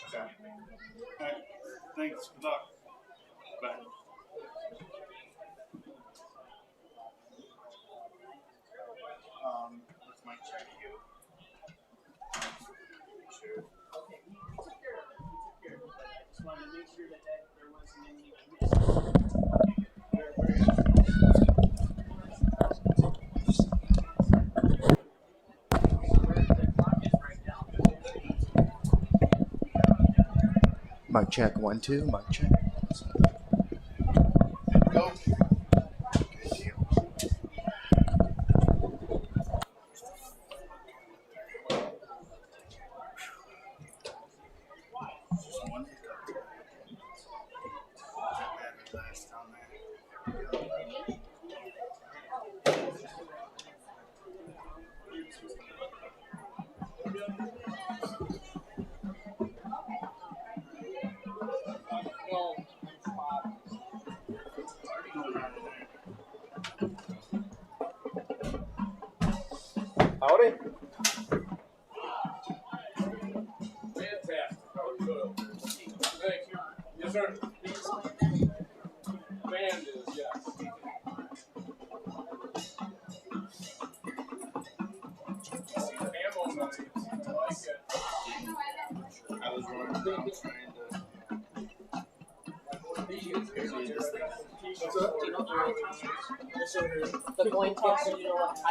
Okay. All right. Thanks. Good luck. Bye. Let's mic check you. Make sure. Okay, we took care of it. I just wanted to make sure that there wasn't any Mic check 1 2. Mic check. Go. Just one hiccup. Last time there. Howdy. Fantastic. Thank you. Yes, sir. Band is, yes. Ammo nights. I like it. I was running around trying to. What's up? the coin toss. I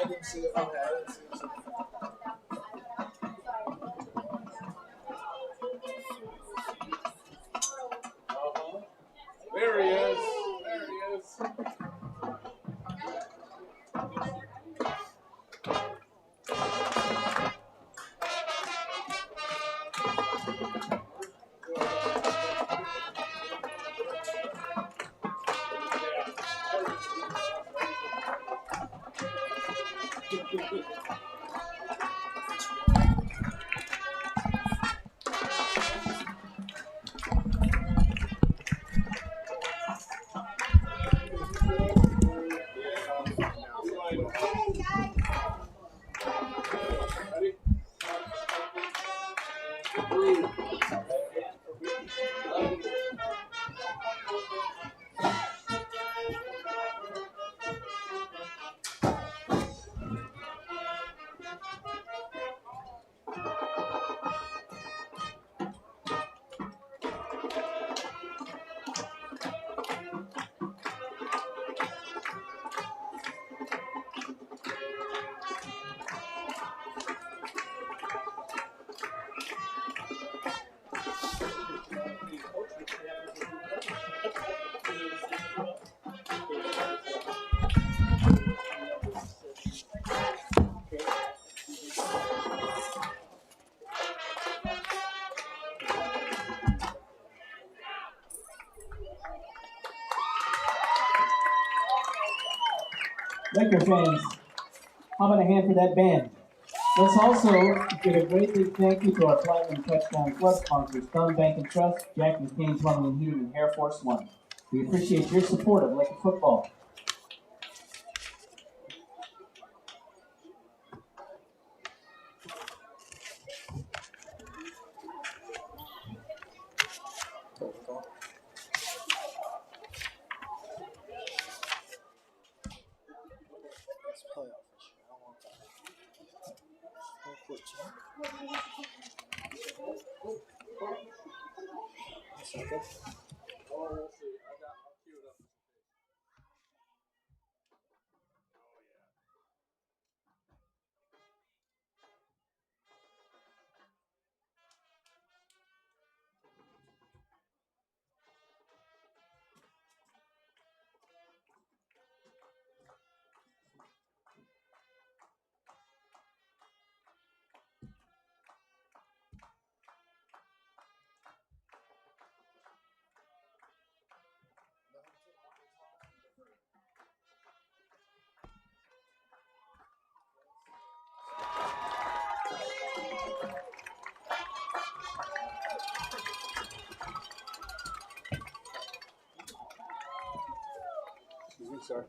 didn't see it. Okay, I didn't see it. There he is. There he is. Ready? Laker fans, how about a hand for that band? Let's also give a great big thank you to our Platinum Touchdown Club sponsors, Thumb Bank and Trust, Jack McCain Plumbing and Heating, and Air Force One. We appreciate your support of Laker football. Oh, we'll see. I'll queue it up. Excuse me, sir.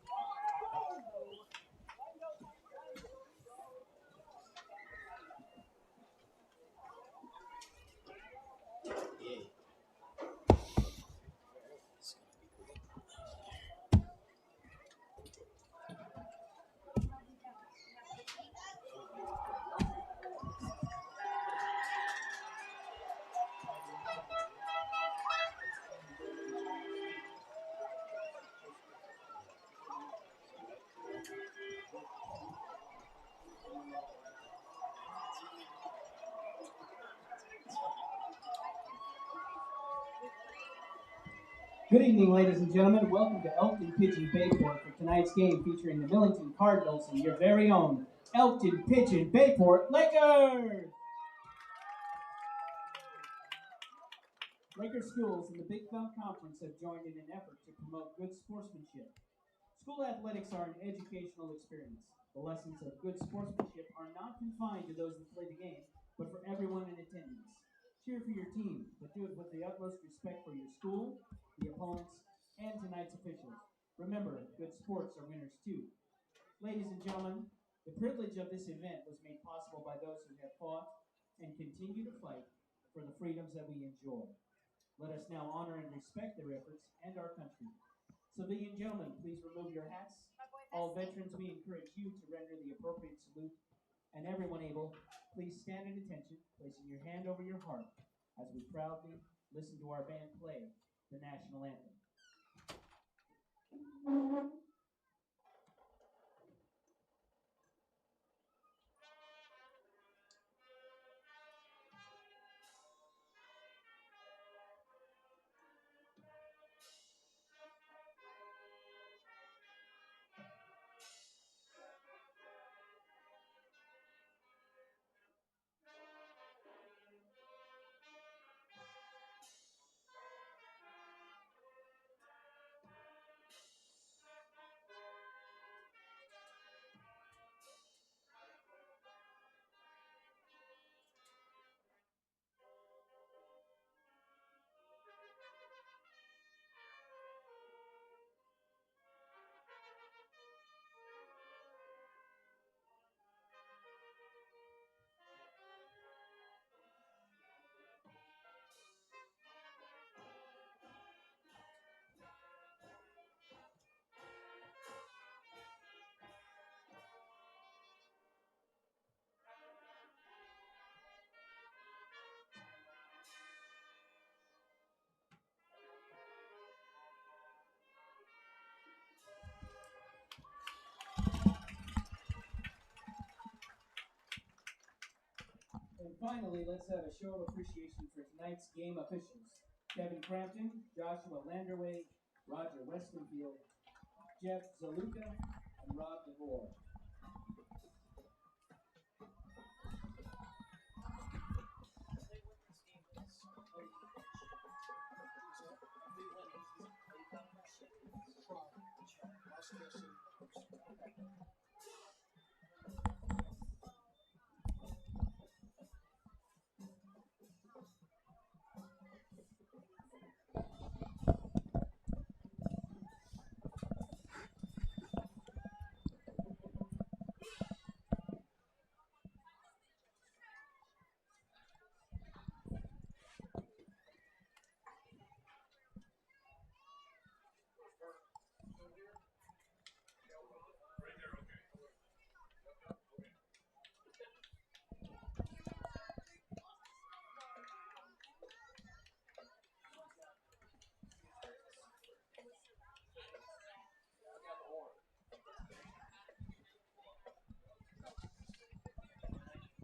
Good evening, ladies and gentlemen. Welcome to Elkton-Pigeon-Bay Port for tonight's game featuring the Millington Cardinals and your very own Elkton-Pigeon-Bay Port Lakers. Laker schools in the Big Thumb Conference have joined in an effort to promote good sportsmanship. School athletics are an educational experience. The lessons of good sportsmanship are not confined to those that play the game, but for everyone in attendance. Cheer for your team, but do it with the utmost respect for your school, the opponents, and tonight's officials. Remember, good sports are winners too. Ladies and gentlemen, the privilege of this event was made possible by those who have fought and continue to fight for the freedoms that we enjoy. Let us now honor and respect their efforts and our country. Civilian gentlemen, please remove your hats. All veterans, we encourage you to render the appropriate salute. And everyone able, please stand at attention, placing your hand over your heart as we proudly listen to our band play the national anthem. And finally, let's have a show of appreciation for tonight's game officials. Kevin Crampton, Joshua Landerway, Roger Westenfield, Jeff Zaluka, and Rob DeVore.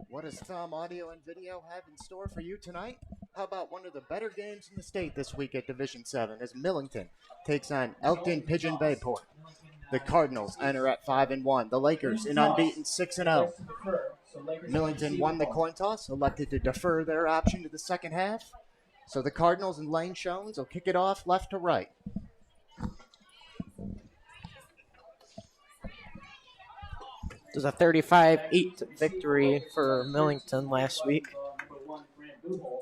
What does Thumb Audio and Video have in store for you tonight? How about one of the better games in the state this week at Division 7 as Millington takes on Elkton-Pigeon-Bay Port. The Cardinals enter at 5-1. The Lakers in unbeaten 6-0. Millington won the coin toss, elected to defer their option to the second half. So the Cardinals and Lane Shones will kick it off left to right. It was a 35-8 victory for Millington last week.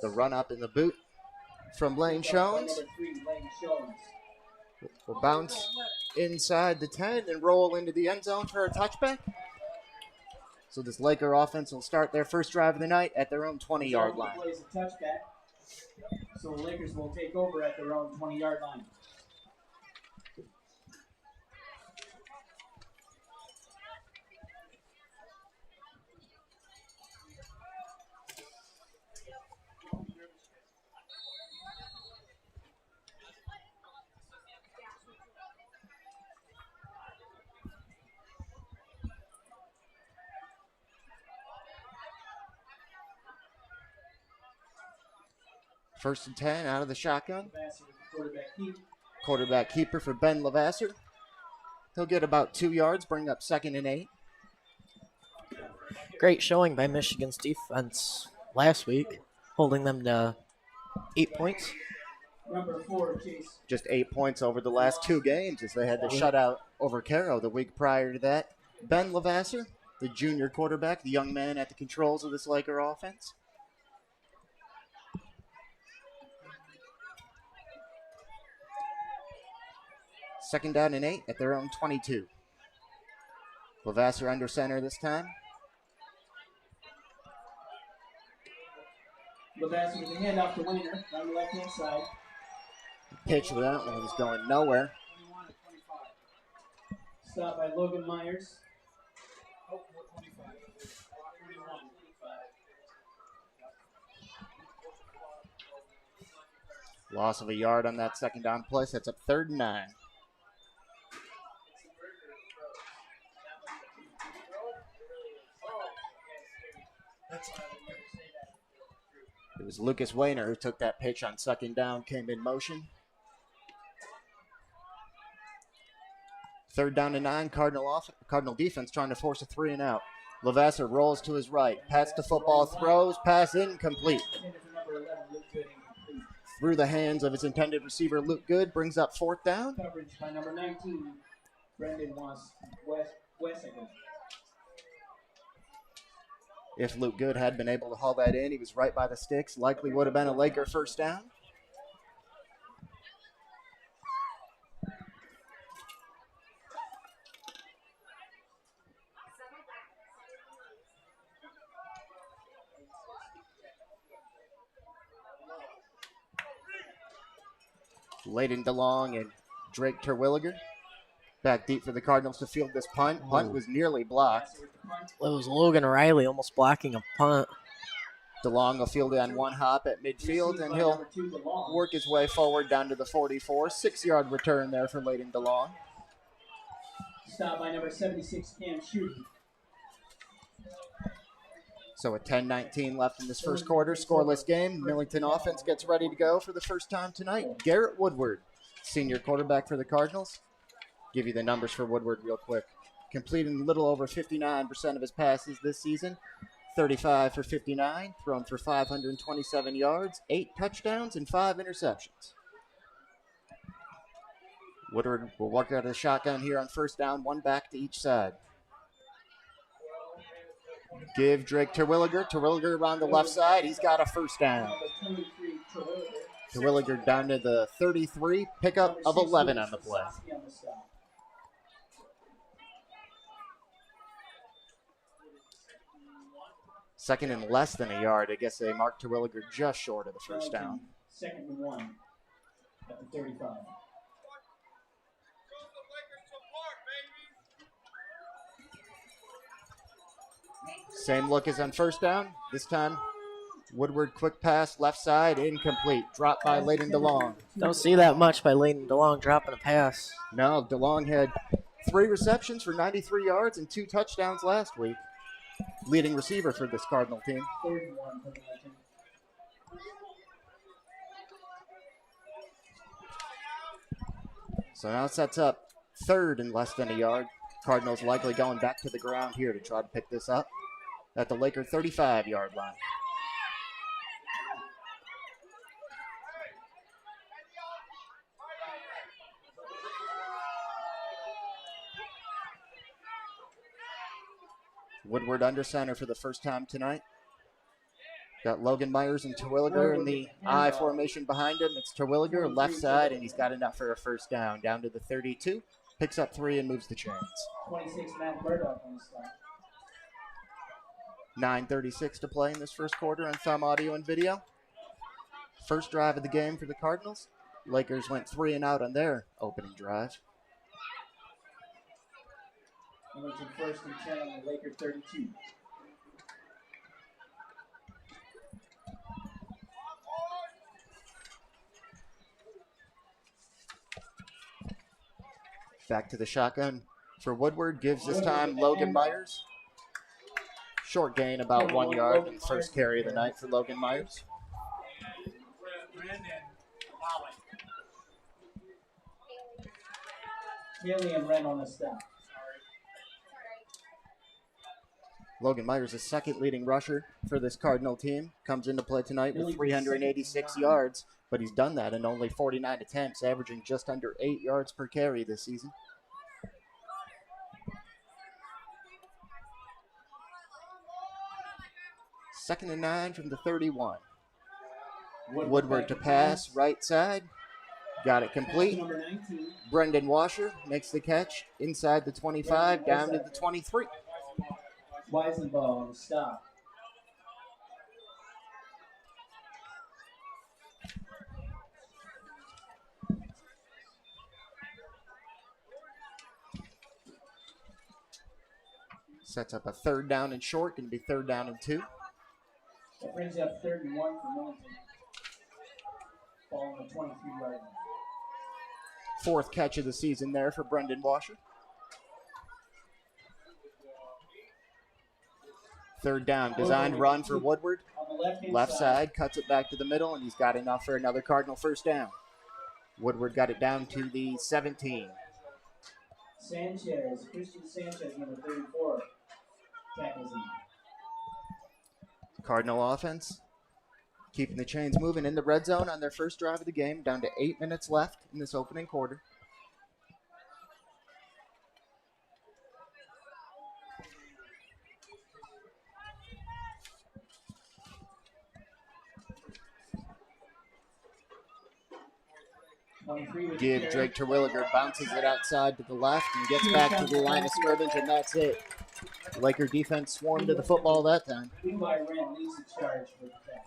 The run up in the boot from Lane Shones will bounce inside the 10 and roll into the end zone for a touchback. So this Laker offense will start their first drive of the night at their own 20-yard line. So the Lakers will take over at their own 20-yard line. First and 10 out of the shotgun. Levasseur with the quarterback keep. Quarterback keeper for Ben Levasseur. He'll get about 2 yards, bring up 2nd and 8. Great showing by Michigan's defense last week, holding them to 8 points. Number 4, Chase. Just 8 points over the last 2 games as they had the shutout over Caro the week prior to that. Ben Levasseur, the junior quarterback, the young man at the controls of this Laker offense. Second down and 8 at their own 22. Levasseur under center this time. Levasseur with the handoff to Weiner on the left-hand side. Pitch with that one was going nowhere. Stop by Logan Myers. Loss of a yard on that second down play. Sets up 3rd and 9. It was Lucas Weiner who took that pitch on 2nd down, came in motion. 3rd down and 9, Cardinal defense trying to force a 3 and out. Levasseur rolls to his right, pats the football, throws, pass incomplete. Through the hands of his intended receiver, Luke Good, brings up 4th down. Coverage by number 19, Brendan Wessinger. If Luke Good had been able to haul that in, he was right by the sticks. Likely would have been a Laker first down. Layden DeLong and Drake Terwilliger back deep for the Cardinals to field this punt. Punt was nearly blocked. It was Logan Riley almost blocking a punt. DeLong will field it on one hop at midfield, and he'll work his way forward down to the 44. 6-yard return there for Layden DeLong. Stop by number 76, Cam Shooty. So with 10-19 left in this first quarter, scoreless game. Millington offense gets ready to go for the first time tonight. Garrett Woodward, senior quarterback for the Cardinals. Give you the numbers for Woodward real quick. Completing a little over 59% of his passes this season. 35 for 59, thrown for 527 yards, 8 touchdowns, and 5 interceptions. Woodward will work out of the shotgun here on first down, 1 back to each side. Give Drake Terwilliger. Terwilliger around the left side. He's got a first down. Terwilliger down to the 33. Pickup of 11 on the play. Second and less than a yard. I guess they marked Terwilliger just short of the first down. 2nd and 1 at the 35. Same look as on first down. This time, Woodward quick pass, left side, incomplete. Dropped by Layden DeLong. Don't see that much by Layden DeLong dropping a pass. No, DeLong had 3 receptions for 93 yards and 2 touchdowns last week. Leading receiver for this Cardinal team. 3rd and 1 for the Legend. So now it sets up 3rd and less than a yard. Cardinals likely going back to the ground here to try to pick this up at the Laker 35-yard line. Woodward under center for the first time tonight. Got Logan Myers and Terwilliger in the I formation behind him. It's Terwilliger, left side, and he's got enough for a first down. Down to the 32. Picks up 3 and moves the chains. 26, Matt Murdoch on the slide. 9:36 to play in this first quarter on Thumb Audio and Video. First drive of the game for the Cardinals. Lakers went 3 and out on their opening drive. Millington 1st and 10 on the Laker 32. Back to the shotgun for Woodward. Gives this time Logan Myers. Short gain, about 1 yard in the first carry of the night for Logan Myers. Haley and Wren on the stop. Logan Myers, the second leading rusher for this Cardinal team, comes into play tonight with 386 yards, but he's done that in only 49 attempts, averaging just under 8 yards per carry this season. Second and 9 from the 31. Woodward to pass, right side. Got it complete. Number 19. Brendan Washer makes the catch inside the 25, down to the 23. Weisenbaugh on the stop. Sets up a third down and short, going to be third down and 2. That brings up 3rd and 1 for Millington. Ball on the 23-yard line. Fourth catch of the season there for Brendan Washer. Third down, designed run for Woodward. On the left-hand Left side, cuts it back to the middle, and he's got enough for another Cardinal first down. Woodward got it down to the 17. Sanchez, Christian Sanchez, number 34, tackles him. Cardinal offense keeping the chains moving in the red zone on their first drive of the game, down to 8 minutes left in this opening quarter. Give Drake Terwilliger, bounces it outside to the left and gets back to the line of scrimmage, and that's it. The Laker defense swarmed to the football that time. Levi Wren leads the charge for the tackle.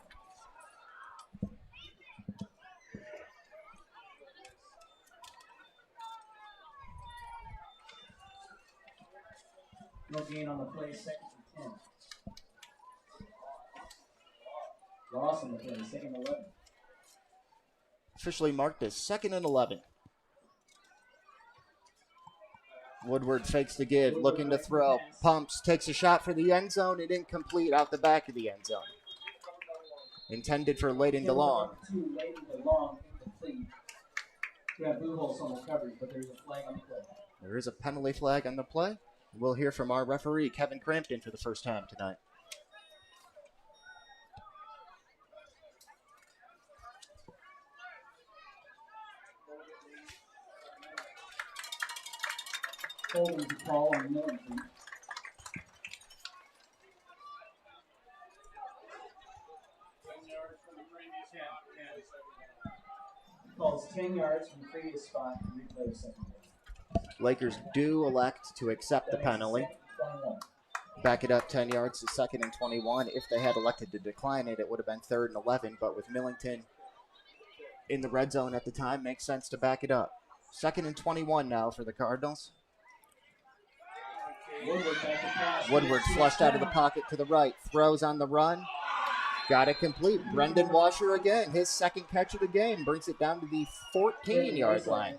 No gain on the play, 2nd and 10. Loss on the play, 2nd and 11. Officially marked as 2nd and 11. Woodward fakes the give, looking to throw, pumps, takes a shot for the end zone, and incomplete out the back of the end zone. Intended for Layden DeLong. Layden DeLong, incomplete. We have blue holes on the coverage, but there's a flag on the play. There is a penalty flag on the play. We'll hear from our referee, Kevin Crampton, for the first time tonight. Holding to call on Millington. Calls 10 yards from the previous spot to replay the second down. Lakers do elect to accept the penalty. Back it up 10 yards to 2nd and 21. If they had elected to decline it, it would have been 3rd and 11. But with Millington in the red zone at the time, makes sense to back it up. 2nd and 21 now for the Cardinals. Woodward flushed out of the pocket to the right. Throws on the run. Got it complete. Brendan Washer again. His second catch of the game brings it down to the 14-yard line.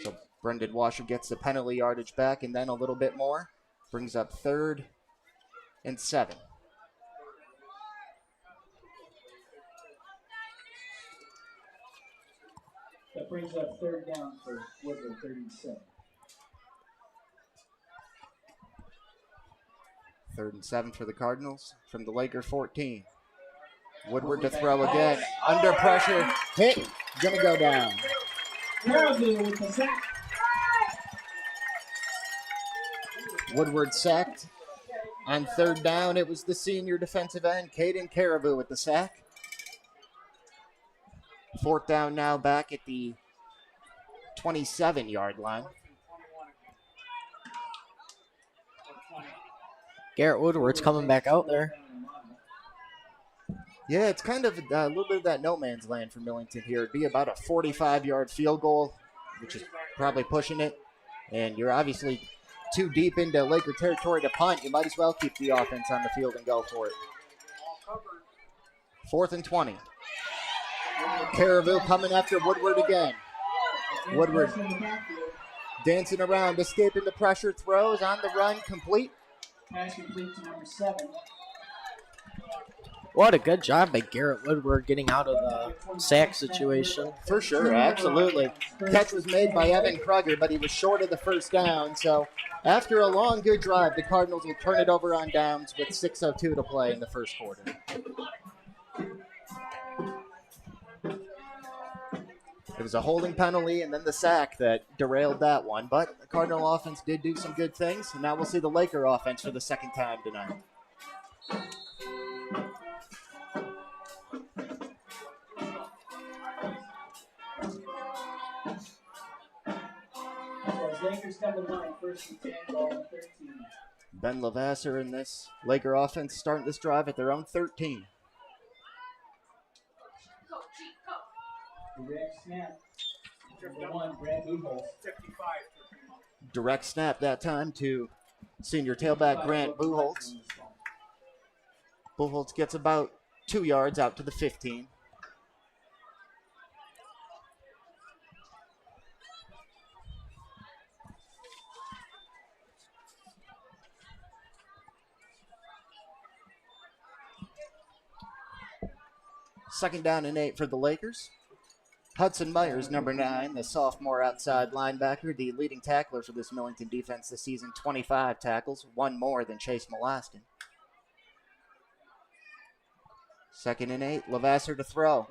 So Brendan Washer gets the penalty yardage back and then a little bit more. Brings up 3rd and 7. That brings up 3rd down for Woodward, 37. 3rd and 7 for the Cardinals from the Laker 14. Woodward to throw again. Under pressure. Hit. Gonna go down. With the sack. Woodward sacked. On 3rd down, it was the senior defensive end, Caden Caribou, with the sack. 4th down now back at the 27-yard line. Garrett Woodward's coming back out there. Yeah, it's kind of a little bit of that no man's land for Millington here. It'd be about a 45-yard field goal, which is probably pushing it. And you're obviously too deep into Laker territory to punt. You might as well keep the offense on the field and go for it. 4th and 20. Caribou coming after Woodward again. Woodward dancing around, escaping the pressure, throws on the run, complete. Pass complete to number 7. What a good job by Garrett Woodward getting out of the sack situation. For sure, absolutely. Catch was made by Evan Krugger, but he was short of the first down. So after a long, good drive, the Cardinals will turn it over on downs with 6:02 to play in the first quarter. It was a holding penalty and then the sack that derailed that one. But the Cardinal offense did do some good things. And now we'll see the Laker offense for the second time tonight. Lakers come to line, first and 10, ball and 13. Ben Lavasser and this Laker offense starting this drive at their own 13. Direct snap. Number 1, Brad Buchholz. Direct snap that time to senior tailback Grant Buchholz. Buchholz gets about 2 yards out to the 15. Second down and 8 for the Lakers. Hudson Myers, number 9, the sophomore outside linebacker, the leading tackler for this Millington defense this season, 25 tackles, 1 more than Chase Molaskin. Second and 8, Lavasser to throw.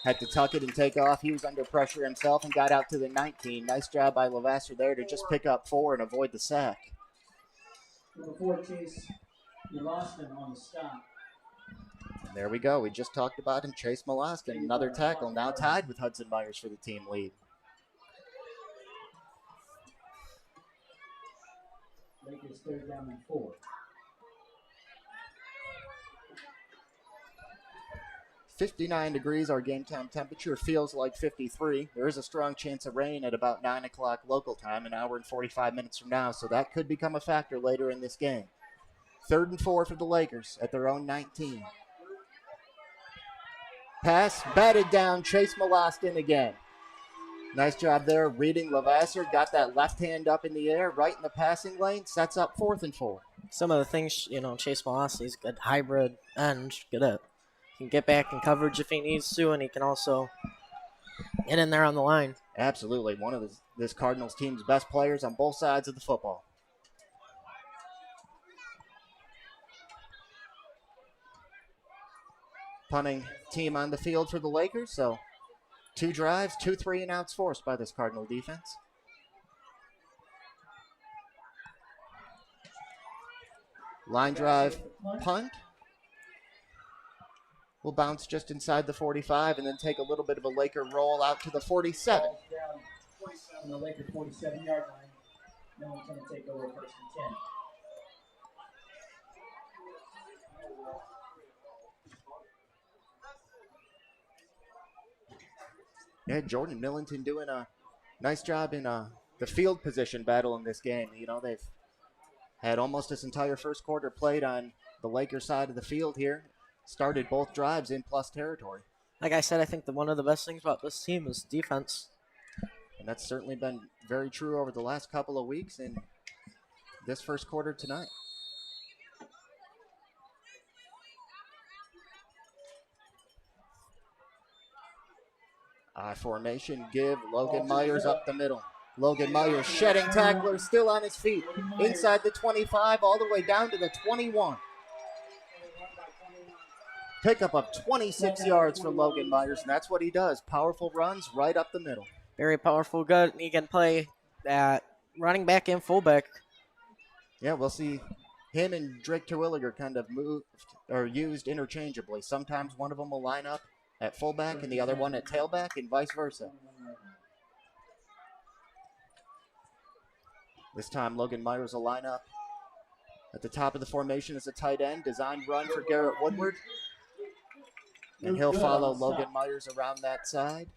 Had to tuck it and take off. He was under pressure himself and got out to the 19. Nice job by Lavasser there to just pick up 4 and avoid the sack. Number 4, Chase Molaskin on the stop. There we go. We just talked about him. Chase Molaskin, another tackle, now tied with Hudson Myers for the team lead. Lakers third down and 4. .59 degrees, our game time temperature feels like 53. There is a strong chance of rain at about 9 o'clock local time, an hour and 45 minutes from now, so that could become a factor later in this game. 3rd and 4 for the Lakers at their own 19. Pass, batted down, Chase Molaskin again. Nice job there, reading Lavasser, got that left hand up in the air, right in the passing lane, sets up 4th and 4. Some of the things, Chase Molaskin's good hybrid end, good at. He can get back in coverage if he needs to, and he can also get in there on the line. Absolutely, one of this Cardinals team's best players on both sides of the football. Punting team on the field for the Lakers, so 2 drives, 2 3-and-outs forced by this Cardinal defense. Line drive punt. Will bounce just inside the 45 and then take a little bit of a Laker roll out to the 47. On the Laker 47-yard line. No one's going to take over first and 10. Yeah, Jordan Millington doing a nice job in the field position battle in this game. They've had almost this entire first quarter played on the Lakers side of the field here. Started both drives in plus territory. Like I said, I think one of the best things about this team is defense. And that's certainly been very true over the last couple of weeks in this first quarter tonight. I formation, give Logan Myers up the middle. Logan Myers shedding tackler, still on his feet. Inside the 25, all the way down to the 21. Pickup of 26 yards for Logan Myers, and that's what he does. Powerful runs right up the middle. Very powerful, good. He can play at running back and fullback. Yeah, we'll see him and Drake Terwilliger kind of moved or used interchangeably. Sometimes one of them will line up at fullback and the other one at tailback and vice versa. This time Logan Myers will line up at the top of the formation as a tight end. Designed run for Garrett Woodward. And he'll follow Logan Myers around that side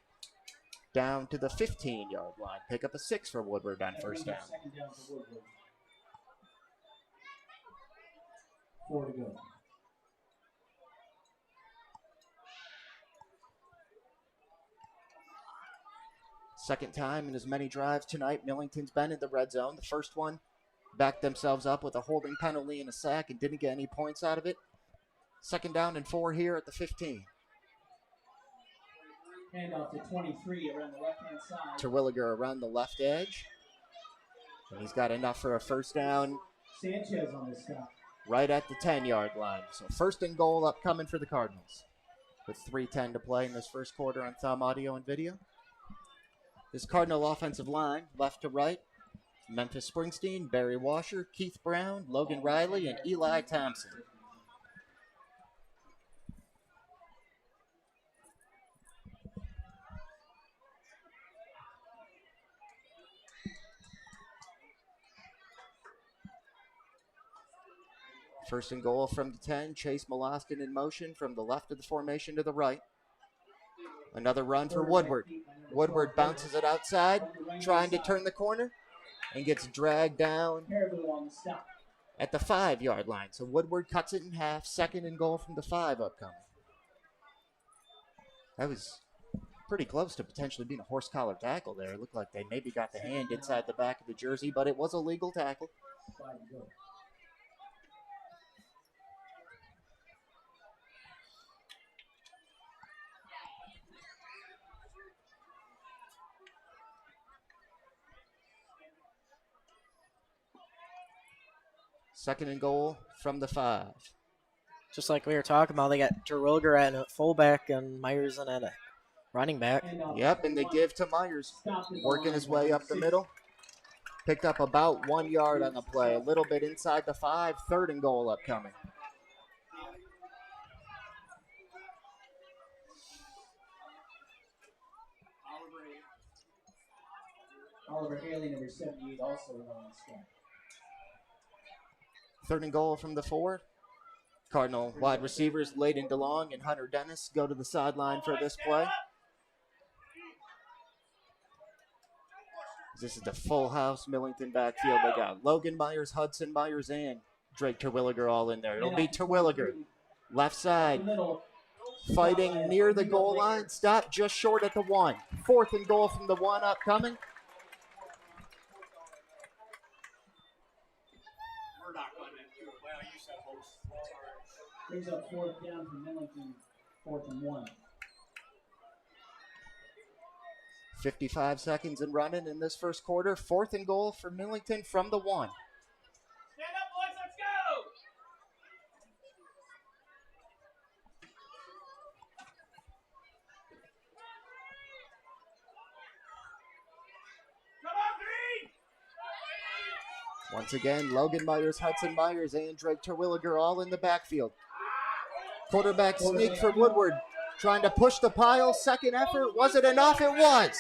down to the 15-yard line. Pick up a 6 for Woodward on first down. 4 to go. Second time in as many drives tonight, Millington's been in the red zone. The first one backed themselves up with a holding penalty and a sack and didn't get any points out of it. 2nd down and 4 here at the 15. Handoff to 23 around the left-hand side. Terwilliger around the left edge. And he's got enough for a 1st down Sanchez on this stop. right at the 10-yard line. So 1st and goal upcoming for the Cardinals. With 3:10 to play in this first quarter on Thumb Audio and Video. This Cardinal offensive line, left to right, Memphis Springsteen, Barry Washer, Keith Brown, Logan Riley, and Eli Thompson. First and goal from the 10, Chase Moloskin in motion from the left of the formation to the right. Another run for Woodward. Woodward bounces it outside, trying to turn the corner, and gets dragged down at the 5-yard line. So Woodward cuts it in half, 2nd and goal from the 5 upcoming. That was pretty close to potentially being a horse collar tackle there. It looked like they maybe got the hand inside the back of the jersey, but it was a legal tackle. Second and goal from the 5. Just like we were talking about, they got Terwilliger at a fullback and Myers at a running back. Yep, and they give to Myers, working his way up the middle. Picked up about 1 yard on the play, a little bit inside the 5, 3rd and goal upcoming. Oliver Haley, number 78, also on the strike. 3rd and goal from the 4. Cardinal wide receivers Layden DeLong and Hunter Dennis go to the sideline for this play. This is the full house Millington backfield. They got Logan Myers, Hudson Myers, and Drake Terwilliger all in there. It'll be Terwilliger, left side, fighting near the goal line. Stop just short at the 1. 4th and goal from the 1 upcoming. Brings up 4th down for Millington, 4th and 1. 55 seconds and running in this first quarter. 4th and goal for Millington from the 1. Stand up, boys, let's go! Come on, Green! Once again, Logan Myers, Hudson Myers, and Drake Terwilliger all in the backfield. Quarterback sneak for Woodward, trying to push the pile. 2nd effort. Was it enough? It was.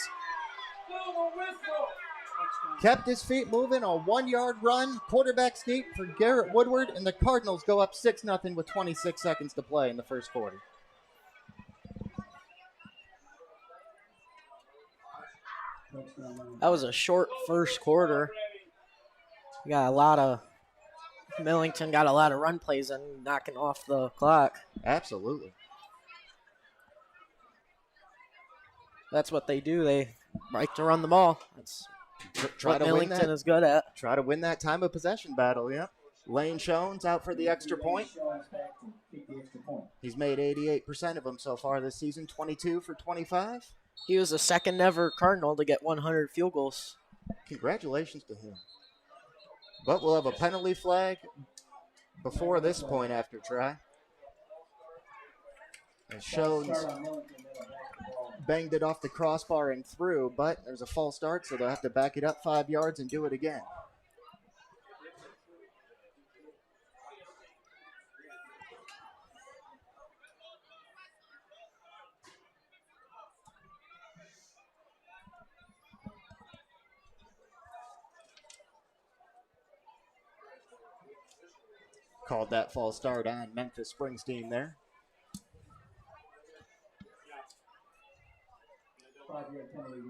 Kept his feet moving, a 1-yard run. Quarterback sneak for Garrett Woodward, and the Cardinals go up 6-0 with 26 seconds to play in the first quarter. That was a short first quarter. We got Millington got a lot of run plays and knocking off the clock. Absolutely. That's what they do. They like to run the ball. That's what Millington is good at. Try to win that time of possession battle, yeah. Lane Jones out for the extra point. He's made 88% of them so far this season, 22 for 25. He was the 2nd ever Cardinal to get 100 field goals. Congratulations to him. But we'll have a penalty flag before this point after try. And Jones banged it off the crossbar and through, but there's a false start, so they'll have to back it up 5 yards and do it again. Called that false start on Memphis Springsteen there. 5-yard penalty.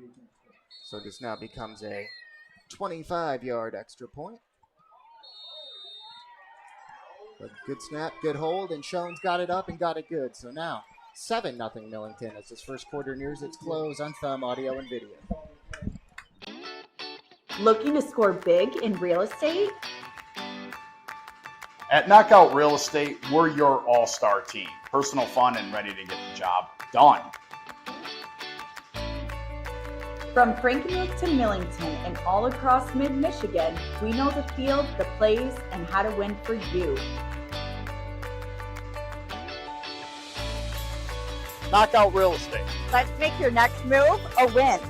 So this now becomes a 25-yard extra point. A good snap, good hold, and Jones got it up and got it good. So now 7-0 Millington as this first quarter nears its close on Thumb Audio and Video. Looking to score big in real estate? At Knockout Real Estate, we're your all-star team. Personal, fun, and ready to get the job done. From Frankenmuth to Millington and all across mid-Michigan, we know the field, the plays, and how to win for you. Knockout Real Estate. Let's make your next move a win.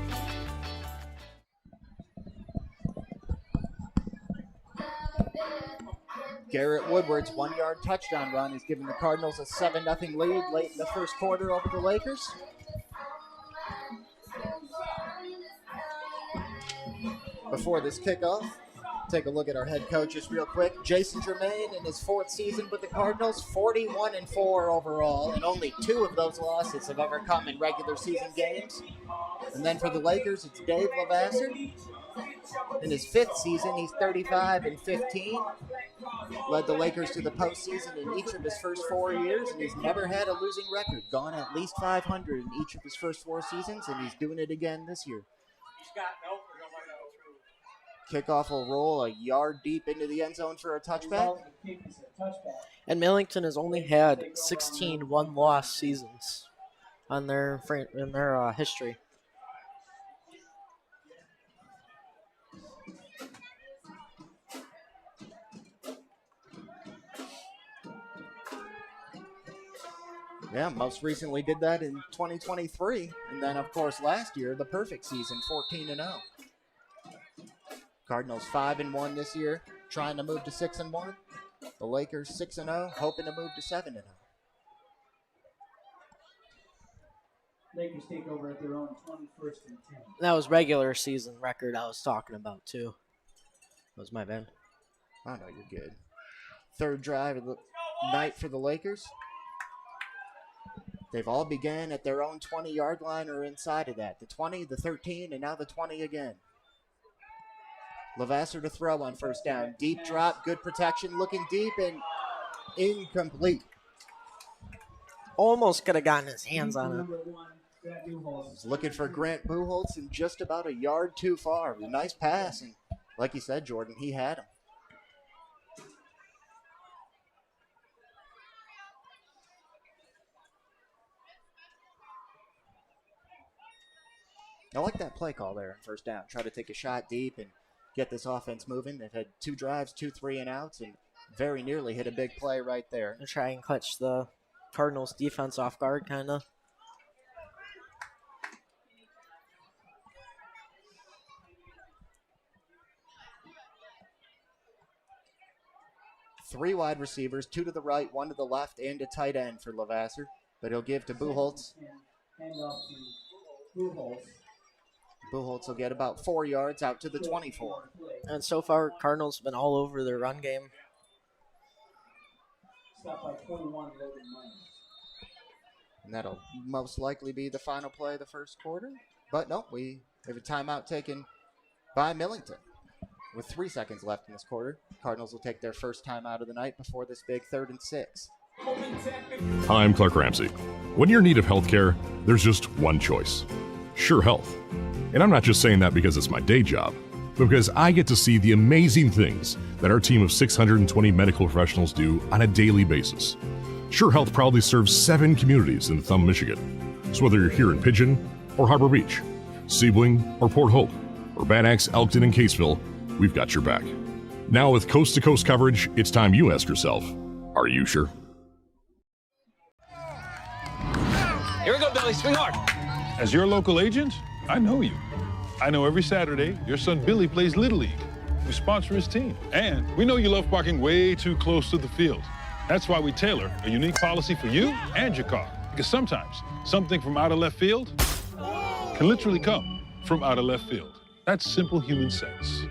Garrett Woodward's 1-yard touchdown run is giving the Cardinals a 7-0 lead late in the first quarter over the Lakers. Before this kickoff, take a look at our head coaches real quick. Jason Germain in his 4th season with the Cardinals, 41-4 overall, and only 2 of those losses have ever come in regular season games. And then for the Lakers, it's Dave Levasseur. In his 5th season, he's 35-15. Led the Lakers to the postseason in each of his first 4 years, and he's never had a losing record. Gone at least 500 in each of his first 4 seasons, and he's doing it again this year. Kickoff will roll a yard deep into the end zone for a touchback. And Millington has only had 16 one-loss seasons on their history. Yeah, most recently did that in 2023. And then, of course, last year, the perfect season, 14-0. Cardinals 5-1 this year, trying to move to 6-1. The Lakers 6-0, hoping to move to 7-0. Lakers take over at their own 21st and 10. That was regular season record I was talking about, too. That was my bad. Oh, no, you're good. Third drive of the night for the Lakers. They've all began at their own 20-yard line or inside of that. The 20, the 13, and now the 20 again. Levasseur to throw on first down. Deep drop, good protection, looking deep and incomplete. Almost could have gotten his hands on it. He's looking for Grant Buchholz and just about a yard too far. A nice pass, and like you said, Jordan, he had him. I like that play call there on first down. Try to take a shot deep and get this offense moving. They've had 2 drives, 2 3-and-outs, and very nearly hit a big play right there. To try and catch the Cardinals defense off guard, kind of. Three wide receivers, 2 to the right, 1 to the left, and a tight end for Levasseur. But he'll give to Buchholz. Hand off to Buchholz. Buchholz will get about 4 yards out to the 24. And so far, Cardinals have been all over their run game. Stopped by 21 Logan Myers. And that'll most likely be the final play of the first quarter. But no, we have a timeout taken by Millington. With 3 seconds left in this quarter, Cardinals will take their first timeout of the night before this big 3rd and 6. Hi, I'm Clark Ramsey. When you're in need of health care, there's just one choice. Sure Health. And I'm not just saying that because it's my day job, but because I get to see the amazing things that our team of 620 medical professionals do on a daily basis. Sure Health proudly serves 7 communities in Thumb, Michigan. So whether you're here in Pigeon or Harbor Beach, Sebling or Port Hope, or Bad Axe, Elkton, and Caseville, we've got your back. Now with coast-to-coast coverage, it's time you ask yourself, are you sure? Here we go, Billy. Swing hard. As your local agent, I know you. I know every Saturday your son Billy plays Little League. We sponsor his team. And we know you love parking way too close to the field. That's why we tailor a unique policy for you and your car. Because sometimes something from out of left field can literally come from out of left field. That's simple human sense.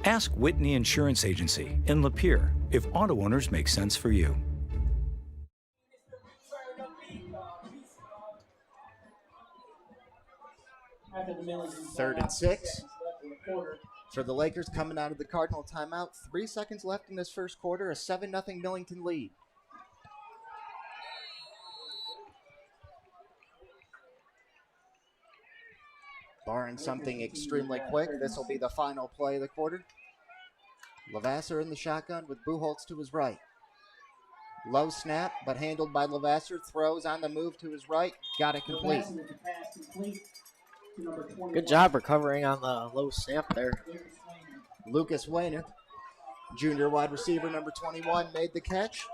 Ask Whitney Insurance Agency in Lapeer if auto owners make sense for you. Third and 6 for the Lakers coming out of the Cardinal timeout. 3 seconds left in this first quarter, a 7-0 Millington lead. Barring something extremely quick, this will be the final play of the quarter. Levasseur in the shotgun with Buchholz to his right. Low snap, but handled by Levasseur. Throws on the move to his right. Got it complete. Levasseur with the pass complete to number 21. Good job recovering on the low snap there. Lucas Wayner, junior wide receiver, number 21, made the catch.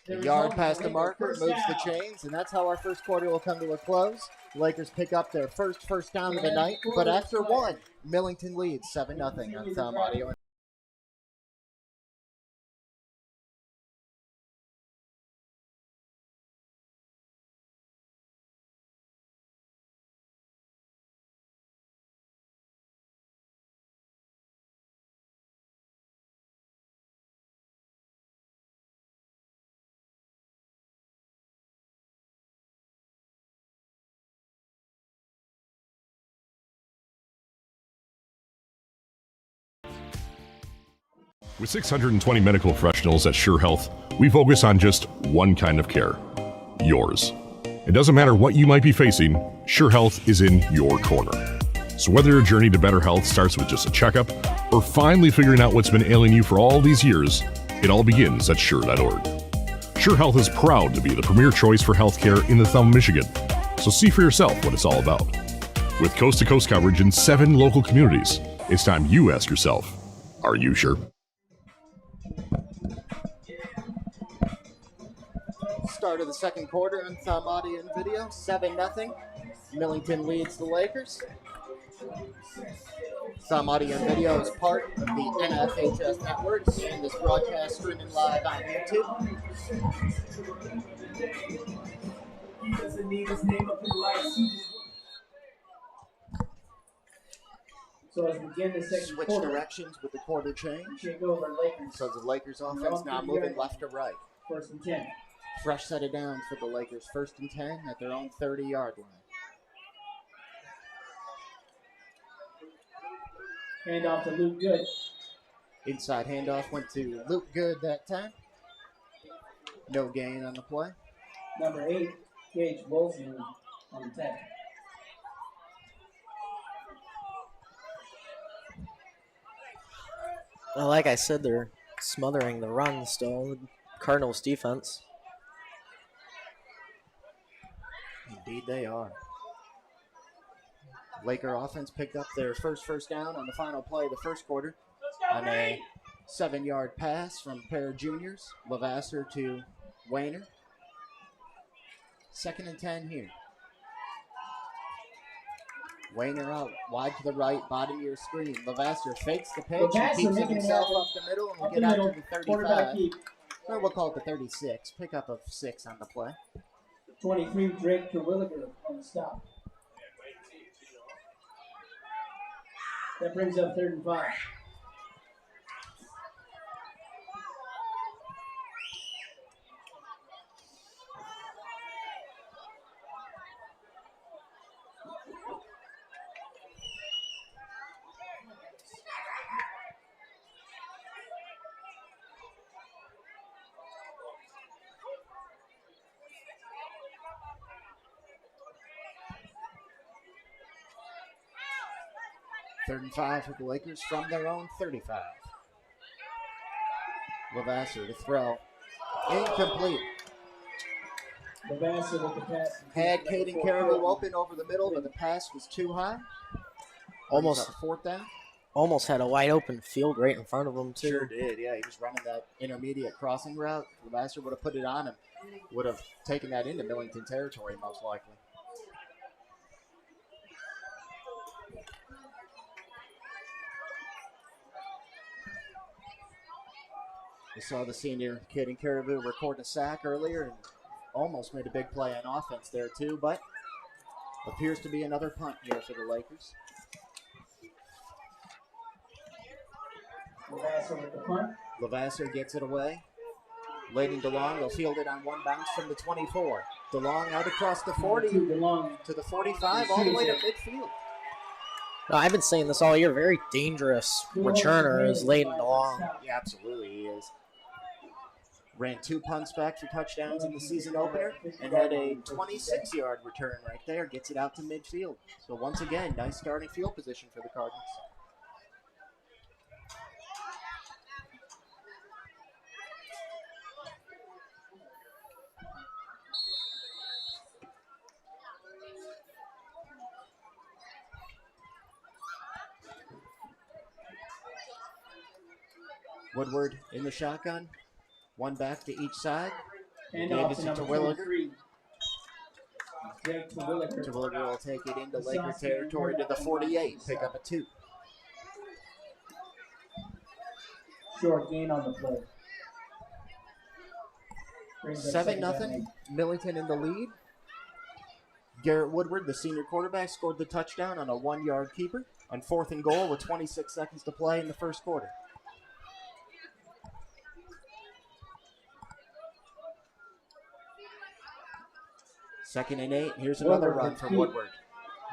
A yard past the marker, moves the chains, and that's how our first quarter will come to a close. The Lakers pick up their first down of the night, but after one, Millington leads 7-0 on Thumb Audio. With 620 medical professionals at Sure Health, we focus on just one kind of care, yours. It doesn't matter what you might be facing, Sure Health is in your corner. So whether your journey to better health starts with just a checkup or finally figuring out what's been ailing you for all these years, it all begins at Sure.org. Sure Health is proud to be the premier choice for healthcare in the Thumb, Michigan. So see for yourself what it's all about. With coast-to-coast coverage in 7 local communities, it's time you ask yourself, are you sure? Start of the second quarter on Thumb Audio and Video, 7-0. Millington leads the Lakers. Thumb Audio and Video is part of the MHSAA network, and this broadcast streaming live on YouTube. So as we begin the second Switch quarter, directions with the quarter change. take over Lakers. So the Lakers offense now moving left to right. 1st and 10. Fresh set of downs for the Lakers. 1st and 10 at their own 30-yard line. Handoff to Luke Good. Inside handoff went to Luke Good that time. No gain on the play. Number 8, Gage Wilson on the tackle. Well, like I said, they're smothering the run still, the Cardinals defense. Indeed they are. Laker offense picked up their first down on the final play of the first quarter on a 7-yard pass from a pair of juniors, Levasseur to Wayner. 2nd and 10 here. Wayner out wide to the right, bottom of your screen. Levasseur fakes the pitch and keeps it himself up the middle, and will get out to the 35. Or we'll call it the 36. Pickup of 6 on the play. 23, Drake Terwilliger on the stop. That brings up 3rd and 5. Third and 5 for the Lakers from their own 35. Levasseur to throw. Incomplete. Levasseur with the pass. Had Caden Caribou open over the middle, but the pass was too high. Almost 4th down. Almost had a wide open field right in front of him, too. Sure did, yeah. He was running that intermediate crossing route. Levasseur would have put it on him. Would have taken that into Millington territory, most likely. We saw the senior Caden Caribou record a sack earlier and almost made a big play on offense there too, but appears to be another punt here for the Lakers. Levasseur with the punt. Levasseur gets it away. Layden DeLong will field it on one bounce from the 24. DeLong out across the 40 to the 45, all the way to midfield. No, I've been saying this all year. Very dangerous returner is Layden DeLong. Yeah, absolutely he is. Ran 2 punts back for touchdowns in the season opener and had a 26-yard return right there. Gets it out to midfield. So once again, nice starting field position for the Cardinals. Woodward in the shotgun. One back to each side. And Gave off it to to number Terwilliger. 23. Jake Terwilliger. Terwilliger will take it into Laker territory to the 48. Pick up a 2. Short gain on the play. 7-0. Millington in the lead. Garrett Woodward, the senior quarterback, scored the touchdown on a 1-yard keeper on 4th and goal with 26 seconds to play in the first quarter. Second and 8. Here's another run from Woodward.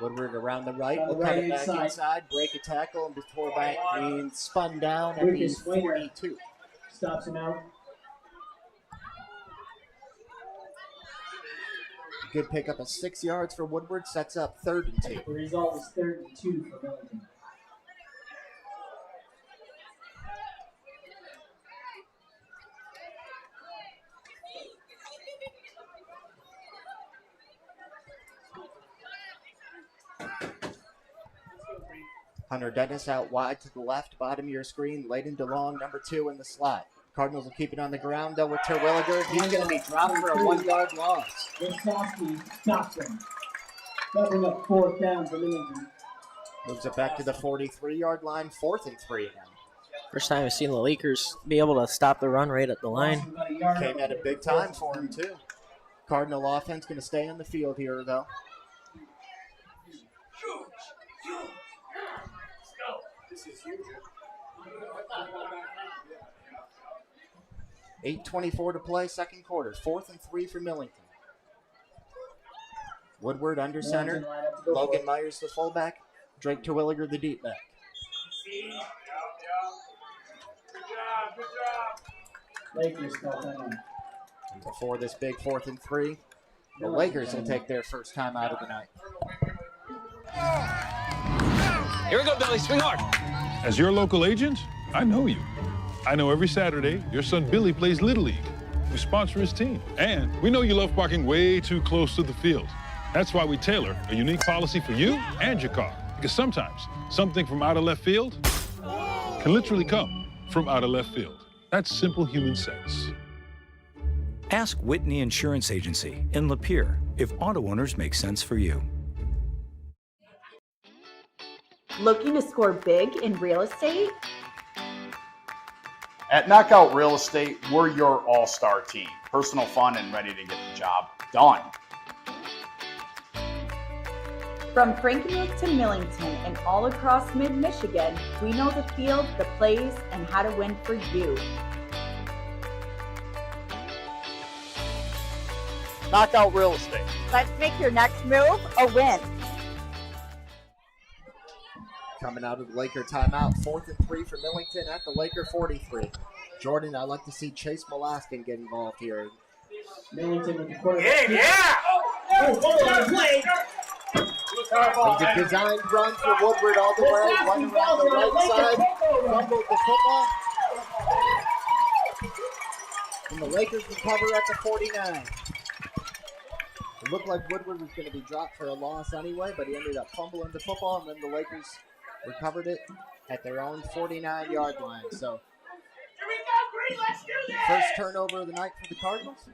Woodward around the right. Will cut it back inside, break a tackle, and before back being spun down at the 42. Stops him out. Good pickup of 6 yards for Woodward. Sets up 3rd and 2. The result is 3rd and 2 for Millington. Hunter Dennis out wide to the left, bottom of your screen. Layden DeLong, number 2 in the slot. Cardinals will keep it on the ground, though, with Terwilliger. He's going to be dropped for a 1-yard loss. Wisconsin stops him. Covering up 4th down for Millington. Moves it back to the 43-yard line, 4th and 3 now. First time I've seen the Lakers be able to stop the run right at the line. Came at a big time for him, too. Cardinal offense going to stay on the field here, though. This is huge. 8:24 to play, second quarter. 4th and 3 for Millington. Woodward under center. Logan Myers the fullback. Drake Terwilliger the deep back. Lakers got that one. And before this big 4th and 3, the Lakers will take their first time out of the night. Here we go, Billy. Swing hard. As your local agent, I know you. I know every Saturday your son Billy plays Little League. We sponsor his team. And we know you love parking way too close to the field. That's why we tailor a unique policy for you and your car. Because sometimes something from out of left field can literally come from out of left field. That's simple human sense. Ask Whitney Insurance Agency in Lapeer if auto owners make sense for you. Looking to score big in real estate? At Knockout Real Estate, we're your all-star team. Personal fun and ready to get the job done. From Frankenmuth to Millington and all across mid-Michigan, we know the field, the plays, and how to win for you. Knockout Real Estate. Let's make your next move a win. Coming out of the Laker timeout, 4th and 3 for Millington at the Laker 43. Jordan, I'd like to see Chase Molaskin get involved here. Millington with the quarterback. It's a designed run for Woodward all the way, one around the right side, fumbled the football. And the Lakers recover at the 49. It looked like Woodward was going to be dropped for a loss anyway, but he ended up fumbling the football, and then the Lakers recovered it at their own 49-yard line. So, first turnover of the night for the Cardinals.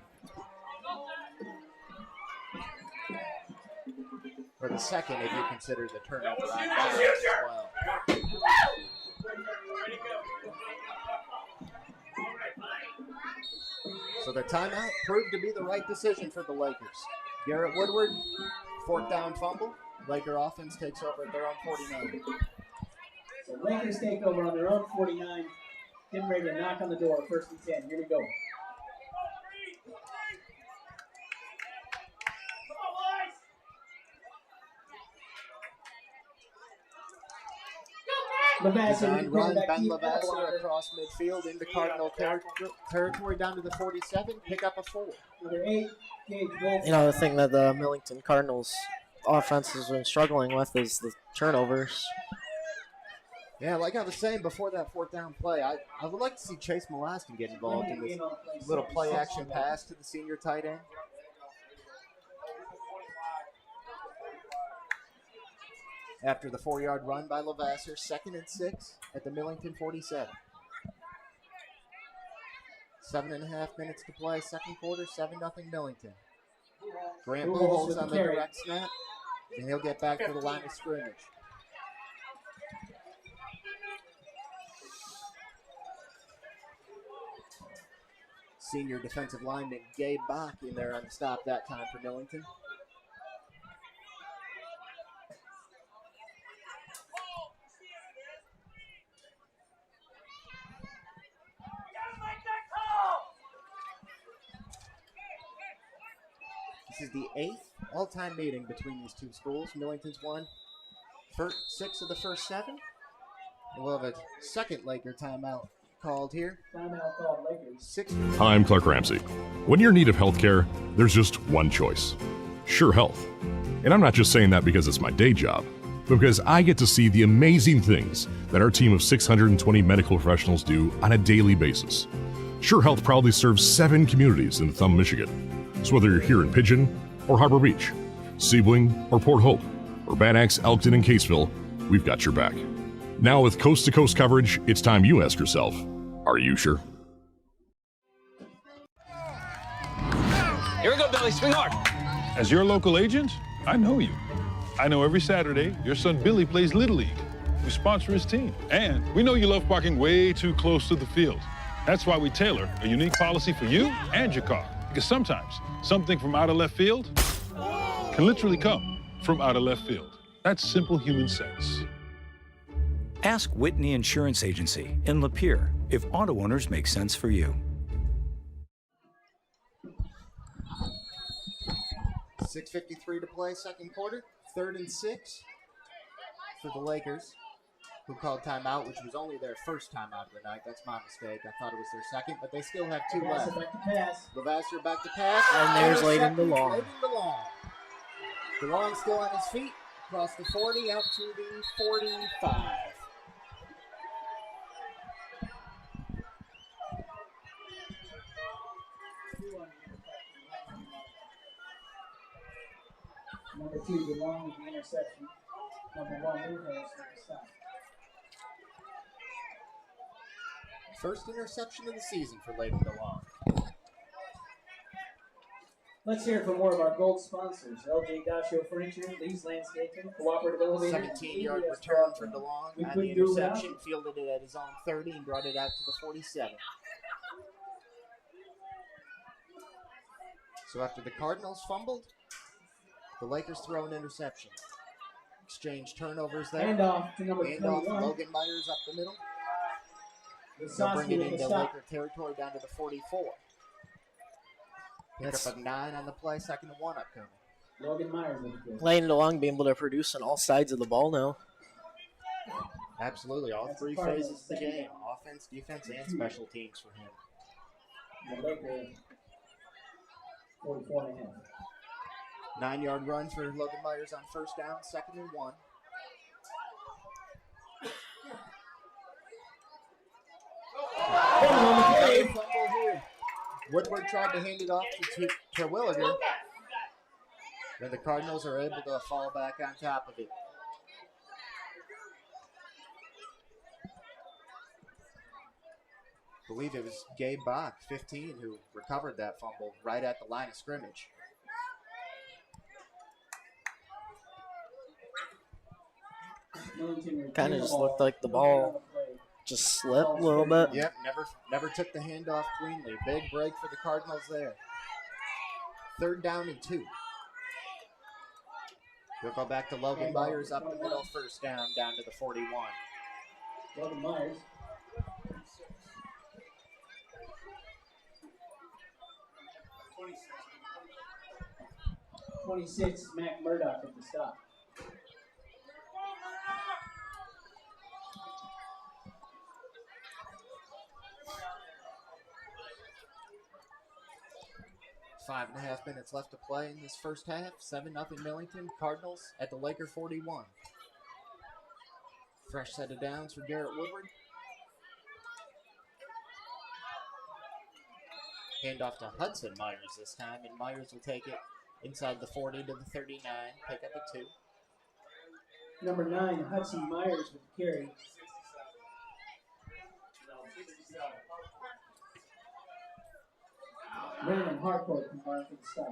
Or the second, if you consider the turnover on downs as well. So the timeout proved to be the right decision for the Lakers. Garrett Woodward, 4th down fumble. Laker offense takes over at their own 49. So Lakers take over on their own 49. Getting ready to knock on the door. 1st and 10. Here we go. Design run, Ben Levasseur across midfield into Cardinal territory down to the 47. Pick up a 4. You know, the thing that the Millington Cardinals offense has been struggling with is the turnovers. Yeah, like I was saying before that 4th down play, I would like to see Chase Molaskin get involved in this little play action pass to the senior tight end. After the 4-yard run by Levasseur, 2nd and 6 at the Millington 47. 7.5 minutes to play, second quarter, 7-0 Millington. Grant Buchholz Buchholz with on the the carry. direct snap, and he'll get back to the line of scrimmage. Senior defensive lineman Gabe Bach in there on the stop that time for Millington. This is the 8th all-time meeting between these two schools. Millington's won 6 of the first 7. And we'll have a second Laker timeout called here. Timeout called Lakers. 6. Hi, I'm Clark Ramsey. When you're in need of healthcare, there's just one choice: Sure Health. And I'm not just saying that because it's my day job, but because I get to see the amazing things that our team of 620 medical professionals do on a daily basis. Sure Health proudly serves 7 communities in Thumb, Michigan. So whether you're here in Pigeon or Harbor Beach, Sebling or Port Hope, or Bad Axe, Elkton, and Caseville, we've got your back. Now with coast-to-coast coverage, it's time you ask yourself, are you sure? Here we go, Billy. Swing hard. As your local agent, I know you. I know every Saturday your son Billy plays Little League. We sponsor his team. And we know you love parking way too close to the field. That's why we tailor a unique policy for you and your car. Because sometimes something from out of left field can literally come from out of left field. That's simple human sense. Ask Whitney Insurance Agency in Lapeer if auto owners make sense for you. 6:53 to play, second quarter, 3rd and 6 for the Lakers, who called timeout, which was only their first timeout of the night. That's my mistake. I thought it was their second, but they still have 2 left. Back to pass. Levasseur back to pass. And there's Layden Intercepted. DeLong. Layden DeLong. DeLong still on his feet, across the 40, out to the 45. Number 2, DeLong with the interception. Number 1, Buchholz with the stop. First interception of the season for Layden DeLong. Let's hear from more of our gold sponsors: LJ Dasho Furniture, Lee's Landscaping, Cooperative Elevator. 17-yard return for DeLong on the interception, fielded it at his own 30 and brought it out to the 47. So after the Cardinals fumbled, the Lakers throw an interception. Exchange turnovers there. Handoff to number Handoff, 21. Logan Myers up the middle. They'll Visosky bring it with the into stop. Laker territory down to the 44. Pick up a 9 on the play, 2nd and 1 upcoming. Logan Myers with the kick. Layden DeLong being able to produce on all sides of the ball now. Absolutely, all 3 phases of the game. Offense, defense, and special teams for him. The Laker 44.5. 9-yard run for Logan Myers on first down, 2nd and 1. Fumble here. Woodward tried to hand it off to Terwilliger. Then the Cardinals are able to fall back on top of it. I believe it was Gabe Bach, 15, who recovered that fumble right at the line of scrimmage. Kind of just looked like the ball just slipped a little bit. Yep, never took the handoff cleanly. Big break for the Cardinals there. 3rd down and 2. We'll go back to Logan Myers up the middle, first down to the 41. Logan Myers. 26, Mac Murdoch at the stop. Five and a half minutes left to play in this first half. 7-0 Millington. Cardinals at the Laker 41. Fresh set of downs for Garrett Woodward. Hand off to Hudson Myers this time, and Myers will take it inside the 40 to the 39. Pick up a 2. Number 9, Hudson Myers with the carry. Brandon Harcourt combined for the stop.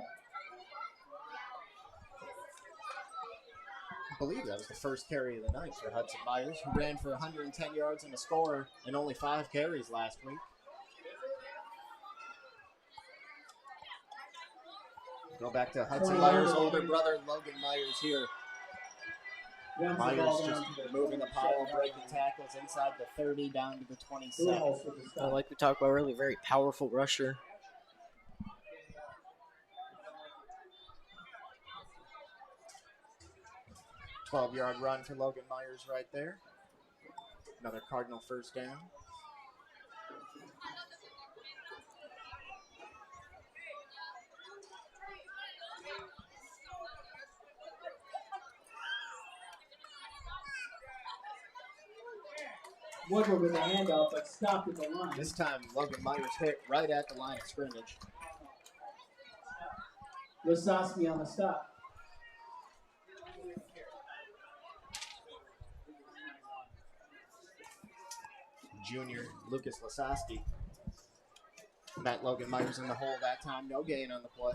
I believe that was the first carry of the night for Hudson Myers, who ran for 110 yards and a score in only 5 carries last week. Go back to Hudson Myers' older brother, Logan Myers here. Myers just moving the pile, breaking tackles inside the 30 down to the 27. Like we talked about earlier, very powerful rusher. – 12-yard run for Logan Myers right there. Another Cardinal first down. Woodward with a handoff, but stopped at the line. This time, Logan Myers hit right at the line of scrimmage. Lisowski on the stop. Junior Lucas Lisowski met Logan Myers in the hole that time. No gain on the play.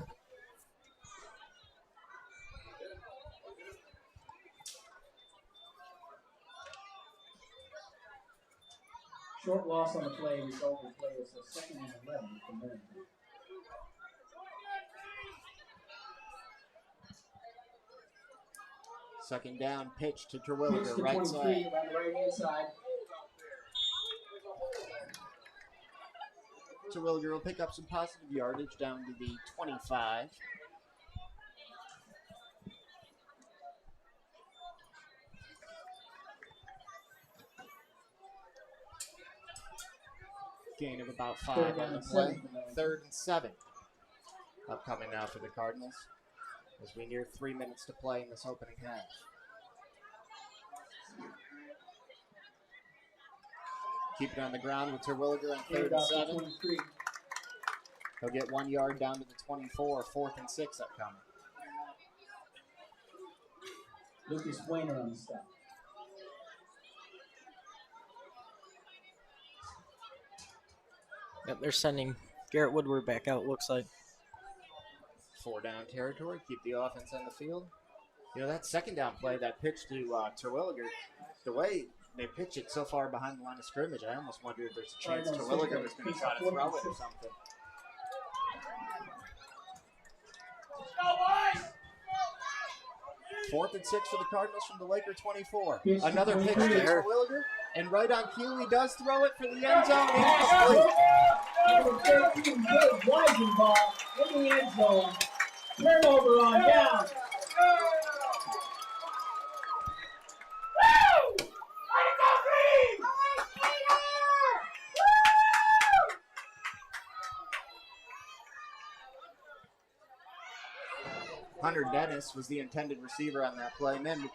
Short loss on the play, result of the play is a 2nd and 11 for Millington. Second down, pitch to Terwilliger, right side. On the right-hand side. Terwilliger will pick up some positive yardage down to the 25. Gain of about 5 on the play. 3rd and 7. Upcoming now for the Cardinals as we near 3 minutes to play in this opening half. Keep it on the ground with Terwilliger on 3rd and 7. He'll get 1 yard down to the 24. 4th and 6 upcoming. Lucas Weiner on the stop. Yep, they're sending Garrett Woodward back out, looks like. 4 down territory, keep the offense on the field. You know, that second down play, that pitch to Terwilliger, the way they pitch it so far behind the line of scrimmage, I almost wonder if there's a chance Terwilliger was going to try to throw it or something. Fourth and 6 for the Cardinals from the Laker 24. Another pitch to Terwilliger, and right on cue, he does throw it for the end zone. Good rising ball in the end zone. Turnover on down. 100 Dennis was the intended receiver on that play. Man,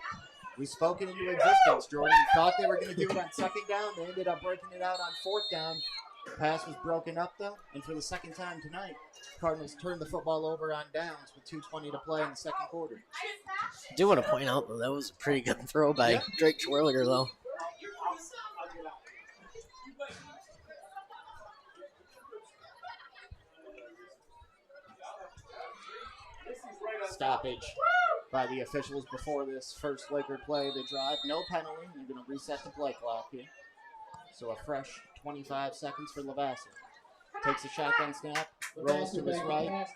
we spoke it into existence, Jordan. Thought they were going to do it on 2nd down. They ended up breaking it out on 4th down. The pass was broken up, though. And for the 2nd time tonight, Cardinals turned the football over on downs with 2:20 to play in the 2nd quarter. I do want to point out, though, that was a pretty good throw by Drake Terwilliger, though. Stoppage by the officials before this first Laker play of the drive. No penalty. You're going to reset the play clock here. So a fresh 25 seconds for Lavassi. Takes a shotgun snap, rolls to his right.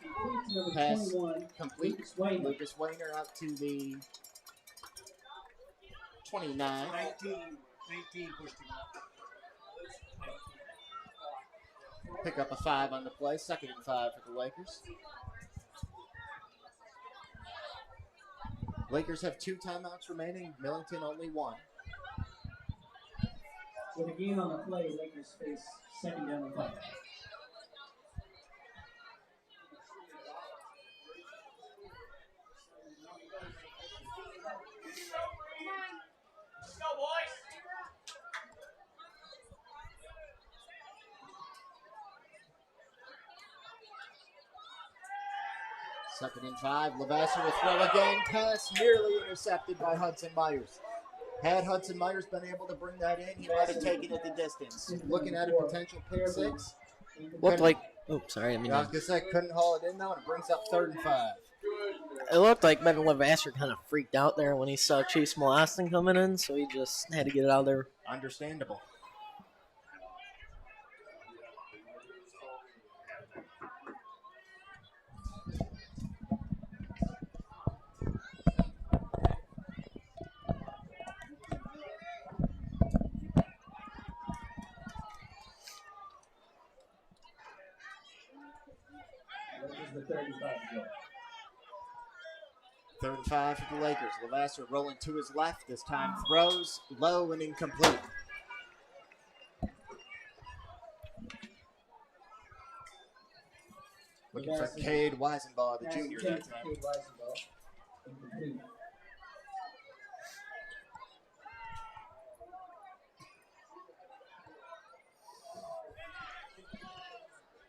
Pass complete. Lucas Weiner up to the 29. 19 pushed him up. Pick up a 5 on the play. 2nd and 5 for the Lakers. Lakers have 2 timeouts remaining. Millington only 1. With a gain on the play, Lakers face 2nd down and 5. Let's go, boys. Second and 5. Lavassi will throw again. Pass nearly intercepted by Hudson Myers. Had Hudson Myers been able to bring that in, he might have taken it the distance. Looking at a potential pick 6. Looked like Oh, sorry. I mean, I was going to say, couldn't haul it in, though, and it brings up 3rd and 5. it looked like Ben Levasseur kind of freaked out there when he saw Chase Molostin coming in, so he just had to get it out of there. Understandable. The 35 goal. 3rd and 5 for the Lakers. Levasseur rolling to his left. This time throws low and incomplete. Looking for Cade Weisenbaugh, the junior that time. Cade Weisenbaugh. Incomplete.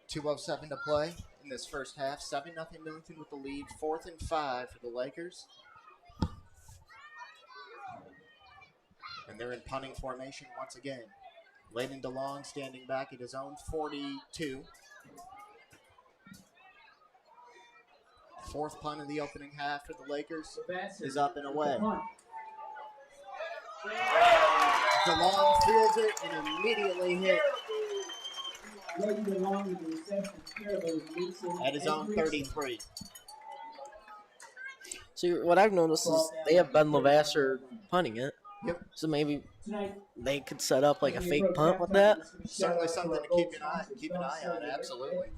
.207 to play in this first half. 7-0 Millington with the lead. 4th and 5 for the Lakers. And they're in punting formation once again. Layden DeLong standing back at his own 42. 4th punt of the opening half for the Lakers is up and away. DeLong fields it and immediately hit at his own 33. See, what I've noticed is they have Ben Levasseur punting it. Yep. So maybe they could set up like a fake punt with that. Certainly something to keep an eye on. Absolutely.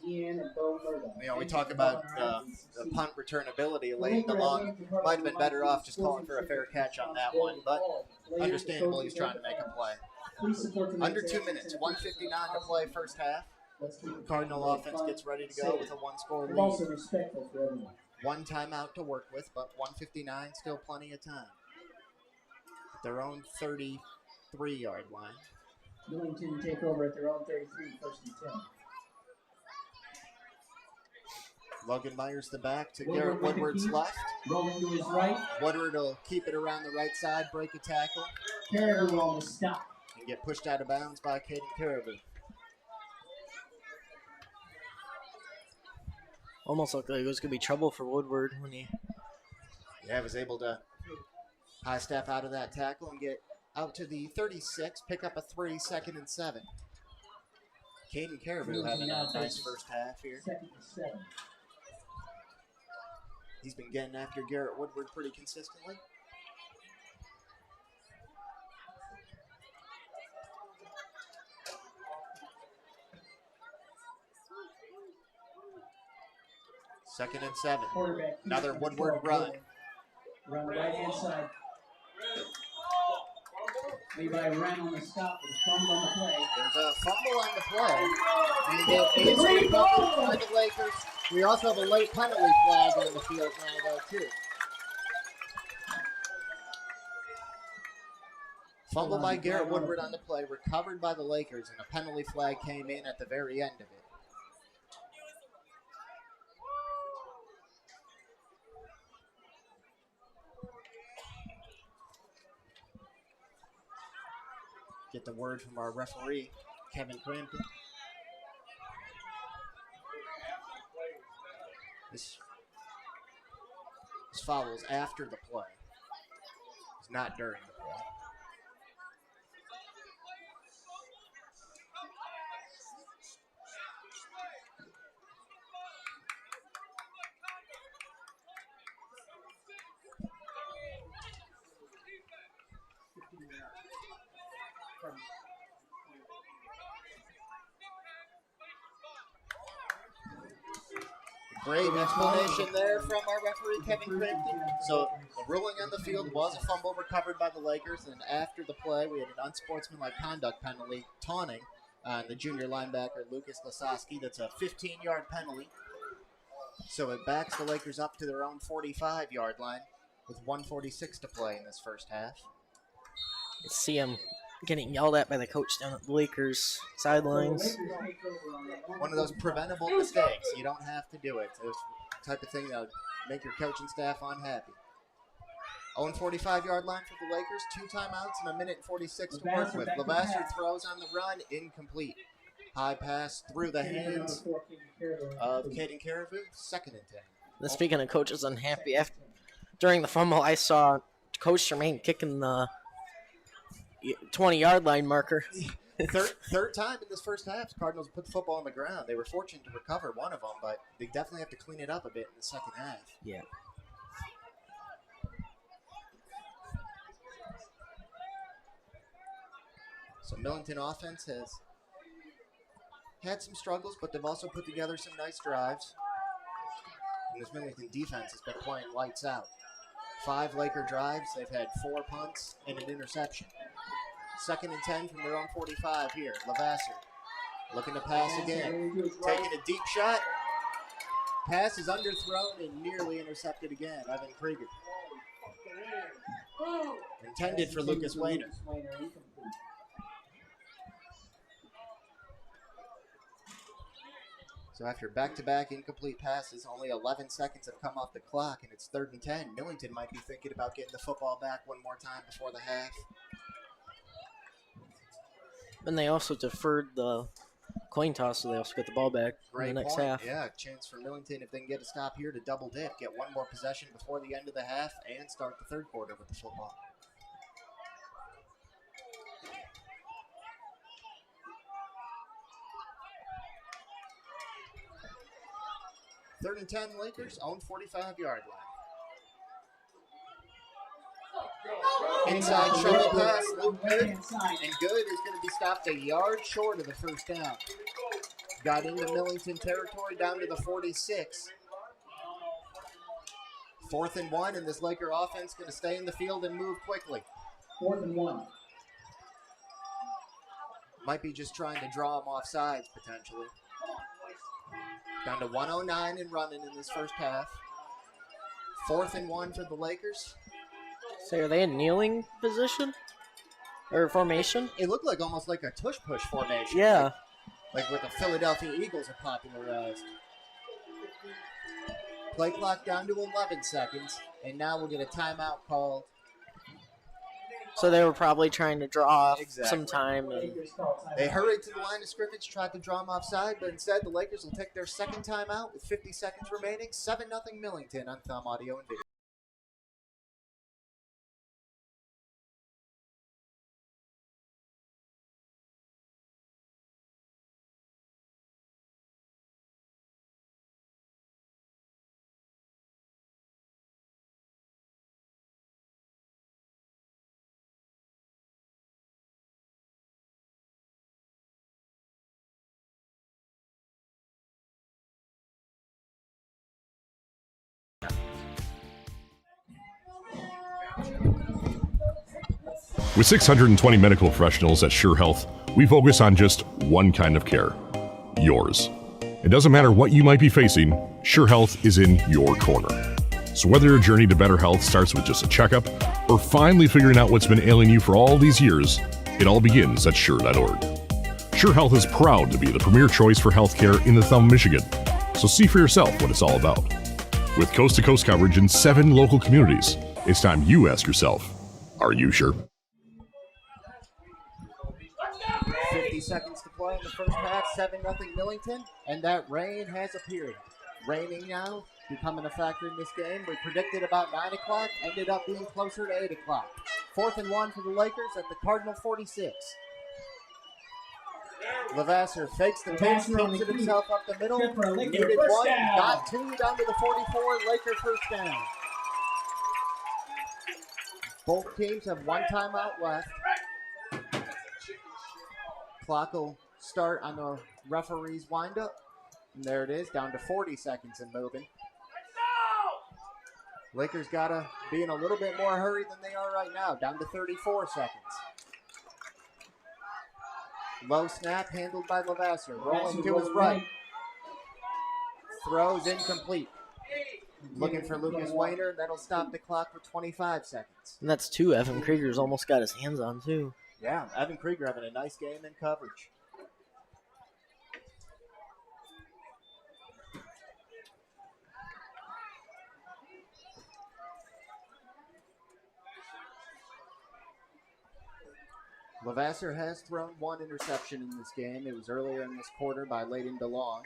You know, we talk about the punt return ability. Layden DeLong might have been better off just calling for a fair catch on that one, but understandable he's trying to make a play. Under 2 minutes, 1:59 to play first half. Cardinal offense gets ready to go with a 1-score lead. 1 timeout to work with, but 1:59, still plenty of time. Their own 33-yard line. Millington take over at their own 33, 1st and 10. Logan Myers the back to Garrett Woodward's left. Rolling to his right. Woodward will keep it around the right side, break a tackle. Caribou on the stop. And get pushed out of bounds by Caden Caribou. Almost looked like it was going to be trouble for Woodward when he... Yeah, was able to high step out of that tackle and get out to the 36, pick up a 3, 2nd and 7. Caden Caribou having a nice first half here. 2nd and 7. He's been getting after Garrett Woodward pretty consistently. Second and 7. Another Woodward run. Run right hand side. Levi ran on the stop with a fumble on the play. There's a fumble on the play. And it is recovered by the Lakers. We also have a late penalty flag on the field now, though, too. Fumble by Garrett Woodward on the play, recovered by the Lakers, and a penalty flag came in at the very end of it. Get the word from our referee, Kevin Crampton. This foul is after the play. It's not during the play. Great explanation there from our referee, Kevin Crampton. So the ruling on the field was a fumble recovered by the Lakers, and after the play, we had an unsportsmanlike conduct penalty, taunting the junior linebacker, Lucas Lasoski. That's a 15-yard penalty. So it backs the Lakers up to their own 45-yard line with 1:46 to play in this first half. See him getting yelled at by the coach down at the Lakers sidelines. One of those preventable mistakes. You don't have to do it. It's the type of thing that would make your coaching staff unhappy. 45-yard line for the Lakers. 2 timeouts and 1:46 to work with. Levasseur throws on the run, incomplete. High pass through the hands of Caden Caribou. 2nd and 10. And speaking of coaches unhappy, during the fumble, I saw Coach Tremaine kicking the 20-yard line marker. Third time in this first half, Cardinals put the football on the ground. They were fortunate to recover one of them, but they definitely have to clean it up a bit in the second half. Yeah. So Millington offense has had some struggles, but they've also put together some nice drives. And this Millington defense has been playing lights out. 5 Laker drives. They've had 4 punts and an interception. 2nd and 10 from their own 45 here. Lavasser looking to pass again. Taking a deep shot. Pass is underthrown and nearly intercepted again. Evan Krieger. Intended for Lucas Wayner. So after back-to-back incomplete passes, only 11 seconds have come off the clock, and it's 3rd and 10. Millington might be thinking about getting the football back one more time before the half. And they also deferred the coin toss, so they also get the ball back in the next half. Yeah, chance for Millington, if they can get a stop here, to double dip, get one more possession before the end of the half, and start the 3rd quarter with the football. Third and 10 Lakers, own 45-yard line. Inside shovel pass, Luke Good, and Good is going to be stopped a yard short of the first down. Got into Millington territory down to the 46. 4th and 1, and this Laker offense going to stay in the field and move quickly. 4th and 1. Might be just trying to draw them off sides, potentially. Down to 109 and running in this first half. 4th and 1 for the Lakers. So are they in kneeling position? Or formation? It looked like almost like a tush-push formation. Yeah. Like what the Philadelphia Eagles have popularized. Play clock down to 11 seconds. And now we'll get a timeout called. So they were probably trying to draw some time. And they hurried to the line of scrimmage, tried to draw them offside, but instead the Lakers will take their second timeout with 50 seconds remaining. 7-0 Millington on Thumb Audio and Video. With 620 medical professionals at Sure Health, we focus on just one kind of care, yours. It doesn't matter what you might be facing, Sure Health is in your corner. So whether your journey to better health starts with just a checkup or finally figuring out what's been ailing you for all these years, it all begins at Sure.org. Sure Health is proud to be the premier choice for healthcare in the Thumb, Michigan. So see for yourself what it's all about. With coast-to-coast coverage in 7 local communities, it's time you ask yourself, are you sure? 50 seconds to play in the first half, 7-0 Millington, and that rain has appeared. Raining now, becoming a factor in this game. We predicted about 9 o'clock, ended up being closer to 8 o'clock. 4th and 1 for the Lakers at the Cardinal 46. Lavasser fakes the pitch, picks it himself up the middle, needed 1, got 2, down to the 44, Laker first down. Both teams have 1 timeout left. Clock will start on the referee's windup. And there it is, down to 40 seconds and moving. Lakers got to be in a little bit more hurry than they are right now, down to 34 seconds. Low snap handled by Lavasser, rolling to his right. Throws incomplete. Looking for Lucas Wayner, that'll stop the clock for 25 seconds. And that's 2 Evan Krieger's almost got his hands on, too. Yeah, Evan Krieger having a nice game in coverage. Levasseur has thrown one interception in this game. It was earlier in this quarter by Layden DeLong.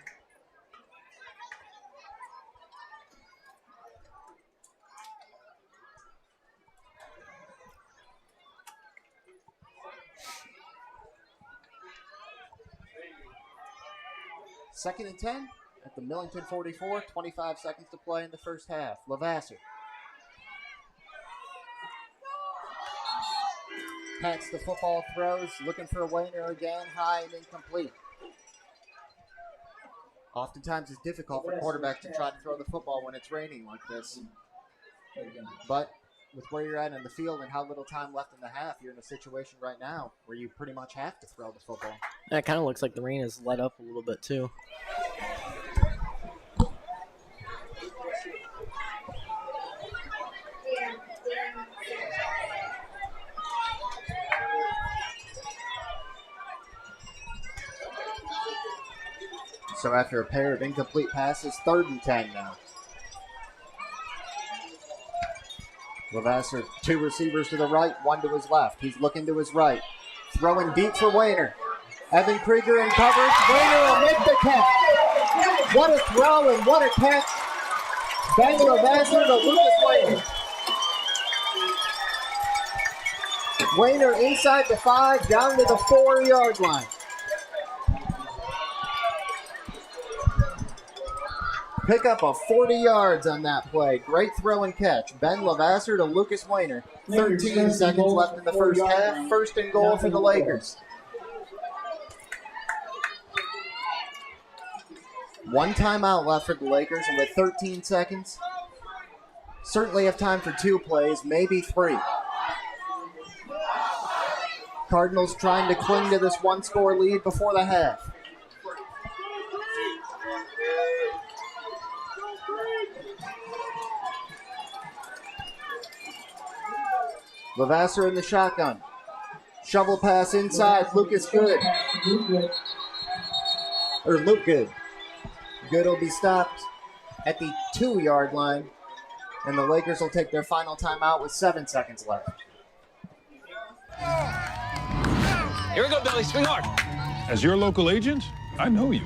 Second and 10 at the Millington 44, 25 seconds to play in the first half. Levasseur pats the football, throws, looking for a Wayner again, high and incomplete. Oftentimes it's difficult for quarterbacks to try to throw the football when it's raining like this. But with where you're at in the field and how little time left in the half, you're in a situation right now where you pretty much have to throw the football. It kind of looks like the rain has let up a little bit too. So after a pair of incomplete passes, 3rd and 10 now. Levasseur, 2 receivers to the right, 1 to his left. He's looking to his right. Throwing deep for Wayner. Evan Krieger in coverage. Wayner will make the catch. What a throw and what a catch. Ben Levasseur to Lucas Wayner. Wayner inside the 5, down to the 4-yard line. Pick up a 40 yards on that play. Great throw and catch. Ben Levasseur to Lucas Wayner. 13 seconds left in the first half. 1st and goal for the Lakers. 1 timeout left for the Lakers, and with 13 seconds, certainly have time for 2 plays, maybe 3. Cardinals trying to cling to this 1-score lead before the half. Levasseur in the shotgun. Shovel pass inside. Lucas Good. Or Luke Good. Good will be stopped at the 2-yard line. And the Lakers will take their final timeout with 7 seconds left. Here we go, Billy. Swing hard. As your local agent, I know you.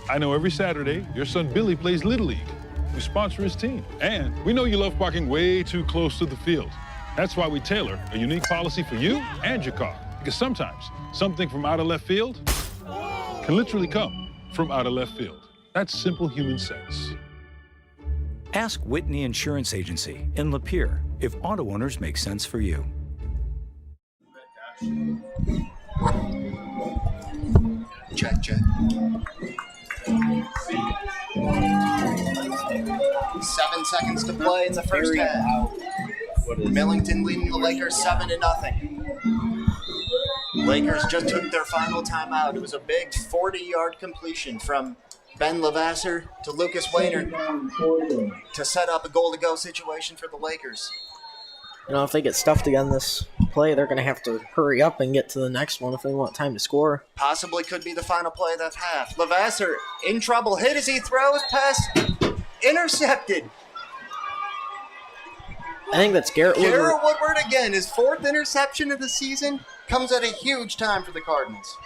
I know every Saturday your son Billy plays Little League. We sponsor his team. And we know you love parking way too close to the field. That's why we tailor a unique policy for you and your car. Because sometimes something from out of left field can literally come from out of left field. That's simple human sense. Ask Whitney Insurance Agency in Lapeer if auto owners make sense for you. Check, check. 7 seconds to play in the first half. Millington leading the Lakers 7-0. Lakers just took their final timeout. It was a big 40-yard completion from Ben Levasseur to Lucas Wayner to set up a goal-to-go situation for the Lakers. You know, if they get stuffed again this play, they're going to have to hurry up and get to the next one if they want time to score. Possibly could be the final play of that half. Levasseur in trouble, hit as he throws, pass intercepted. I think that's Garrett Woodward. Garrett Woodward again, his 4th interception of the season, comes at a huge time for the Cardinals.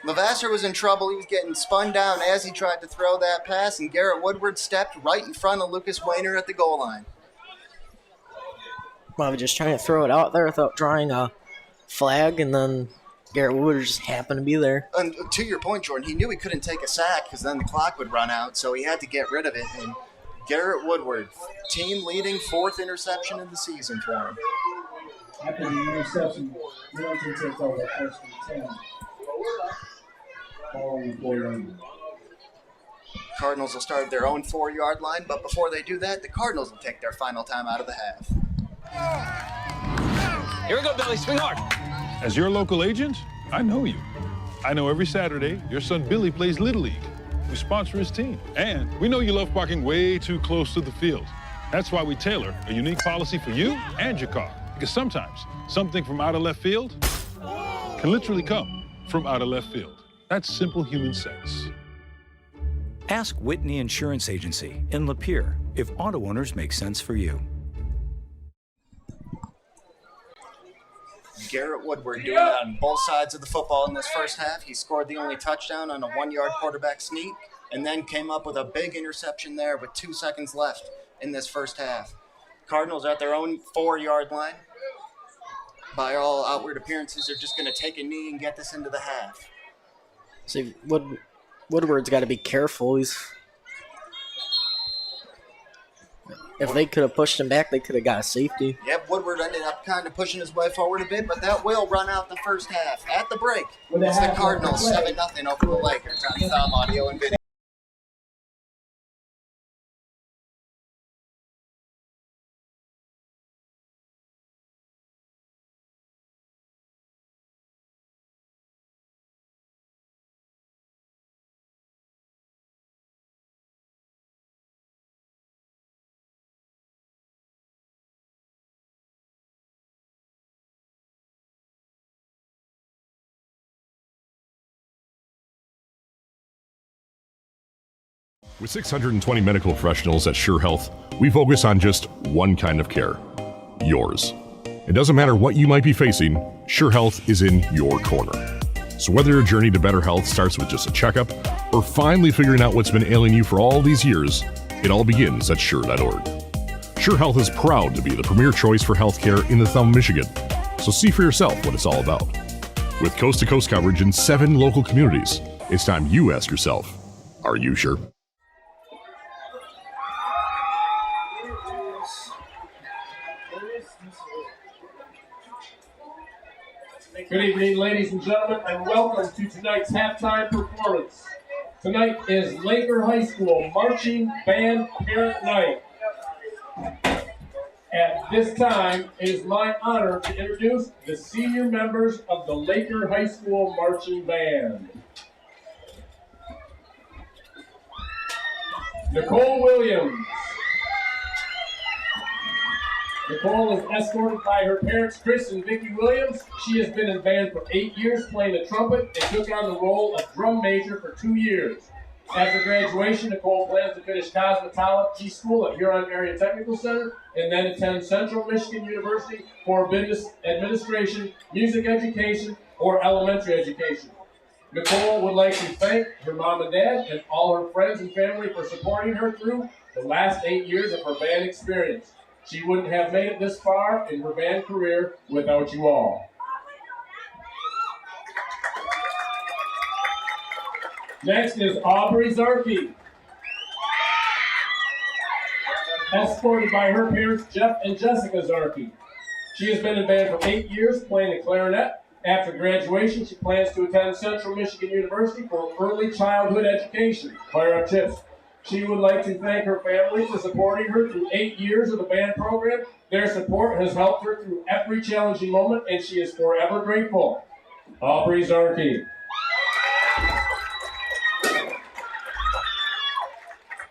Levasseur was in trouble. He was getting spun down as he tried to throw that pass, and Garrett Woodward stepped right in front of Lucas Wayner at the goal line. Probably just trying to throw it out there without drawing a flag, and then Garrett Woodward just happened to be there. And to your point, Jordan, he knew he couldn't take a sack because then the clock would run out, so he had to get rid of it. And Garrett Woodward, team-leading 4th interception of the season for him. After the interception, Millington takes over 1st and 10. Following the 4-yard line. Cardinals will start at their own 4-yard line, but before they do that, the Cardinals will take their final time out of the half. Here we go, Billy. Swing hard. As your local agent, I know you. I know every Saturday your son Billy plays Little League. We sponsor his team. And we know you love parking way too close to the field. That's why we tailor a unique policy for you and your car. Because sometimes something from out of left field can literally come from out of left field. That's simple human sense. Ask Whitney Insurance Agency in Lapeer if auto owners make sense for you. Garrett Woodward doing that on both sides of the football in this first half. He scored the only touchdown on a 1-yard quarterback sneak and then came up with a big interception there with 2 seconds left in this first half. Cardinals at their own 4-yard line. By all outward appearances, they're just going to take a knee and get this into the half. See, Woodward's got to be careful. If they could have pushed him back, they could have got a safety. Yep, Woodward ended up kind of pushing his way forward a bit, but that will run out the first half. At the break, it's the Cardinals 7-0 over the Lakers on Thumb Audio and Video. With 620 medical professionals at Sure Health, we focus on just one kind of care, yours. It doesn't matter what you might be facing, Sure Health is in your corner. So whether your journey to better health starts with just a checkup or finally figuring out what's been ailing you for all these years, it all begins at Sure.org. Sure Health is proud to be the premier choice for healthcare in the Thumb, Michigan. So see for yourself what it's all about. With coast-to-coast coverage in 7 local communities, it's time you ask yourself, are you sure? Good evening, ladies and gentlemen, and welcome to tonight's halftime performance. Tonight is Laker High School Marching Band Parent Night. At this time, it is my honor to introduce the senior members of the Laker High School Marching Band. Nicole Williams. Nicole is escorted by her parents, Chris and Vicki Williams. She has been in band for 8 years, playing the trumpet, and took on the role of drum major for 2 years. After graduation, Nicole plans to finish cosmetology school at Huron Area Technical Center and then attend Central Michigan University for business administration, music education, or elementary education. Nicole would like to thank her mom and dad and all her friends and family for supporting her through the last 8 years of her band experience. She wouldn't have made it this far in her band career without you all. Next is Aubrey Zarkey. Escorted by her parents, Jeff and Jessica Zarkey. She has been in band for 8 years, playing the clarinet. After graduation, she plans to attend Central Michigan University for early childhood education. Fire up chips. She would like to thank her family for supporting her through 8 years of the band program. Their support has helped her through every challenging moment, and she is forever grateful. Aubrey Zarkey.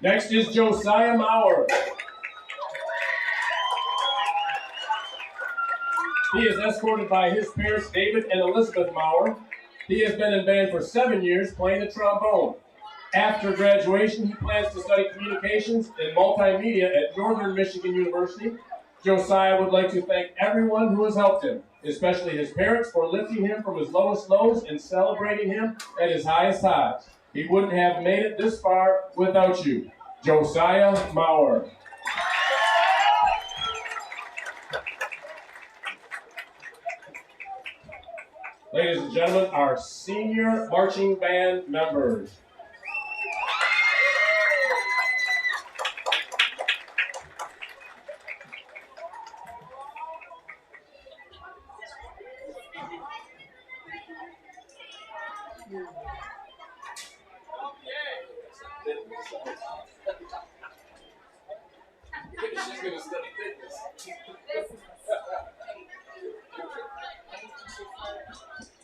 Next is Josiah Maurer. He is escorted by his parents, David and Elizabeth Maurer. He has been in band for 7 years, playing the trombone. After graduation, he plans to study communications and multimedia at Northern Michigan University. Josiah would like to thank everyone who has helped him, especially his parents, for lifting him from his lowest lows and celebrating him at his highest highs. He wouldn't have made it this far without you. Josiah Maurer. Ladies and gentlemen, our senior marching band members. She's gonna study fitness.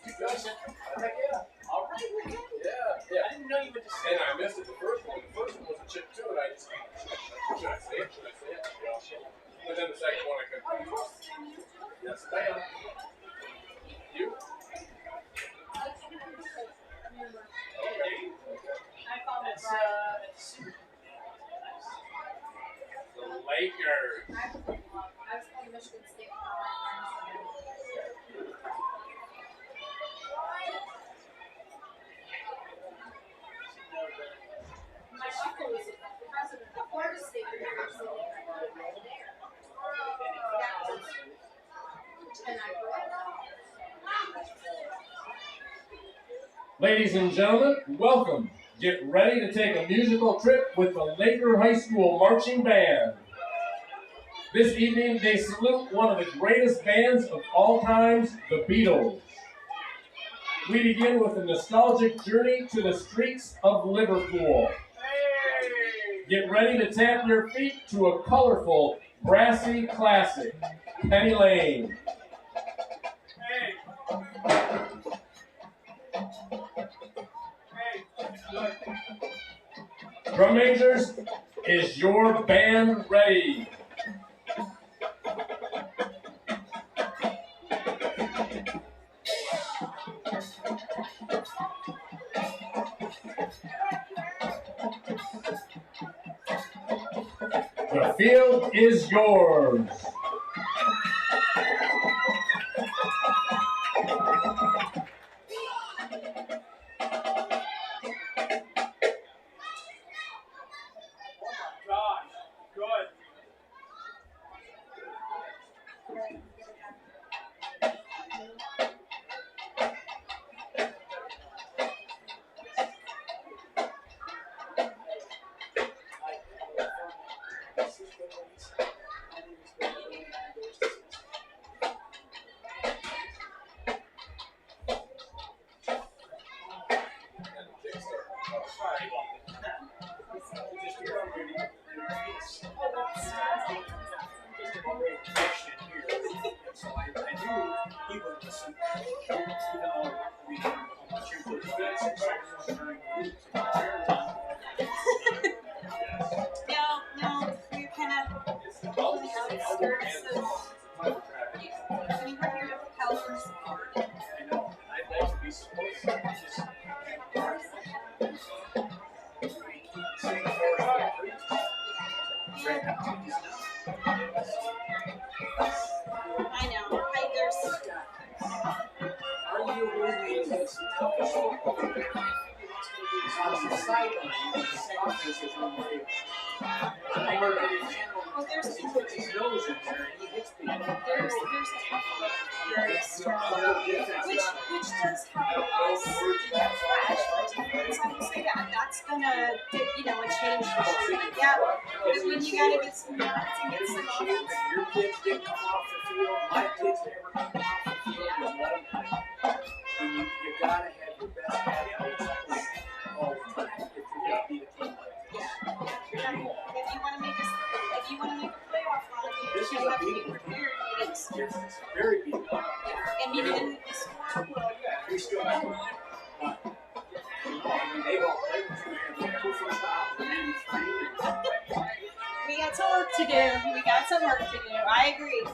Concussion. All right. Yeah. I didn't know you would just. And I missed it the first one. The first one was a chip too, and I just. Should I say it? And then the second one I couldn't. Yes, ma'am. You? The Lakers. Ladies and gentlemen, welcome. Get ready to take a musical trip with the Laker High School Marching Band. This evening, they salute one of the greatest bands of all times, the Beatles. We begin with a nostalgic journey to the streets of Liverpool. Get ready to tap your feet to a colorful, brassy classic, Penny Lane. Drum majors, is your band ready? The field is yours. We got some work to do. I agree.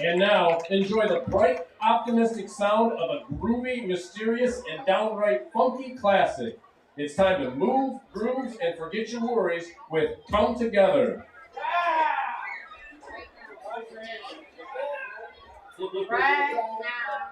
And now, enjoy the bright, optimistic sound of a groovy, mysterious, and downright funky classic. It's time to move, groove, and forget your worries with Come Together. Right now.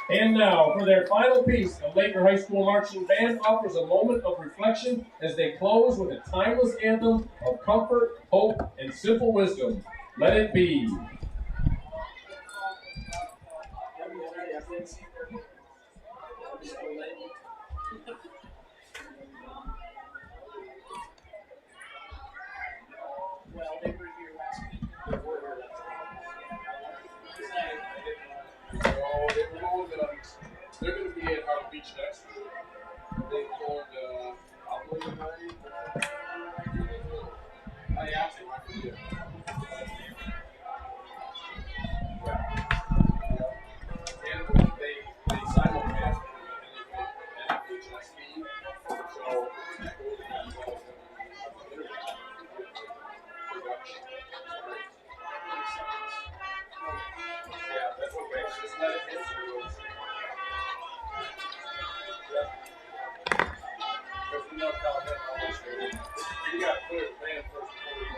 And now, for their final piece, the Laker High School Marching Band offers a moment of reflection as they close with a timeless anthem of comfort, hope, and simple wisdom. Let it be. Well, they were here last week. They were here last week. They're going to be at Harbor Beach next week. They called I asked him, I forget. And they simulcast MHSAA. So yeah, that's what makes just let it hit you. Because we know how that almost you got to clear the band first before we go.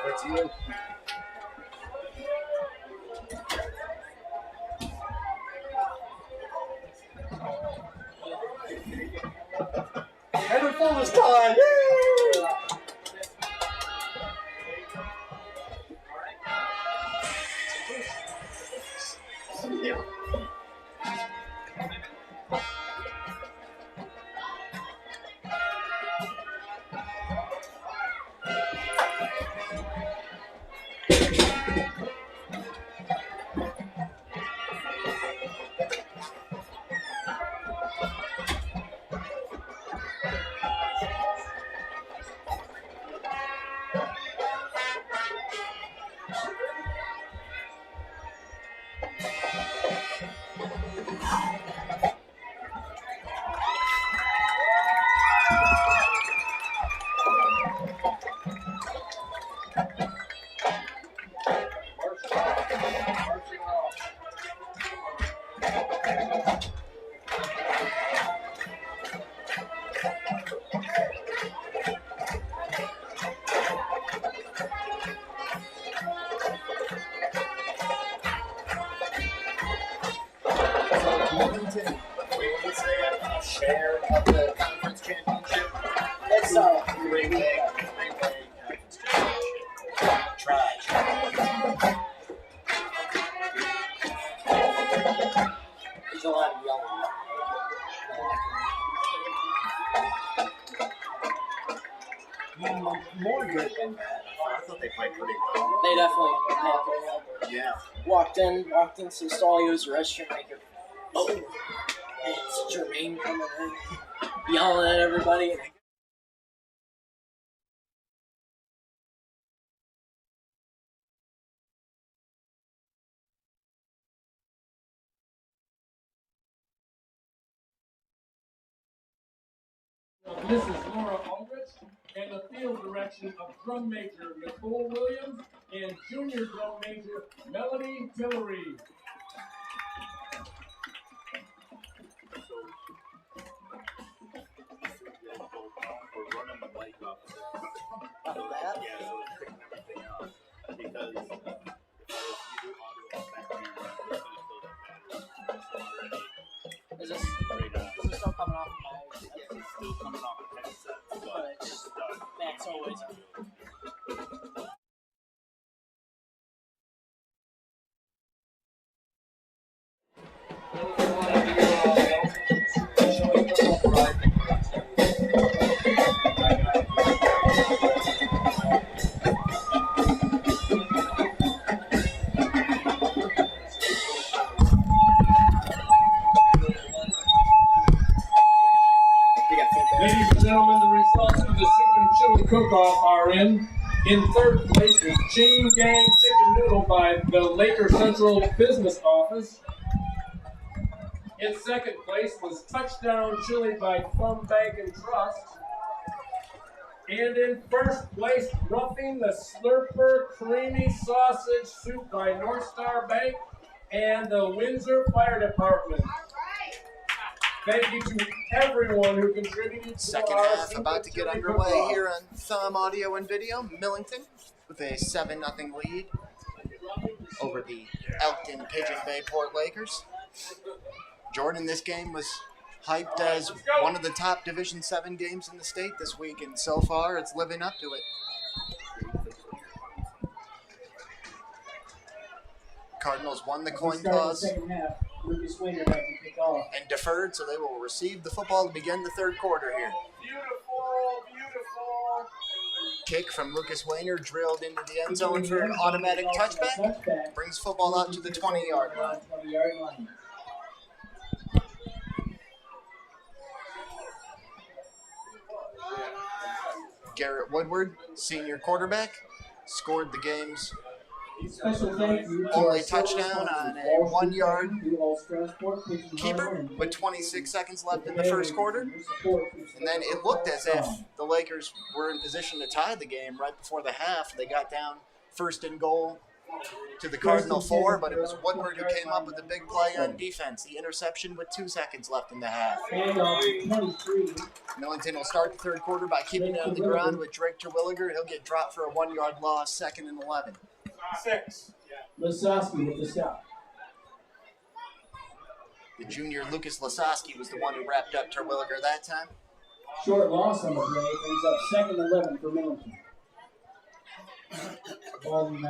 That's you. Never full this time. Yay! Yeah. Millington wins a share of the conference championship. It's a three-way conference championship. Try. There's a lot of yelling. More good than bad. I thought they played pretty well. They definitely had to. Yeah. Walked into the stall, he was a restroom maker. Oh, and it's Jermaine coming in, yelling at everybody. Mrs. Laura Aldrich. and the field direction of drum major Nicole Williams and junior drum major Melody Tillery. We're running the mic up. Yeah, so it's picking everything up. Because if you do audio back on your run, it's going to fill that battery. Is this still coming off of my? It's still coming off the headset, but it's That's always. Ladies and gentlemen, the results of the Soup and Chili Cook-Off are in. In third place was Chain Gang Chicken Noodle by the Laker Central Business Office. In second place was Touchdown Chili by Thumb Bank and Trust. And in first place, Roughing the Slurper Creamy Sausage Soup by North Star Bank and the Windsor Fire Department. Thank you to everyone who contributed. Second half about to get underway here on Thumb Audio and Video. Millington with a 7-0 lead over the Elkton-Pigeon-Bay Port Lakers. Jordan, this game was hyped as one of the top Division 7 games in the state this week, and so far it's living up to it. Cardinals won the coin toss and deferred, so they will receive the football to begin the third quarter here. Kick from Lucas Wayner, drilled into the end zone for an automatic touchback. Brings football out to the 20-yard line. Garrett Woodward, senior quarterback, scored the game's only touchdown on a 1-yard keeper with 26 seconds left in the first quarter. And then it looked as if the Lakers were in position to tie the game right before the half. They got down first and goal to the Cardinal 4, but it was Woodward who came up with a big play on defense. The interception with 2 seconds left in the half. Millington will start the third quarter by keeping it on the ground with Drake Terwilliger. He'll get dropped for a 1-yard loss, 2nd and 11. 6. Lisowski with the stop. The junior Lucas Lisowski was the one who wrapped up Terwilliger that time. Short loss on the play brings up 2nd and 11 for Millington.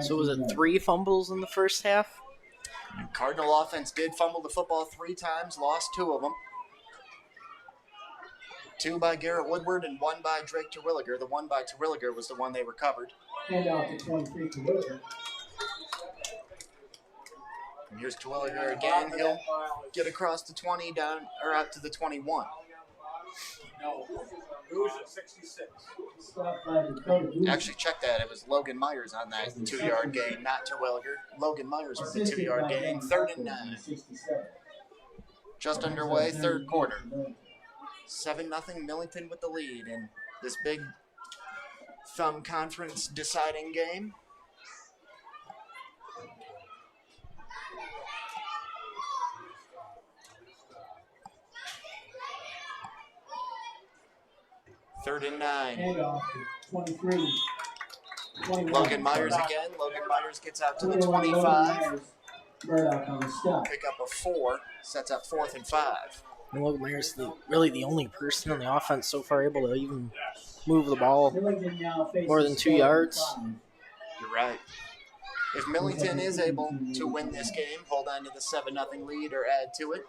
So was it 3 fumbles in the first half? Cardinal offense did fumble the football 3 times, lost 2 of them. 2 by Garrett Woodward and 1 by Drake Terwilliger. The 1 by Terwilliger was the one they recovered. Hand off to 23 Terwilliger. And here's Terwilliger again. He'll get across the 20 down or out to the 21. No, who's at 66? Actually, check that. It was Logan Myers on that 2-yard gain, not Terwilliger. Logan Myers with the 2-yard gain. 3rd and 9. Just underway, third quarter. 7-0 Millington with the lead in this big Thumb Conference deciding game. Third and 9. Handoff to 23. 21. Logan Myers again. Logan Myers gets out to the 25. Murdoch on the stop. Pick up a 4. Sets up 4th and 5. And Logan Myers is really the only person on the offense so far able to even move the ball more than 2 yards. You're right. If Millington is able to win this game, hold on to the 7-0 lead or add to it,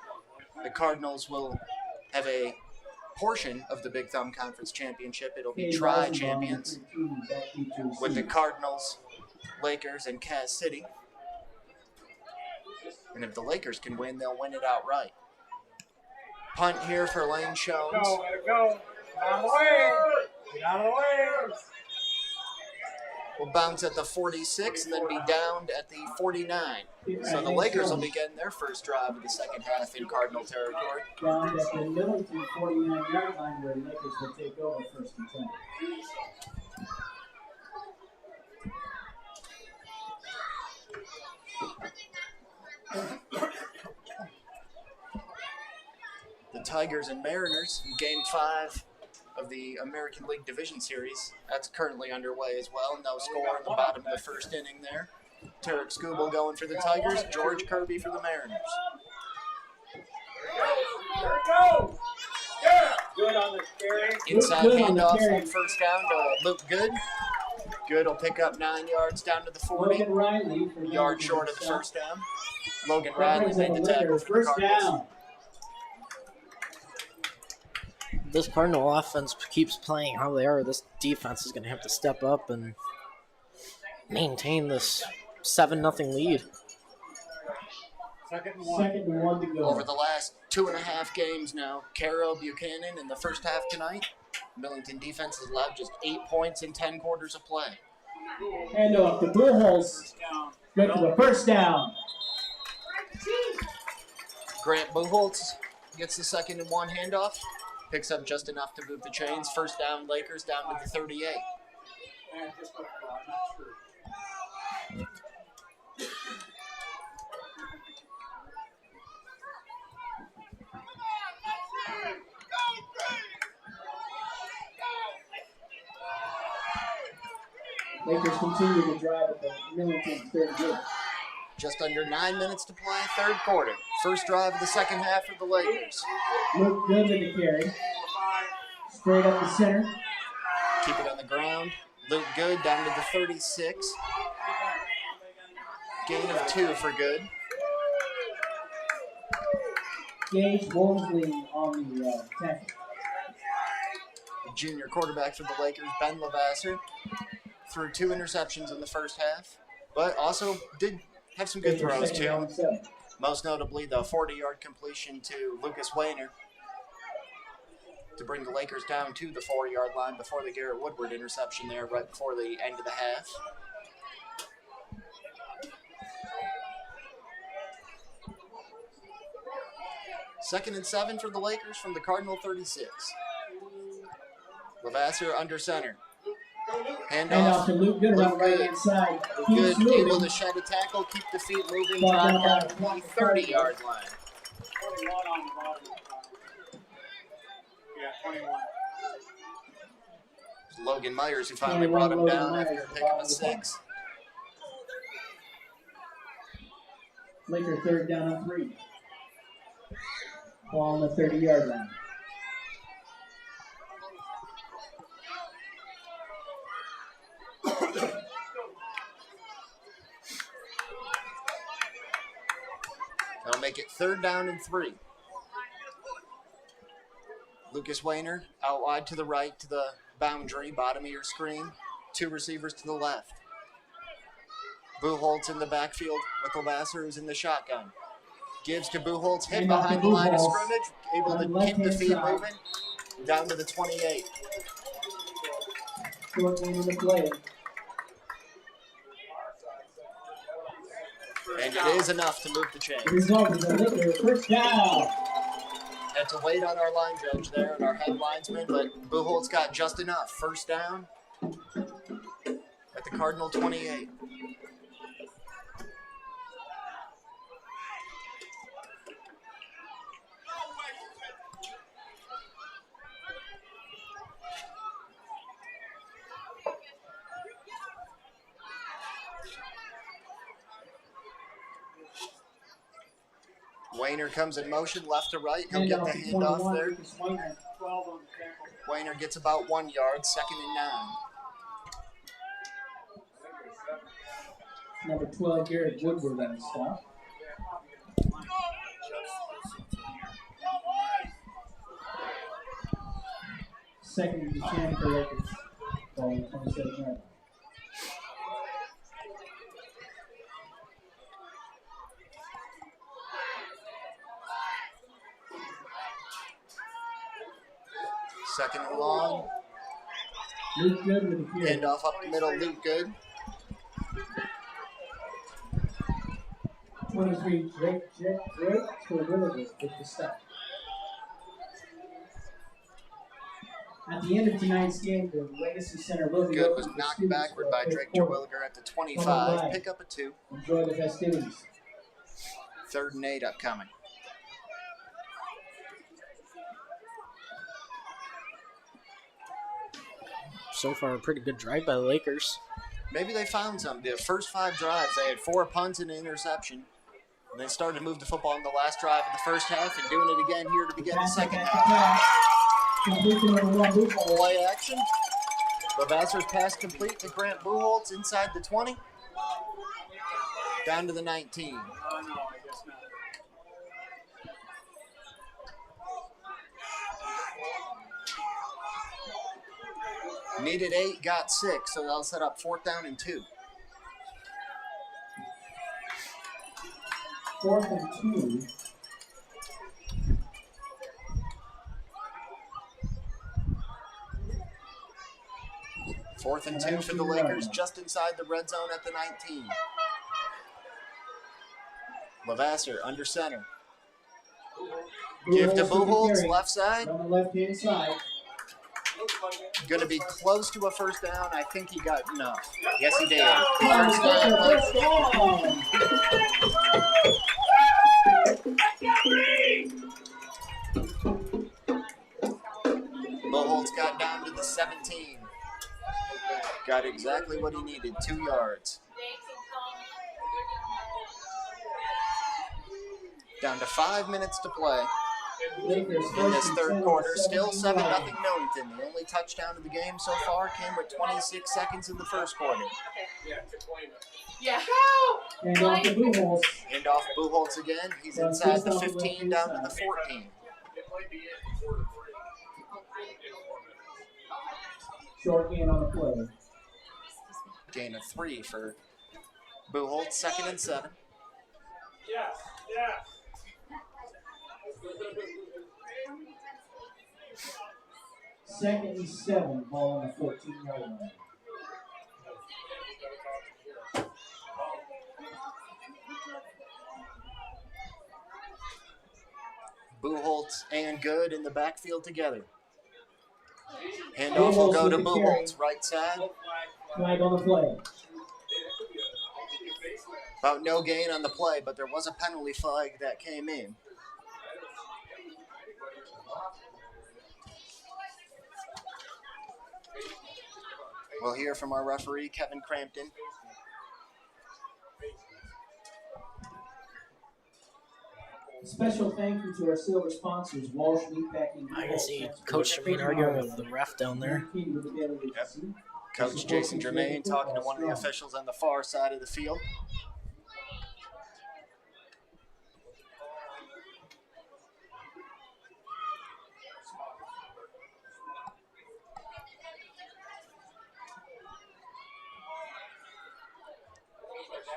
the Cardinals will have a portion of the Big Thumb Conference Championship. It'll be tri-champions with the Cardinals, Lakers, and Cass City. And if the Lakers can win, they'll win it outright. Punt here for Lane Shones. Go, let it go. Get out of the way. Get out of the way. will bounce at the 46 and then be downed at the 49. So the Lakers will be getting their first drive of the second half in Cardinal territory. Down at the Millington 49-yard line where the Lakers will take over first and 10. The Tigers and Mariners in Game 5 of the American League Division Series. That's currently underway as well. No score in the bottom of the first inning there. Tarek Skubal going for the Tigers. George Kirby for the Mariners. Good on the carry. Inside handoff on first down to Luke Good. Good will pick up 9 yards down to the 40. Yard short of the first down. Logan Riley made the tackle for the Cardinals. This Cardinal offense keeps playing how they are. This defense is going to have to step up and maintain this 7-0 lead. Second and one to go. Over the last 2.5 games now, Caro Buchanan in the first half tonight. Millington defense has allowed just 8 points in 10 quarters of play. And off the Bullholz. Good for the first down. Grant Buchholz gets the 2nd and 1 handoff. Picks up just enough to move the chains. First down, Lakers down to the 38. Lakers continue to drive at the Millington 38. Just under 9 minutes to play, third quarter. First drive of the second half for the Lakers. Luke Good with the carry. Straight up the center. Keep it on the ground. Luke Good down to the 36. Gain of 2 for Good. Gage Wolseley on the tackle. The junior quarterback for the Lakers, Ben Lavasser, threw 2 interceptions in the first half, but also did have some good throws too. Most notably the 40-yard completion to Lucas Wayner to bring the Lakers down to the 4-yard line before the Garrett Woodward interception there right before the end of the half. Second and 7 for the Lakers from the Cardinal 36. Lavasser under center. Handoff to Luke Good around the right-hand side. Good able to shed a tackle, keep the feet moving, drive down to the 30-yard line. 21 on the bottom. Yeah, 21. Logan Myers who finally brought him down after picking a 6. Laker third down on 3. Ball on the 30-yard line. That'll make it third down and 3. Lucas Wayner out wide to the right to the boundary, bottom of your screen. 2 receivers to the left. Buchholz in the backfield with Lavasser who's in the shotgun. Gives to Buchholz, hit behind the line of scrimmage, able to keep the feet moving, down to the 28. Short game of the play. And it is enough to move the chains. The result is a Laker first down. Had to wait on our line judge there and our head linesman, but Buchholz got just enough. First down at the Cardinal 28. Wayner comes in motion, left to right. He'll get the handoff there. Wayner gets about 1 yard, 2nd and 9. Number 12, Garrett Woodward on the stop. Second and 10 for Lakers. Ball on the 27 yard. Second and long. Luke Good with the carry. Handoff up the middle, Luke Good. 23, Drake Williams with the stop. At the end of tonight's game, the Legacy Center will be Good open was for knocked students backward for by fifth Drake quarter. Terwilliger at the Come on 25. by. Pick up a 2. Enjoy the festivities. 3rd and 8 upcoming. So far, a pretty good drive by the Lakers. Maybe they found something. The first 5 drives, they had 4 punts and an interception. And they started to move the football in the last drive of the first half and doing it again here to begin the second half. Play action. Lavasser's pass complete to Grant Buchholz inside the 20. Down to the 19. No, I guess not. Needed 8, got 6, so they'll set up 4th down and 2. 4th and 2. Fourth and 2 for the Lakers, just inside the red zone at the 19. Lavasser under center. Give to Buchholz, left side. On the left-hand side. Going to be close to a first down. I think he got enough. Yes, he did. First down. Buchholz got down to the 17. Got exactly what he needed, 2 yards. Down to 5 minutes to play. In this third quarter, still 7-0 Millington. The only touchdown of the game so far came with 26 seconds in the first quarter. Yeah. And off to Buchholz. Hand off Buchholz again. He's inside the 15 down to the 14. Short gain on the play. Gain of 3 for Buchholz, 2nd and 7. Yes, yes. 2nd and 7, ball on the 14-yard line. Buchholz and Good in the backfield together. Handoff will go to Buchholz, right side. Flag on the play. About no gain on the play, but there was a penalty flag that came in. We'll hear from our referee, Kevin Crampton. Special thank you to our silver sponsors, Walsh Meatpacking. I can see Coach Jermaine arguing with the ref down there. Yep. Coach Jason Germain talking to one of the officials on the far side of the field.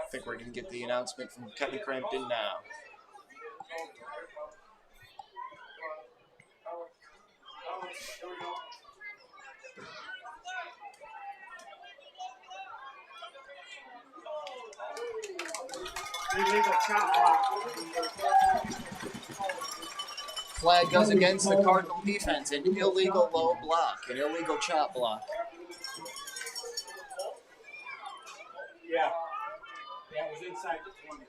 I think we're going to get the announcement from Kevin Crampton now. Illegal chop block. Flag goes against the Cardinal defense. An illegal low block, an illegal chop block. Yeah. Yeah, it was inside the 20.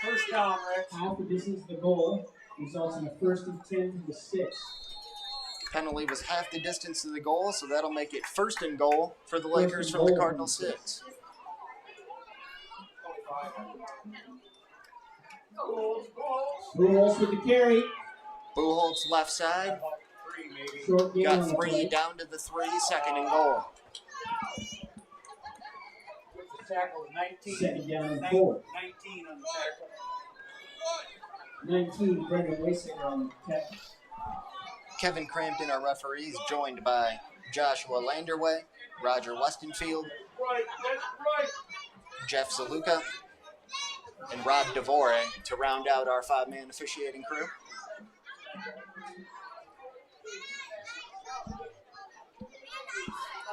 First down, Rick. After this is the goal, results in a 1st and 10 to the 6. Penalty was half the distance to the goal, so that'll make it 1st and goal for the Lakers from the Cardinal 6. Buchholz with the carry. Buchholz left side. Short gain Got on the 3 play. down to the 3, 2nd and goal. The tackle was 19. 2nd down and 4. 19 on the tackle. 19, Brendan Wasinger on the tackle. Kevin Crampton, our referee, is joined by Joshua Landerway, Roger Westenfield, Right, that's right. Jeff Zaluka, and Rob DeVore to round out our 5-man officiating crew.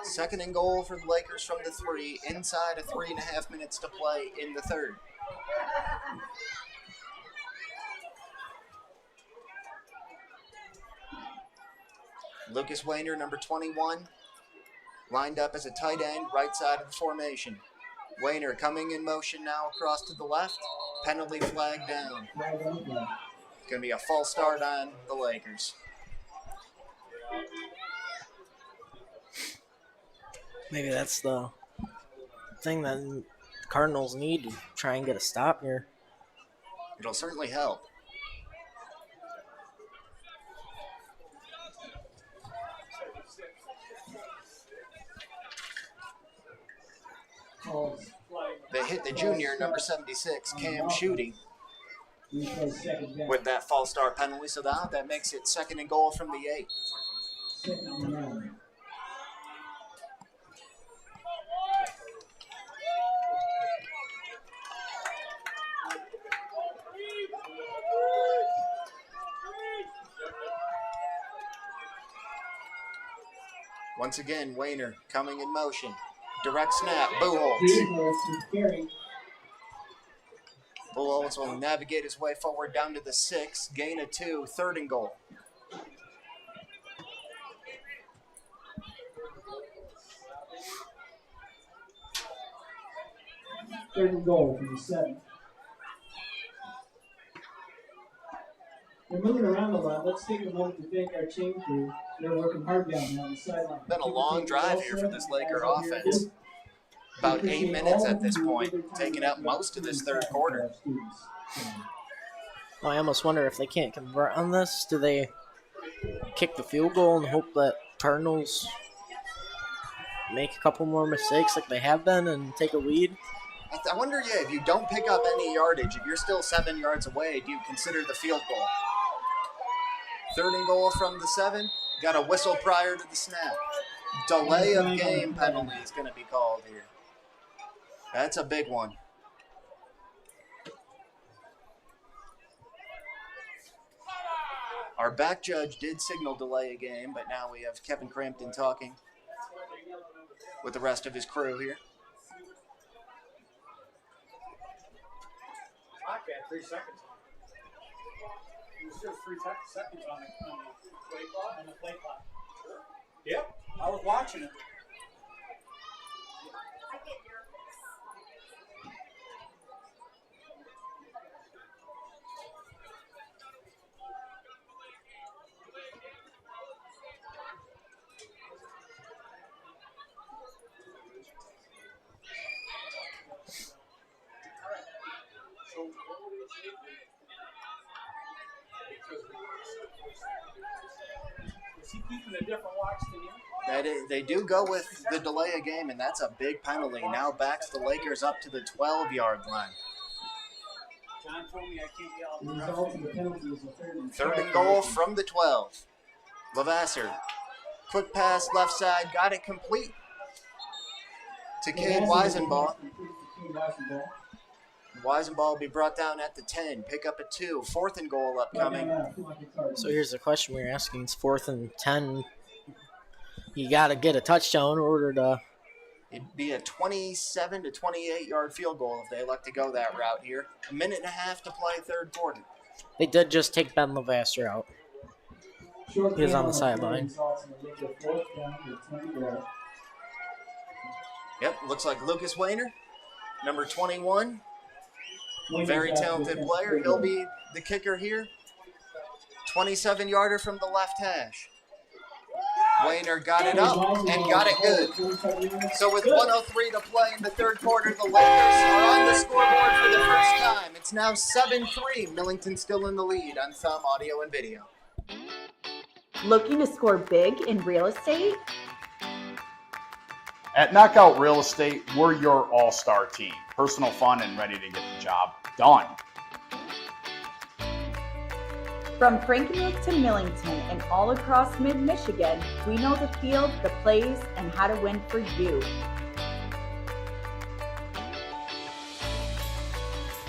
Second and goal for the Lakers from the 3, inside of 3.5 minutes to play in the third. Lucas Wayner, number 21, lined up as a tight end, right side of the formation. Wayner coming in motion now across to the left. Penalty flag down. Going to be a false start on the Lakers. Maybe that's the thing that the Cardinals need to try and get a stop here. It'll certainly help. They hit the junior, number 76, Cam Shooting, with that false start penalty. So that makes it second and goal from the 8. Once again, Wayner coming in motion. Direct snap, Buchholz. Buchholz will navigate his way forward down to the 6, gain of 2, third and goal. Third and goal from the 7. We're moving around a lot. Let's take a moment to thank our chain crew. They're working hard down there on the sideline. Been a long drive here for this Laker offense. About 8 minutes at this point, taking up most of this third quarter. Well, I almost wonder if they can't convert on this. Do they kick the field goal and hope that Cardinals make a couple more mistakes like they have been and take a lead? I wonder, if you don't pick up any yardage, if you're still 7 yards away, do you consider the field goal? Third and goal from the 7. Got a whistle prior to the snap. Delay of game penalty is going to be called here. That's a big one. Our back judge did signal delay a game, but now we have Kevin Crampton talking with the rest of his crew here. Clock had 3 seconds on it. It was just 3 seconds on the play clock. On the play clock. Yep, I was watching it. Is he keeping a different watch than you? They do go with the delay of game, and that's a big penalty. Now backs the Lakers up to the 12-yard line. John told me I can't yell. Third and goal from the 12. Lavasser, quick pass left side, got it complete to Cade Weisenbaugh. Weisenbaugh will be brought down at the 10, pick up a 2, fourth and goal upcoming. So here's the question we're asking. It's 4th and 10. You got to get a touchdown in order to... It'd be a 27 to 28-yard field goal if they elect to go that route here. A minute and a half to play third quarter. They did just take Ben Lavasser out. He was on the sideline. Yep, looks like Lucas Wayner, number 21. Very talented player. He'll be the kicker here. 27-yarder from the left hash. Wayner got it up and got it good. So with 1:03 to play in the third quarter, the Lakers are on the scoreboard for the first time. It's now 7-3. Millington still in the lead on Thumb Audio and Video. Looking to score big in real estate? At Knockout Real Estate, we're your all-star team. Personal fun and ready to get the job done. From Frankenmuth to Millington and all across mid-Michigan, we know the field, the plays, and how to win for you.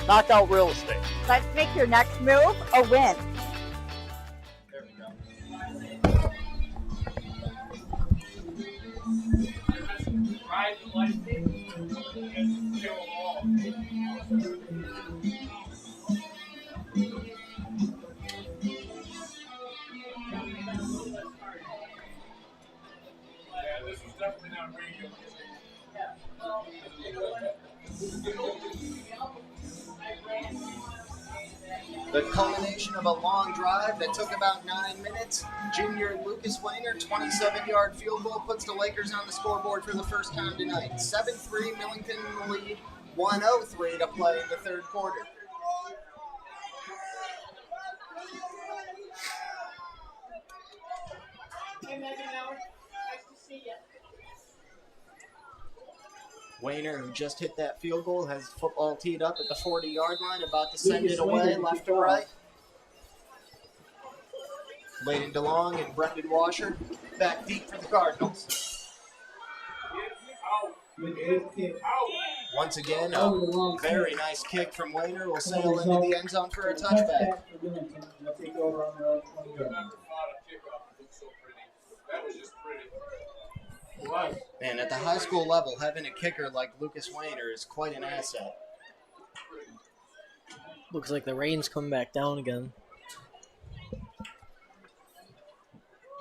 Knockout Real Estate. Let's make your next move a win. There we go. This is definitely not radio. The culmination of a long drive that took about 9 minutes. Junior Lucas Wayner, 27-yard field goal, puts the Lakers on the scoreboard for the first time tonight. 7-3, Millington in the lead. 1:03 to play in the third quarter. Hey, Megan Howard. Nice to see you. Wayner, who just hit that field goal, has football teed up at the 40-yard line, about to send it away left to right. Layden DeLong and Brendan Washer back deep for the Cardinals. Once again, a very nice kick from Wayner will sail into the end zone for a touchback. And at the high school level, having a kicker like Lucas Wayner is quite an asset. Looks like the rain's coming back down again.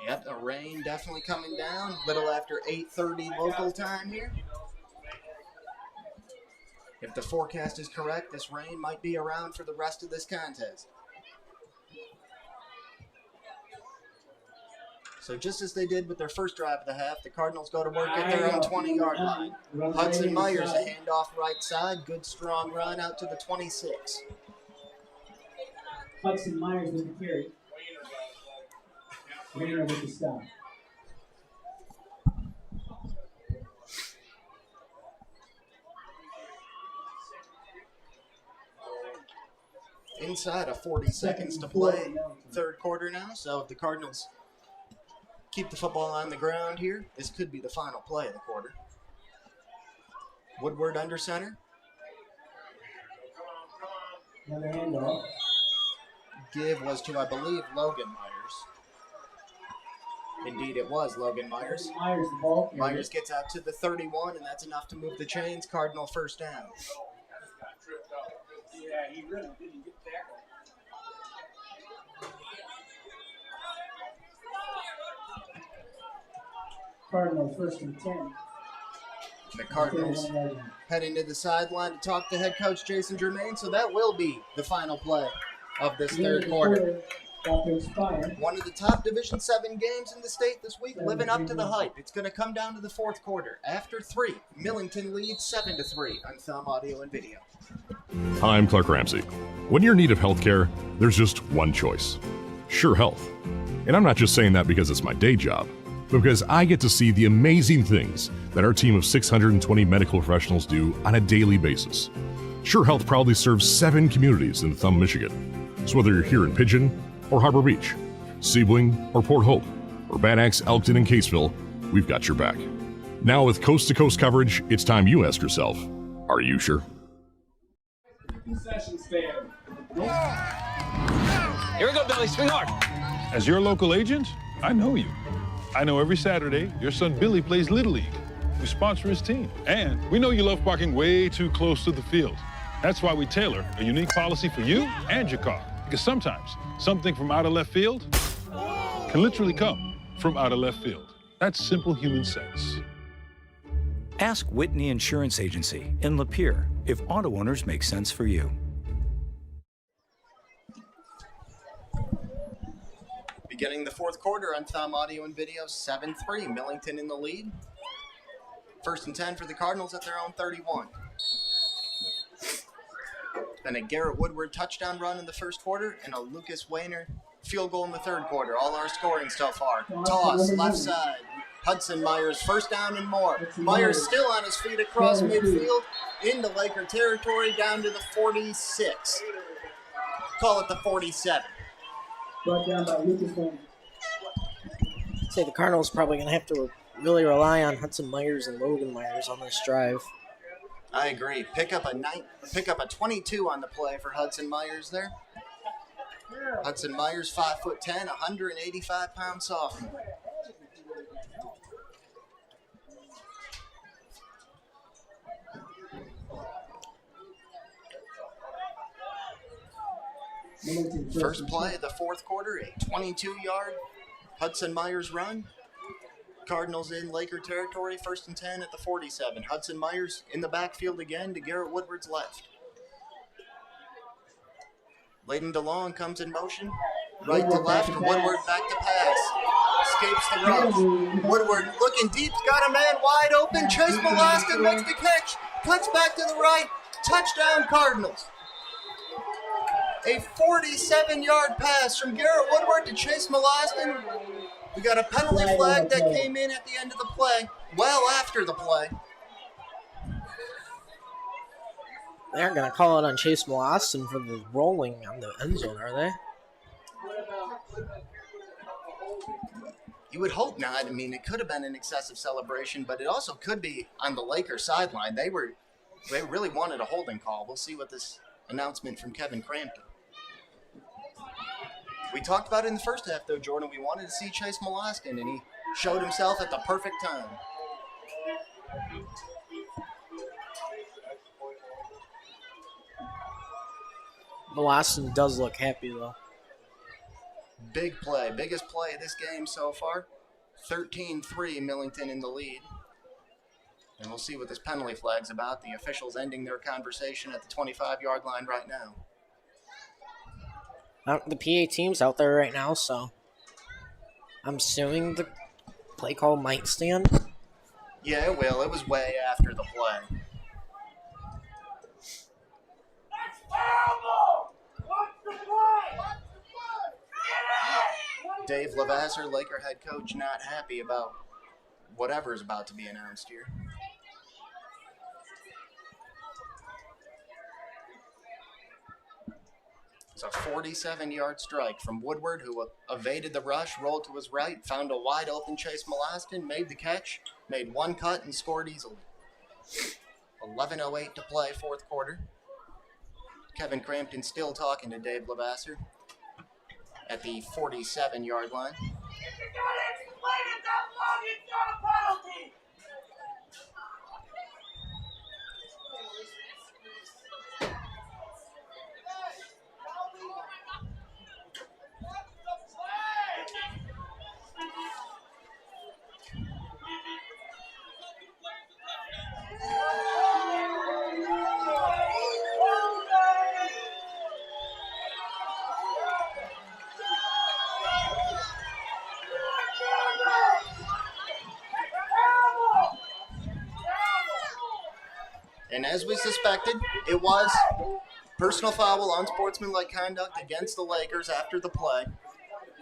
Yep, the rain definitely coming down. Little after 8:30 local time here. If the forecast is correct, this rain might be around for the rest of this contest. So just as they did with their first drive of the half, the Cardinals go to work at their own 20-yard line. Hudson Myers, a handoff right side. Good, strong run out to the 26. Hudson Myers with the carry. Wayner with the stop. Inside of 40 seconds to play, third quarter now. So if the Cardinals keep the football on the ground here, this could be the final play of the quarter. Woodward under center. Another handoff. Give was to, I believe, Logan Myers. Indeed, it was Logan Myers. Myers, the ball carrier. Myers gets out to the 31, and that's enough to move the chains. Cardinal first down. Yeah, he really didn't get tackled. Cardinals first and 10. The Cardinals heading to the sideline to talk to head coach Jason Germain, so that will be the final play of this third quarter. One of the top Division 7 games in the state this week, living up to the hype. It's going to come down to the fourth quarter. After 3, Millington leads 7-3 on Thumb Audio and Video. Hi, I'm Clark Ramsey. When you're in need of healthcare, there's just one choice: Sure Health. And I'm not just saying that because it's my day job, but because I get to see the amazing things that our team of 620 medical professionals do on a daily basis. Sure Health proudly serves 7 communities in Thumb, Michigan. So whether you're here in Pigeon or Harbor Beach, Sebling or Port Hope, or Bad Axe, Elkton, and Caseville, we've got your back. Now with coast-to-coast coverage, it's time you ask yourself, are you sure? Concession stand. Here we go, Billy. Swing hard. As your local agent, I know you. I know every Saturday your son Billy plays Little League. We sponsor his team. And we know you love parking way too close to the field. That's why we tailor a unique policy for you and your car. Because sometimes something from out of left field can literally come from out of left field. That's simple human sense. Ask Whitney Insurance Agency in Lapeer if auto owners make sense for you. Beginning the fourth quarter on Thumb Audio and Video, 7-3, Millington in the lead. First and 10 for the Cardinals at their own 31. Then a Garrett Woodward touchdown run in the first quarter and a Lucas Wayner field goal in the third quarter. All our scoring so far. Toss, left side. Hudson Myers, first down and more. Myers still on his feet across midfield into Laker territory down to the 46. Call it the 47. Brought down by Lucas Wayner. Say the Cardinals probably going to have to really rely on Hudson Myers and Logan Myers on this drive. I agree. Pick up a 22 on the play for Hudson Myers there. Hudson Myers, 5'10", 185-pound sophomore. Millington First play of the fourth quarter, a 22-yard Hudson Myers run. Cardinals in Laker territory, 1st and 10 at the 47. Hudson Myers in the backfield again to Garrett Woodward's left. Layden DeLong comes in motion. Right to left, Woodward back to pass. Escapes the rush. Woodward looking deep, got a man wide open. Chase Molastin makes the catch. Cuts back to the right. Touchdown Cardinals. A 47-yard pass from Garrett Woodward to Chase Molastin. We got a penalty flag that came in at the end of the play, well after the play. They're going to call it on Chase Molastin for the rolling on the end zone, are they? You would hope not. I mean, it could have been an excessive celebration, but it also could be on the Lakers sideline. They really wanted a holding call. We'll see what this announcement from Kevin Crampton. We talked about it in the first half, though, Jordan. We wanted to see Chase Molastin, and he showed himself at the perfect time. Molastin does look happy, though. Big play. Biggest play of this game so far. 13-3, Millington in the lead. And we'll see what this penalty flag's about. The officials ending their conversation at the 25-yard line right now. The PA team's out there right now, so I'm assuming the play call might stand. Yeah, it will. It was way after the play. That's terrible! What's the play? Dave Levasseur, Laker head coach, not happy about whatever is about to be announced here. It's a 47-yard strike from Woodward, who evaded the rush, rolled to his right, found a wide open Chase Molastin, made the catch, made one cut, and scored easily. 11:08 to play, fourth quarter. Kevin Crampton still talking to Dave Levasseur at the 47-yard line. If you gotta explain it that long, it's not a penalty! And as we suspected, it was personal foul, unsportsmanlike conduct against the Lakers after the play.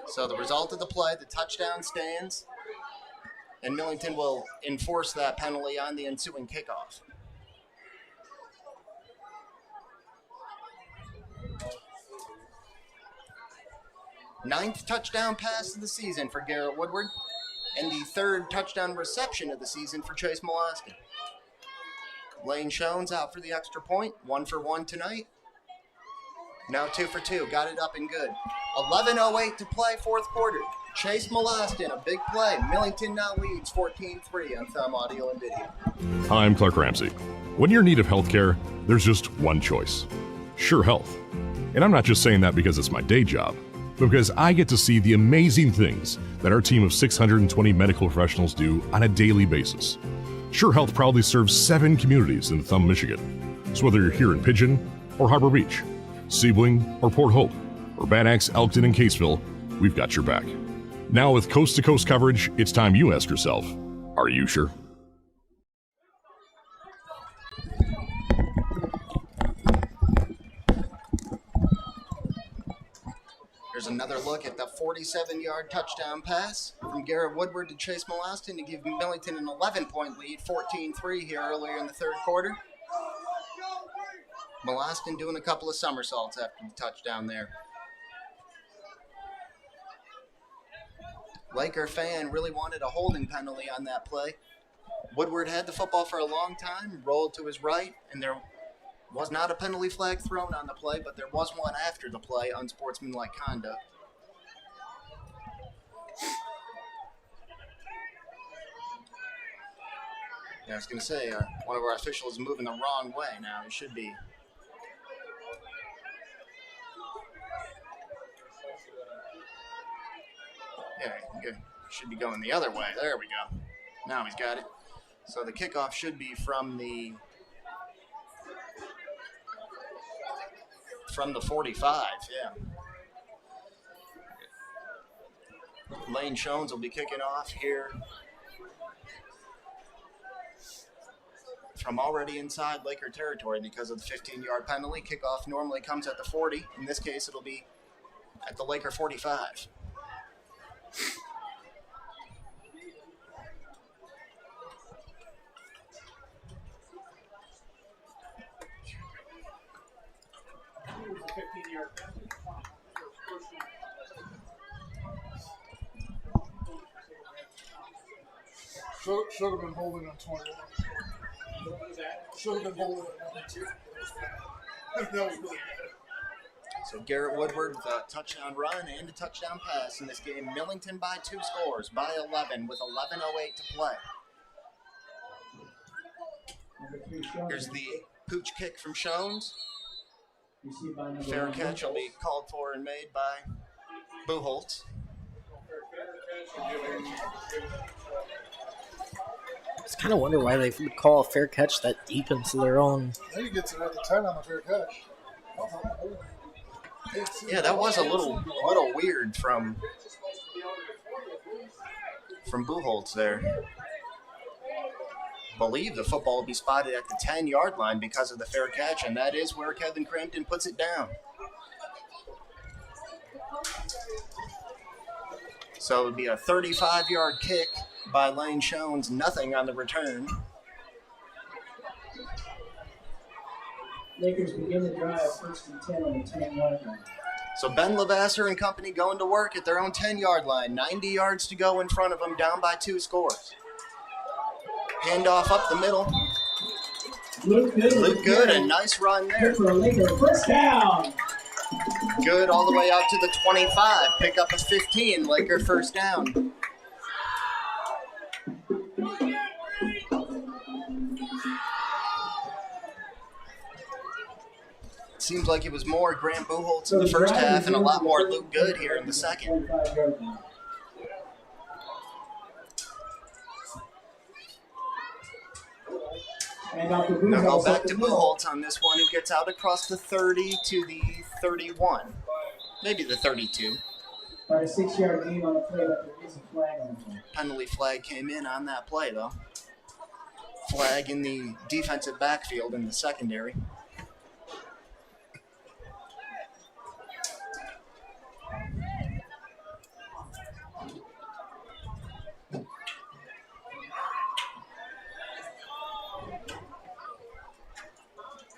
So the result of the play, the touchdown stands, and Millington will enforce that penalty on the ensuing kickoff. Ninth touchdown pass of the season for Garrett Woodward, and the third touchdown reception of the season for Chase Molastin. Lane Shones out for the extra point, 1 for 1 tonight. Now 2 for 2, got it up and good. 11:08 to play, fourth quarter. Chase Molastin, a big play. Millington now leads 14-3 on Thumb Audio and Video. Hi, I'm Clark Ramsey. When you're in need of healthcare, there's just one choice. Sure Health. And I'm not just saying that because it's my day job, but because I get to see the amazing things that our team of 620 medical professionals do on a daily basis. Sure Health proudly serves 7 communities in Thumb, Michigan. So whether you're here in Pigeon or Harbor Beach, Sebling or Port Hope, or Bad Axe, Elkton, and Caseville, we've got your back. Now with coast-to-coast coverage, it's time you ask yourself, are you sure? Here's another look at the 47-yard touchdown pass from Garrett Woodward to Chase Molastin to give Millington an 11-point lead, 14-3 here earlier in the third quarter. Molastin doing a couple of somersaults after the touchdown there. Laker fan really wanted a holding penalty on that play. Woodward had the football for a long time, rolled to his right, and there was not a penalty flag thrown on the play, but there was one after the play, unsportsmanlike conduct. Yeah, I was going to say, one of our officials is moving the wrong way now. It should be. Yeah, good. Should be going the other way. There we go. Now he's got it. So the kickoff should be from the 45, yeah. Lane Shones will be kicking off here from already inside Laker territory because of the 15-yard penalty. Kickoff normally comes at the 40. In this case, it'll be at the Laker 45. Should have been holding on 21. Should have been holding on 22. That was really good. So Garrett Woodward with a touchdown run and a touchdown pass in this game. Millington by 2 scores, by 11 with 11:08 to play. Here's the pooch kick from Shones. Fair catch will be called for and made by Buchholz. I just kind of wonder why they would call a fair catch that deep into their own. I think he gets it at the 10 on the fair catch. Yeah, that was a little weird from Buchholz there. Believe the football will be spotted at the 10-yard line because of the fair catch, and that is where Kevin Crampton puts it down. So it would be a 35-yard kick by Lane Shones, nothing on the return. Lakers begin the drive first and 10 on the 10-yard line. So Ben Lavasser and company going to work at their own 10-yard line. 90 yards to go in front of them, down by 2 scores. Handoff up the middle. Luke Good, a nice run there. For a Laker first down. Good all the way out to the 25. Pick up a 15, Laker first down. Seems like it was more Grant Buchholz in the first half and a lot more Luke Good here in the second. Now go back to Buchholz on this one, who gets out across the 30 to the 31. Maybe the 32. About a 6-yard gain on the play, but there is a flag on the play. Penalty flag came in on that play, though. Flag in the defensive backfield in the secondary.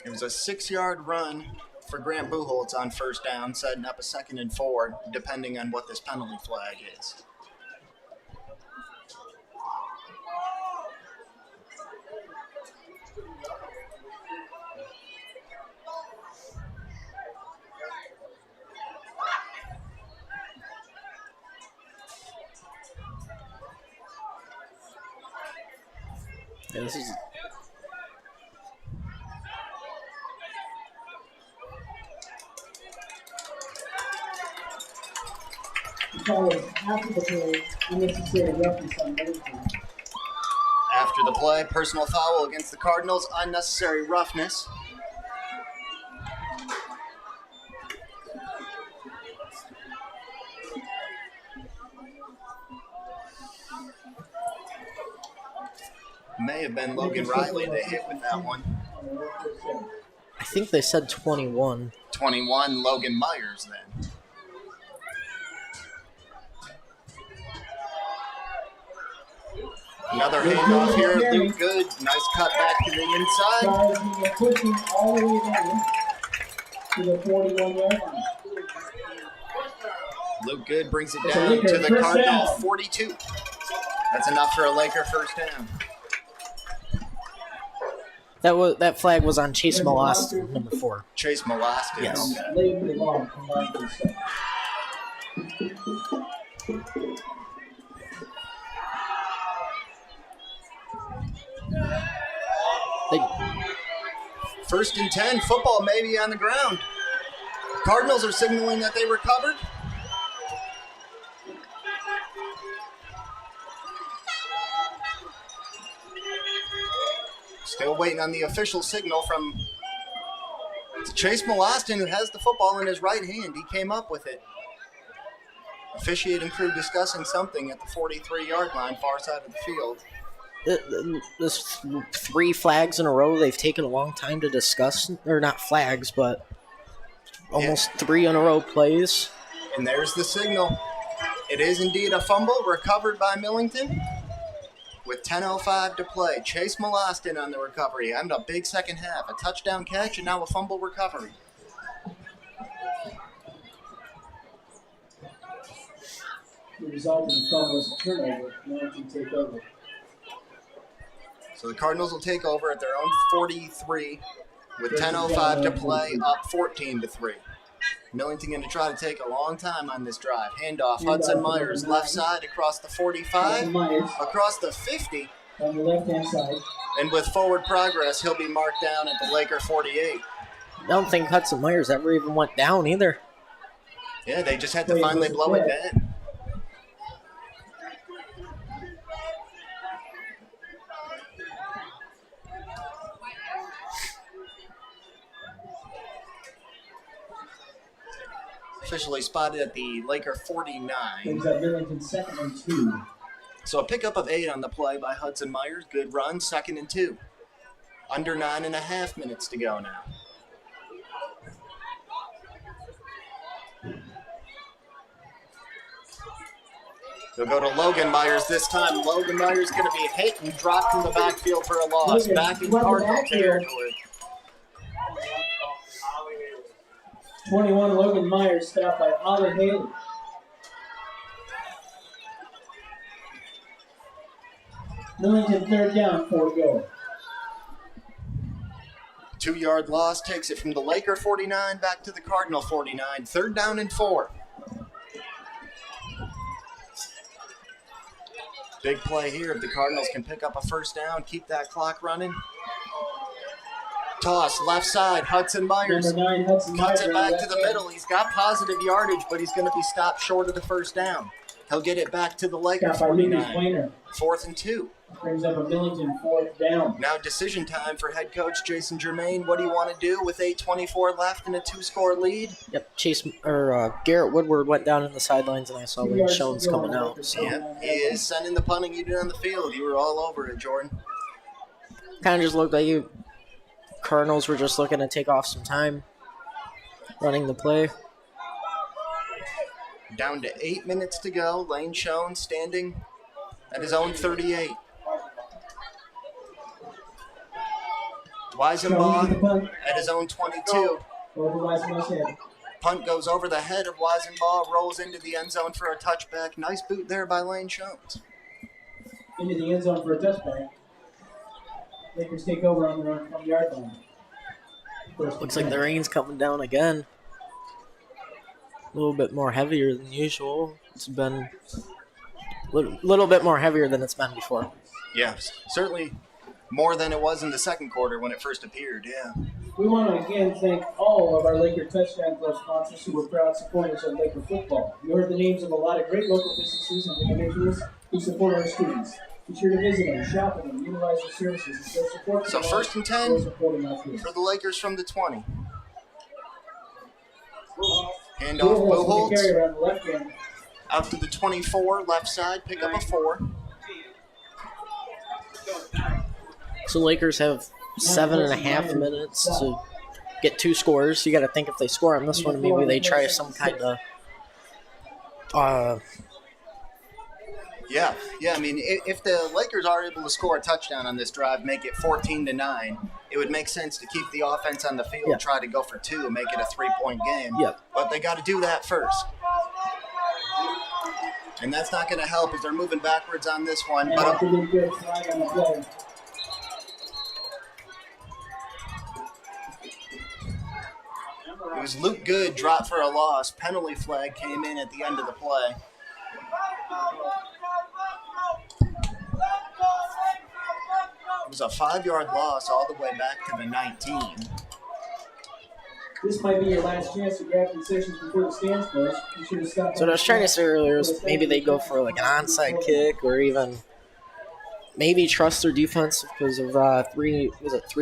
It was a 6-yard run for Grant Buchholz on first down, setting up a 2nd and 4, depending on what this penalty flag is. Yeah, this is. After the play, unnecessary roughness on Millington. After the play, personal foul against the Cardinals, unnecessary roughness. May have been Logan Riley that hit with that one. I think they said 21. 21, Logan Myers then. Another handoff here, Luke Good. Nice cut back to the inside. Pushing all the way down to the 41-yard line. Luke Good brings it down to the Cardinals 42. That's enough for a Laker first down. That flag was on Chase Molostin, number 4. Chase Molostin. Yes. First and 10, football maybe on the ground. Cardinals are signaling that they recovered. Still waiting on the official signal from Chase Molostin, who has the football in his right hand. He came up with it. Officiating crew discussing something at the 43-yard line, far side of the field. This 3 flags in a row they've taken a long time to discuss. Or not flags, but almost 3 in a row plays. And there's the signal. It is indeed a fumble recovered by Millington. With 10:05 to play, Chase Molostin on the recovery. And a big second half. A touchdown catch and now a fumble recovery. The result of the fumble was a turnover. Millington take over. So the Cardinals will take over at their own 43 with 10:05 to play, up 14-3. Millington going to try to take a long time on this drive. Handoff, Hudson Myers, left side across the 45, across the 50. On the left-hand side. And with forward progress, he'll be marked down at the Laker 48. I don't think Hudson Myers ever even went down either. Yeah, they just had to finally blow it dead. Officially spotted at the Laker 49. Brings up Millington 2nd and 2. So a pickup of 8 on the play by Hudson Myers. Good run, 2nd and 2. Under 9.5 minutes to go now. They'll go to Logan Myers this time. Logan Myers going to be hit and dropped from the backfield for a loss. Back in Cardinal territory. 21, Logan Myers, stopped by Ollie Haley. Millington 3rd down, 4 to go. 2-yard loss takes it from the Laker 49 back to the Cardinal 49. 3rd down and 4. Big play here if the Cardinals can pick up a 1st down, keep that clock running. Toss, left side, Hudson Myers. Number 9, Hudson Cuts Myers it back to the middle. He's got positive yardage, but he's going to be stopped short of the 1st down. He'll get it back to the Lakers 49. 4th and 2. Brings up a Millington 4th down. Now decision time for head coach Jason Germain. What do you want to do with 8:24 left and a 2-score lead? Yep, Garrett Woodward went down in the sidelines, and I saw Lynn Shones coming out. So. Yeah, he is sending the punting unit on the field. You were all over it, Jordan. Kind of just looked like Cardinals were just looking to take off some time running the play. Down to 8 minutes to go. Lane Shones standing at his own 38. Weisenbaugh at his own 22. Punt goes over the head of Weisenbaugh, rolls into the end zone for a touchback. Nice boot there by Lane Shones. Into the end zone for a touchback. Lakers take over on their own 20-yard line. Looks like the rain's coming down again. A little bit more heavier than usual. It's been a little bit more heavier than it's been before. Yeah, certainly more than it was in the 2nd quarter when it first appeared, yeah. We want to again thank all of our Laker Touchdown Club sponsors who were proud supporters of Laker football. You heard the names of a lot of great local businesses and individuals who support our students. Be sure to visit them, shop with them, utilize their services, and show support. So 1st and 10 for the Lakers from the 20. Handoff, Buchholz. Out to the 24, left side, pick up a 4. So Lakers have 7.5 minutes to get 2 scores. You got to think if they score on this one, maybe they try some kind of Yeah. I mean, if the Lakers are able to score a touchdown on this drive, make it 14-9, it would make sense to keep the offense on the field, try to go for 2, make it a 3-point game. Yep. But they got to do that first. And that's not going to help as they're moving backwards on this one. But it was Luke Good, dropped for a loss. Penalty flag came in at the end of the play. It was a 5-yard loss all the way back to the 19. This might be your last chance to grab concessions before the stands close. You should have stopped. So what I was trying to say earlier is maybe they go for like an onside kick or even maybe trust their defense because of 3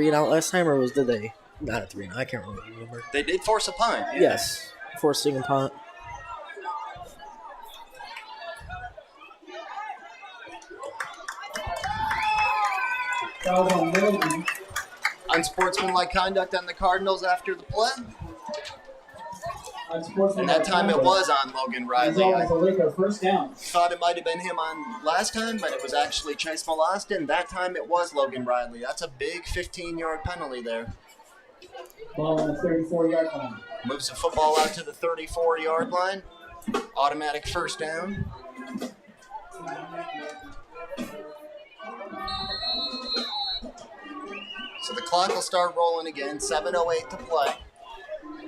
and out last time, or did they not a 3 and out? I can't remember. They did force a punt. Yeah. Yes, forcing a punt. Unsportsmanlike conduct on the Cardinals after the play. And that time it was on Logan Riley. I first down. thought it might have been him on last time, but it was actually Chase Molostin. That time it was Logan Riley. That's a big 15-yard penalty there. Ball on the 34-yard line. Moves the football out to the 34-yard line. Automatic first down. So the clock will start rolling again. 7:08 to play.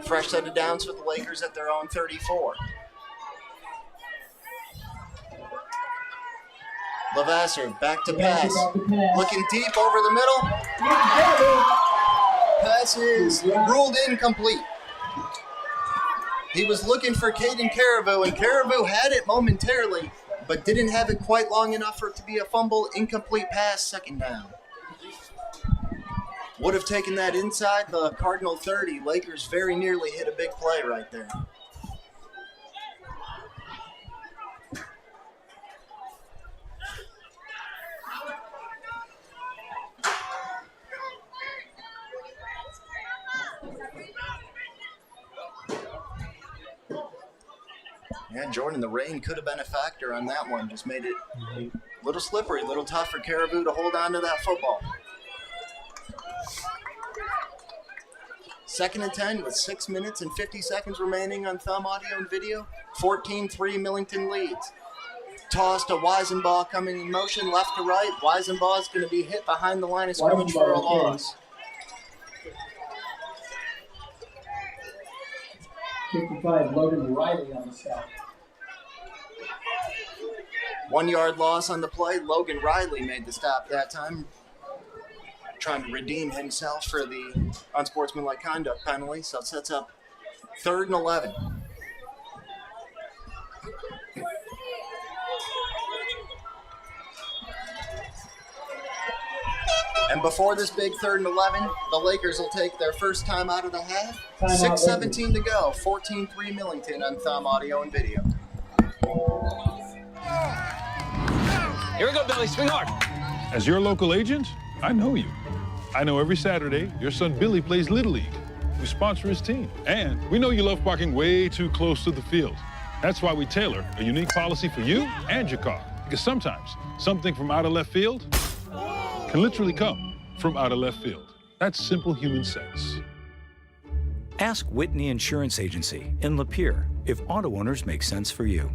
Fresh set of downs for the Lakers at their own 34. Lavasser back to pass. Looking deep over the middle. Pass is ruled incomplete. He was looking for Caden Caribou, and Caribou had it momentarily, but didn't have it quite long enough for it to be a fumble. Incomplete pass, second down. Would have taken that inside the Cardinal 30. Lakers very nearly hit a big play right there. Yeah, Jordan, the rain could have been a factor on that one. Just made it a little slippery, a little tough for Caribou to hold on to that football. 2nd and 10 with 6 minutes and 50 seconds remaining on Thumb Audio and Video. 14-3 Millington leads. Toss to Weisenbaugh coming in motion left to right. Weisenbaugh is going to be hit behind the line of scrimmage for a loss. 55, Logan Riley on the stop. 1 yard loss on the play. Logan Riley made the stop that time, trying to redeem himself for the unsportsmanlike conduct penalty. So it sets up 3rd and 11. And before this big 3rd and 11, the Lakers will take their first time out of the half. 6:17 to go. 14-3 Millington on Thumb Audio and Video. Here we go, Billy. Swing hard. As your local agent, I know you. I know every Saturday your son Billy plays Little League. We sponsor his team. And we know you love parking way too close to the field. That's why we tailor a unique policy for you and your car. Because sometimes something from out of left field can literally come from out of left field. That's simple human sense. Ask Whitney Insurance Agency in Lapeer if auto owners make sense for you.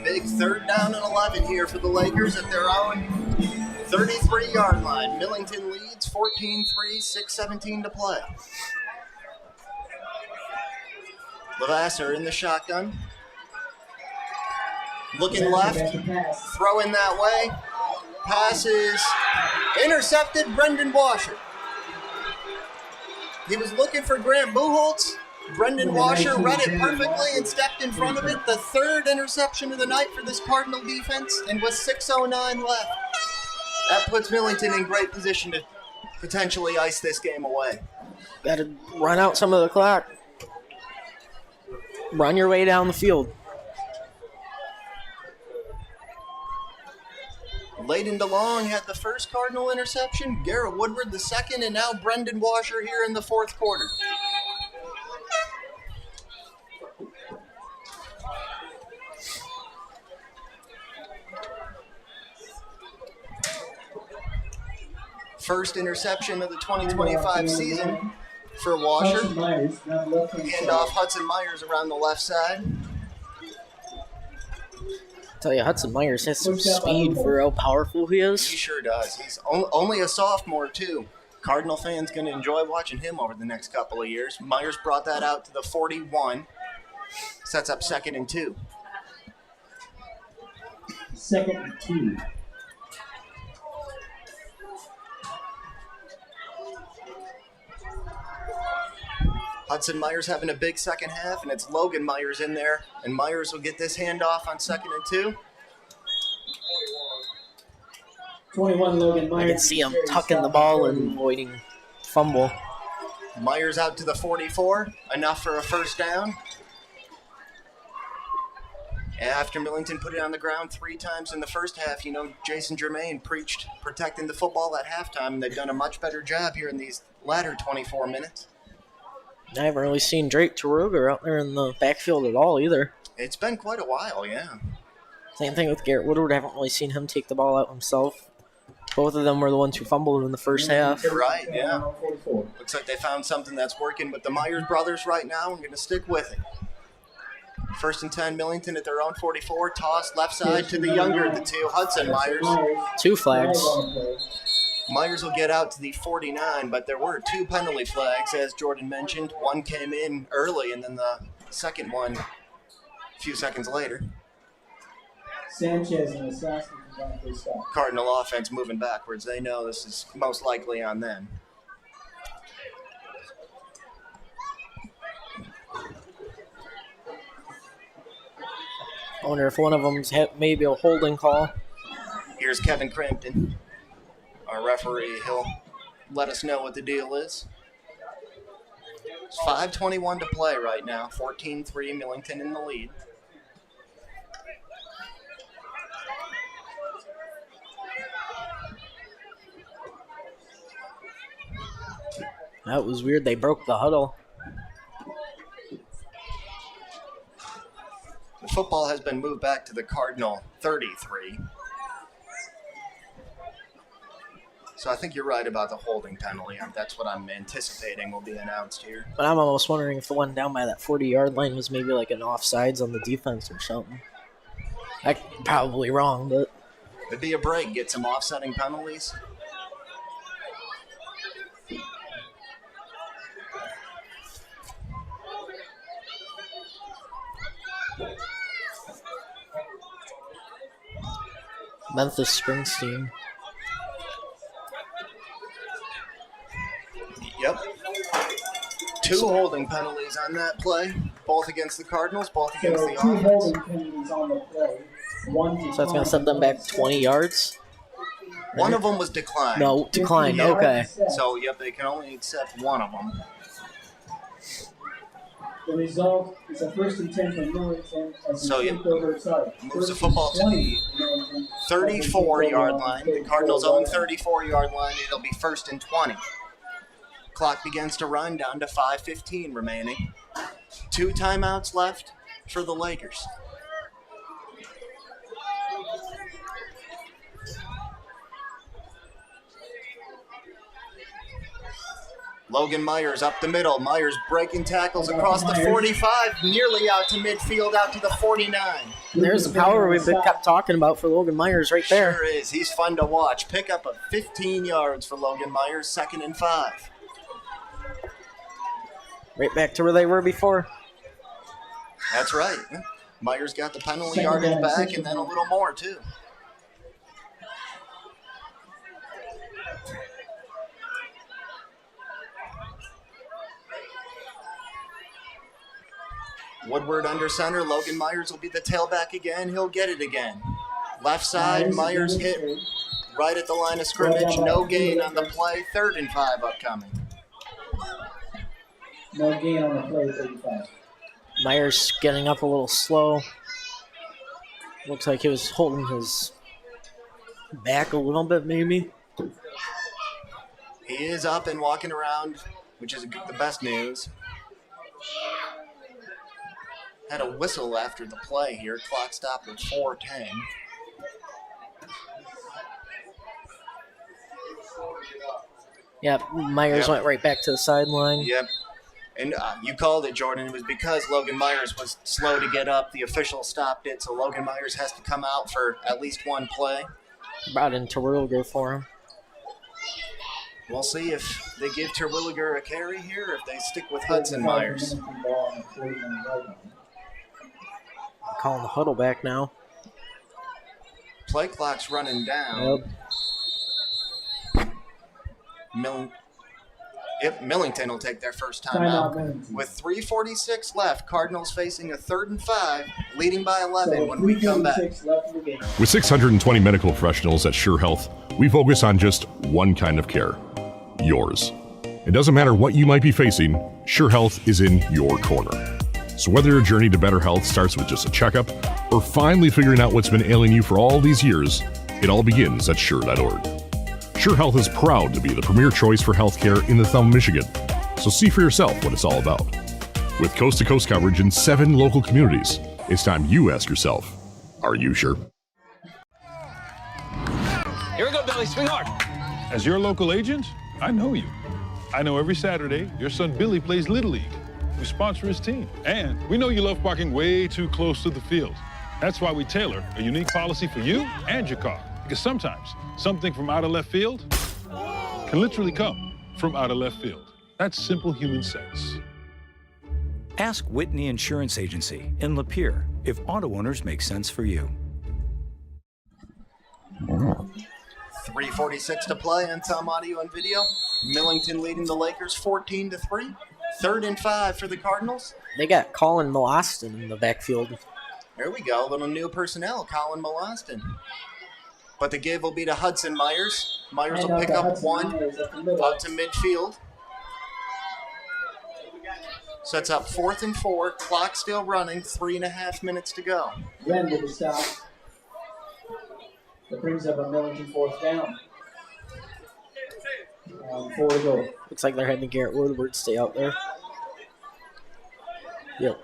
Big 3rd down and 11 here for the Lakers at their own 33-yard line. Millington leads 14-3, 6:17 to play. Lavasser in the shotgun. Looking left, throwing that way. Pass is intercepted, Brendan Washer. He was looking for Grant Buchholz. Brendan Washer read it perfectly and stepped in front of it. The 3rd interception of the night for this Cardinal defense, and with 6:09 left, that puts Millington in great position to potentially ice this game away. Got to run out some of the clock. Run your way down the field. Layden DeLong had the first Cardinal interception, Garrett Woodward the second, and now Brendan Washer here in the 4th quarter. First interception of the 2025 season for Washer. Hudson Myers, down the left-hand Hand side. off Hudson Myers around the left side. Tell you, Hudson Myers has some speed for how powerful he is. He sure does. He's only a sophomore, too. Cardinal fans going to enjoy watching him over the next couple of years. Myers brought that out to the 41. Sets up 2nd and 2. 2nd and 2. Hudson Myers having a big second half, and it's Logan Myers in there. And Myers will get this handoff on 2nd and 2. 21 Logan I Myers. can see him tucking the ball and avoiding fumble. Myers out to the 44. Enough for a first down. After Millington put it on the ground 3 times in the first half, you know, Jason Germain preached protecting the football at halftime, and they've done a much better job here in these latter 24 minutes. I haven't really seen Drake Taruga out there in the backfield at all either. It's been quite a while, yeah. Same thing with Garrett Woodward. I haven't really seen him take the ball out himself. Both of them were the ones who fumbled in the first half. Right, yeah. Looks like they found something that's working with the Myers brothers right now. I'm going to stick with it. 1st and 10, Millington at their own 44. Toss left side to the younger of the two, Hudson Myers. 2 flags. Myers will get out to the 49, but there were 2 penalty flags, as Jordan mentioned. One came in early, and then the second one a few seconds later. Sanchez and Assassin combined for a stop. Cardinal offense moving backwards. They know this is most likely on them. I wonder if one of them's maybe a holding call. Here's Kevin Crampton, our referee. He'll let us know what the deal is. It's 5:21 to play right now. 14-3, Millington in the lead. That was weird. They broke the huddle. The football has been moved back to the Cardinal 33. So I think you're right about the holding penalty. That's what I'm anticipating will be announced here. But I'm almost wondering if the one down by that 40-yard line was maybe like an offsides on the defense or something. I'm probably wrong, but... It'd be a break. Get some offsetting penalties. Memphis Springsteen. Yep. 2 holding penalties on that play, both against the Cardinals, both against the 2 offense. holding penalties on the play. So that's going to set them back 20 yards? One of them was declined. No, declined, okay. So, yep, they can only accept one of them. The result is a 1st and 10 from Millington as So, he moves the football to the 34-yard line. The Cardinals own 34-yard line. It'll be 1st and 20. Clock begins to run down to 5:15 remaining. 2 timeouts left for the Lakers. Logan Myers up the middle. Myers breaking tackles across the 45, nearly out to midfield, out to the 49. There's the power we've kept talking about for Logan Myers right there. Sure is. He's fun to watch. Pick up of 15 yards for Logan Myers, 2nd and 5. Right back to where they were before. That's right. Myers got the penalty yardage back and then a little more, too. Woodward under center. Logan Myers will be the tailback again. He'll get it again. Left side, Myers hit right at the line of scrimmage. No gain on the play. 3rd and 5 upcoming. No gain on the play, 35. Myers getting up a little slow. Looks like he was holding his back a little bit, maybe. He is up and walking around, which is the best news. Had a whistle after the play here. Clock stopped at 4:10. Yeah, Myers went right back to the sideline. Yep. And you called it, Jordan. It was because Logan Myers was slow to get up. The official stopped it, so Logan Myers has to come out for at least one play. Brought in Terwilliger for him. We'll see if they give Terwilliger a carry here or if they stick with Hudson Myers. Calling the huddle back now. Play clock's running down. Millington will take their first timeout. With 3:46 left, Cardinals facing a 3rd and 5, leading by 11 when we come back. With 620 medical professionals at Sure Health, we focus on just one kind of care, yours. It doesn't matter what you might be facing, Sure Health is in your corner. So whether your journey to better health starts with just a checkup or finally figuring out what's been ailing you for all these years, it all begins at Sure.org. Sure Health is proud to be the premier choice for healthcare in the Thumb of Michigan. So see for yourself what it's all about. With coast-to-coast coverage in 7 local communities, it's time you ask yourself, are you sure? Here we go, Billy. Swing hard. As your local agent, I know you. I know every Saturday your son Billy plays Little League. We sponsor his team. And we know you love parking way too close to the field. That's why we tailor a unique policy for you and your car. Because sometimes something from out of left field can literally come from out of left field. That's simple human sense. Ask Whitney Insurance Agency in Lapeer if auto owners make sense for you. 3:46 to play on Thumb Audio and Video. Millington leading the Lakers 14-3. 3rd and 5 for the Cardinals. They got Colin Molostin in the backfield. There we go. Little new personnel, Colin Molostin. But the give will be to Hudson Myers. Myers will pick up one out to midfield. Sets up 4th and 4. Clock still running. 3.5 minutes to go. Ren with the stop. That brings up a Millington 4th down. 4 to go. Looks like they're having Garrett Woodward stay out there. Yep.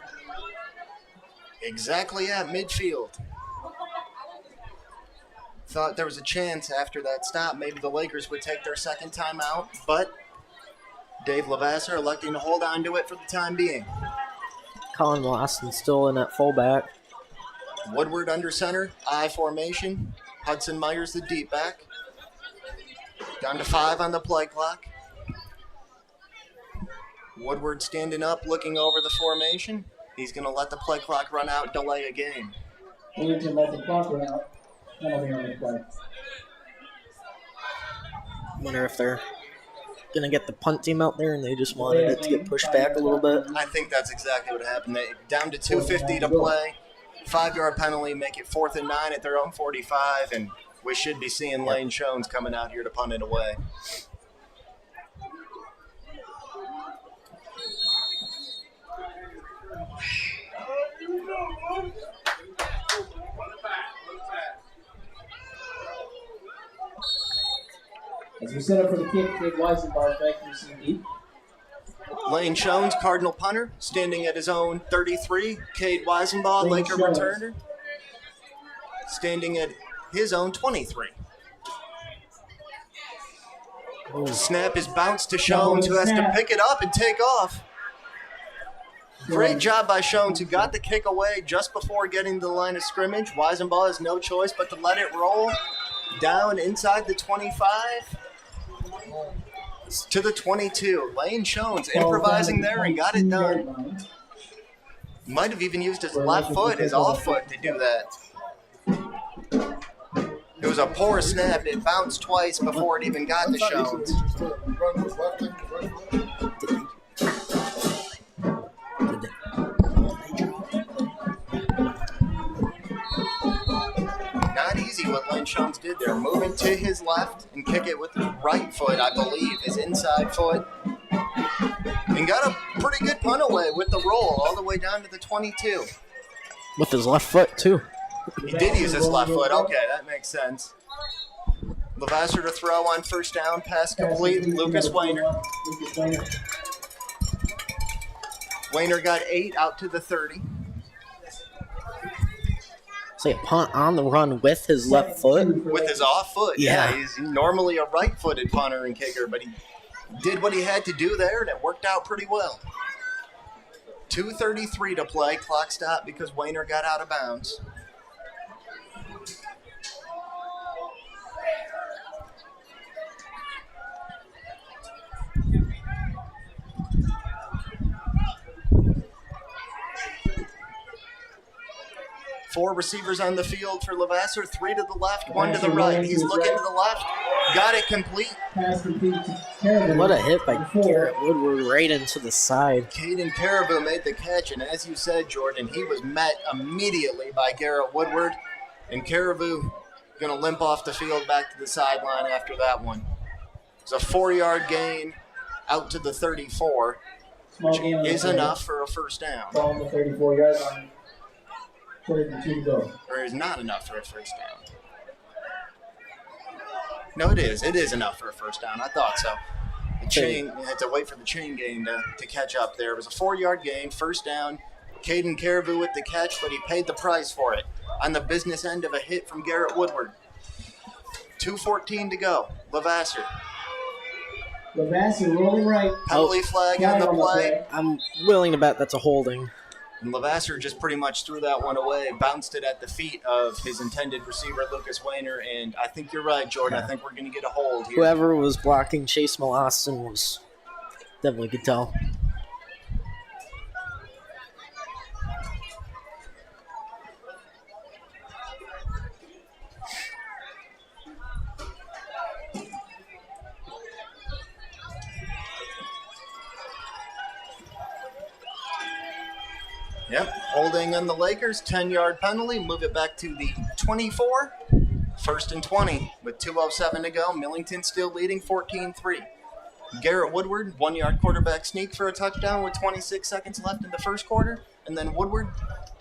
Exactly at midfield. Thought there was a chance after that stop maybe the Lakers would take their second timeout, but Dave Lavasser electing to hold on to it for the time being. Colin Molostin still in at fullback. Woodward under center, I formation. Hudson Myers the deep back. Down to 5 on the play clock. Woodward standing up, looking over the formation. He's going to let the play clock run out, delay a game. Millington let the clock run out. Penalty on the play. Wonder if they're going to get the punt team out there and they just wanted it to get pushed back a little bit. I think that's exactly what happened. They down to 2:50 to play. 5-yard penalty, make it 4th and 9 at their own 45, and we should be seeing Lane Jones coming out here to punt it away. As we set up for the kick, Cade Weisenbach back to receive deep. Lane Jones, Cardinal punter, standing at his own 33. Cade Weisenbach, Laker returner, standing at his own 23. Snap is bounced to Jones, who has to pick it up and take off. Great job by Jones, who got the kick away just before getting to the line of scrimmage. Weisenbach has no choice but to let it roll down inside the 25 to the 22. Lane Jones improvising there and got it done. Might have even used his left foot, his off foot, to do that. It was a poor snap. It bounced twice before it even got to Jones. Not easy what Lane Jones did there. Moving to his left and kick it with his right foot, I believe, his inside foot. And got a pretty good punt away with the roll all the way down to the 22. With his left foot, too. He did use his left foot. Okay, that makes sense. Lavasser to throw on first down. Pass complete. Lucas Wainer. Wainer got 8 out to the 30. Say a punt on the run with his left foot. With his off foot. Yeah, he's normally a right-footed punter and kicker, but did what he had to do there, and it worked out pretty well. 2:33 to play. Clock stopped because Wayner got out of bounds. Four receivers on the field for Levasseur, 3 to the left, 1 to the right. He's looking to the left, got it complete. What a hit by Garrett Woodward right into the side. Caden Caribou made the catch, and as you said, Jordan, he was met immediately by Garrett Woodward, and Caribou going to limp off the field back to the sideline after that one. It's a 4-yard gain out to the 34, which is enough for a first down. Ball on the 34-yard line. 32 to go. Or is not enough for a first down. No, it is. It is enough for a first down. I thought so. The chain, you had to wait for the chain gain to catch up there. It was a 4-yard gain, first down. Caden Caribou with the catch, but he paid the price for it on the business end of a hit from Garrett Woodward. 2:14 to go. Levasseur. Levasseur rolling right. Penalty flag on the play. I'm willing to bet that's a holding. And Levasseur just pretty much threw that one away, bounced it at the feet of his intended receiver, Lucas Wayner, and I think you're right, Jordan. I think we're going to get a hold here. Whoever was blocking Chase Molostin was definitely could tell. Yep, holding on the Lakers, 10-yard penalty, move it back to the 24. First and 20 with 2:07 to go. Millington still leading 14-3. Garrett Woodward, 1-yard quarterback sneak for a touchdown with 26 seconds left in the first quarter. And then Woodward,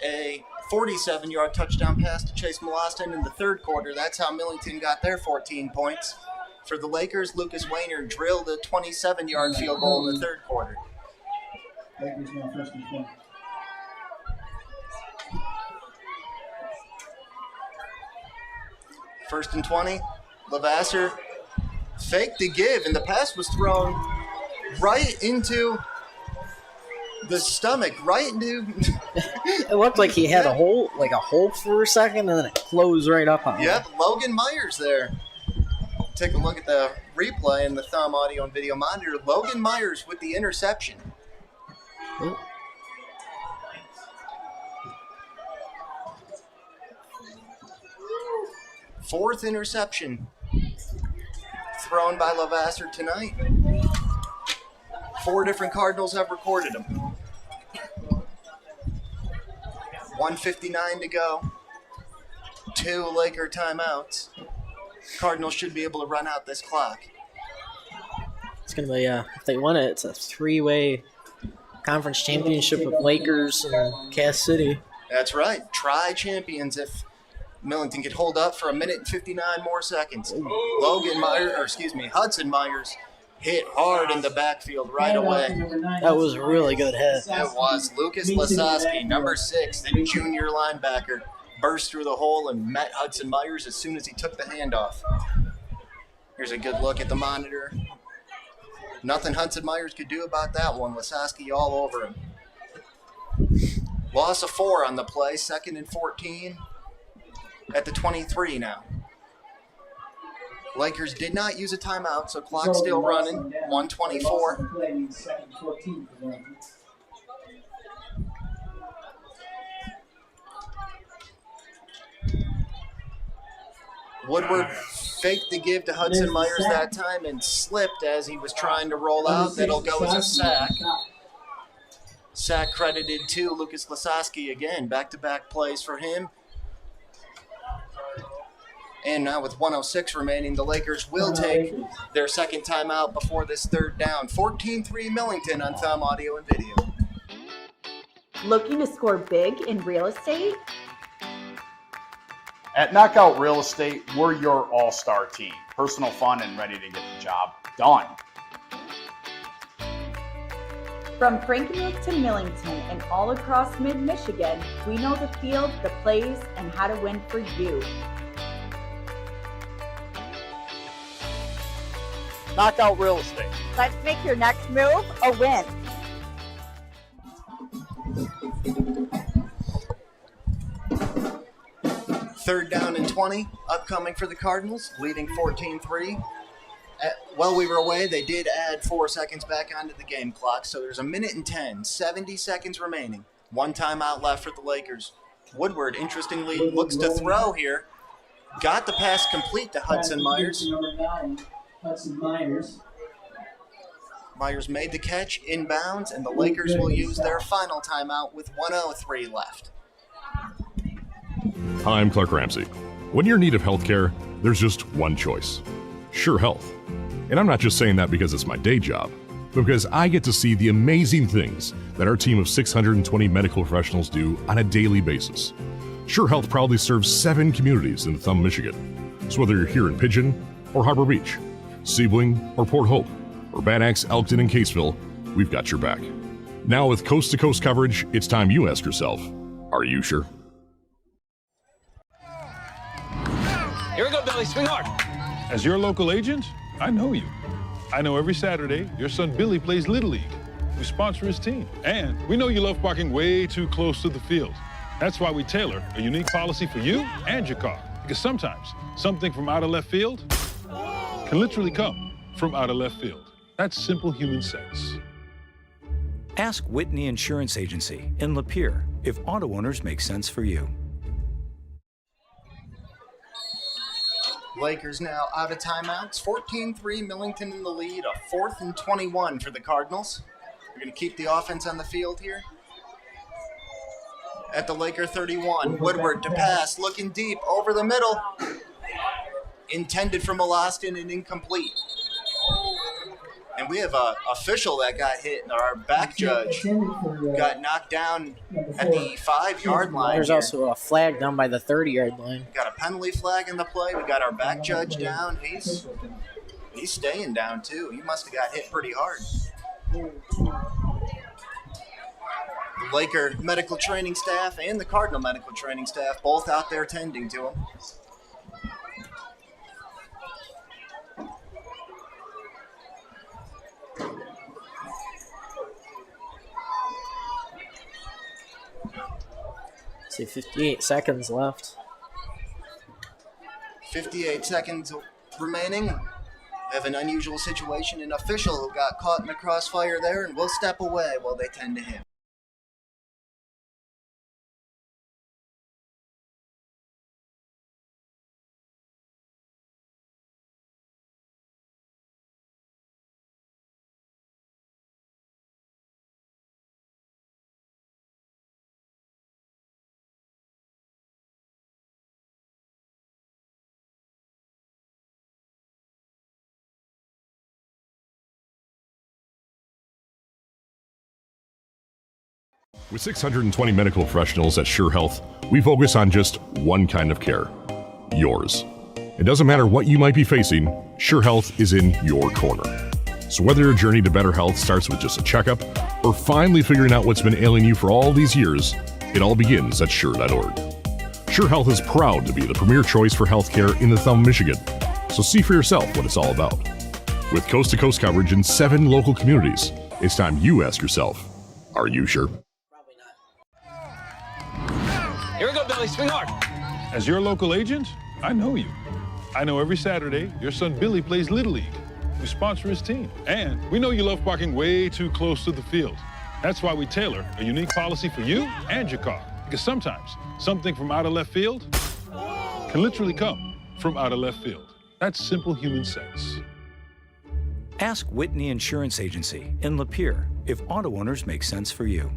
a 47-yard touchdown pass to Chase Molostin in the third quarter. That's how Millington got their 14 points. For the Lakers, Lucas Wayner drilled a 27-yard field goal in the third quarter. Lakers now first and 20. First and 20, Levasseur faked the give, and the pass was thrown right into the stomach, right into... It looked like he had a hole for a second, and then it closed right up on him. Yep, Logan Myers there. Take a look at the replay in the Thumb audio and video monitor. Logan Myers with the interception. Ooh. Fourth interception thrown by Levasseur tonight. 4 different Cardinals have recorded them. 1:59 to go. 2 Laker timeouts. Cardinals should be able to run out this clock. It's going to be, if they win it, it's a 3-way conference championship of Lakers and Cass City. That's right. Tri-champions if Millington could hold up for 1:59 more seconds. Hudson Myers hit hard in the backfield right away. That was a really good hit. It was. Lucas Lasoski, number 6, the junior linebacker, burst through the hole and met Hudson Myers as soon as he took the handoff. Here's a good look at the monitor. Nothing Hudson Myers could do about that one. Lasoski all over him. Loss of 4 on the play, 2nd and 14. At the 23 now. Lakers did not use a timeout, so clock still running. 1:24. Woodward faked the give to Hudson Myers that time and slipped as he was trying to roll out. That'll go as a sack. Sack credited to Lucas Lasoski again. Back-to-back plays for him. And now with 1:06 remaining, the Lakers will take their second timeout before this third down. 14-3 Millington on Thumb Audio and Video. Looking to score big in real estate? At Knockout Real Estate, we're your all-star team. Personal fun and ready to get the job done. From Frankenmuth to Millington and all across mid-Michigan, we know the field, the plays, and how to win for you. Knockout real estate. Let's make your next move a win. Third down and 20 upcoming for the Cardinals, leading 14-3. While we were away, they did add 4 seconds back onto the game clock, so there's 1:10, 70 seconds remaining. 1 timeout left for the Lakers. Woodward, interestingly, looks to throw here. Got the pass complete to Hudson Myers. Number 9, Hudson Myers. Myers made the catch inbounds, and the Lakers will use their final timeout with 1:03 left. Hi, I'm Clark Ramsey. When you're in need of healthcare, there's just one choice: Sure Health. And I'm not just saying that because it's my day job, but because I get to see the amazing things that our team of 620 medical professionals do on a daily basis. Sure Health proudly serves 7 communities in Thumb, Michigan. So whether you're here in Pigeon or Harbor Beach, Sebling or Port Hope, or Bad Axe, Elkton, and Caseville, we've got your back. Now with coast-to-coast coverage, it's time you ask yourself, are you sure? Here we go, Billy. Swing hard. As your local agent, I know you. I know every Saturday your son Billy plays Little League. We sponsor his team. And we know you love parking way too close to the field. That's why we tailor a unique policy for you and your car. Because sometimes something from out of left field can literally come from out of left field. That's simple human sense. Ask Whitney Insurance Agency in Lapeer if auto owners make sense for you. Lakers now out of timeouts. 14-3, Millington in the lead. A 4th and 21 for the Cardinals. We're going to keep the offense on the field here. At the Laker 31, Woodward to pass, looking deep, over the middle. Intended for Molostin and incomplete. And we have an official that got hit. Our back judge got knocked down at the 5-yard line. There's also a flag down by the 30-yard line. Got a penalty flag in the play. We got our back judge down. He's staying down too. He must have got hit pretty hard. The Laker medical training staff and the Cardinal medical training staff both out there tending to him. See, 58 seconds left. 58 seconds remaining. We have an unusual situation. An official who got caught in the crossfire there and will step away while they tend to him. With 620 medical professionals at Sure Health, we focus on just one kind of care: yours. It doesn't matter what you might be facing, Sure Health is in your corner. So whether your journey to better health starts with just a checkup or finally figuring out what's been ailing you for all these years, it all begins at Sure.org. Sure Health is proud to be the premier choice for healthcare in the Thumb, Michigan. So see for yourself what it's all about. With coast-to-coast coverage in 7 local communities, it's time you ask yourself, are you sure? Here we go, Billy. Swing hard. As your local agent, I know you. I know every Saturday your son Billy plays Little League. We sponsor his team. And we know you love parking way too close to the field. That's why we tailor a unique policy for you and your car. Because sometimes something from out of left field can literally come from out of left field. That's simple human sense. Ask Whitney Insurance Agency in Lapeer if auto owners make sense for you.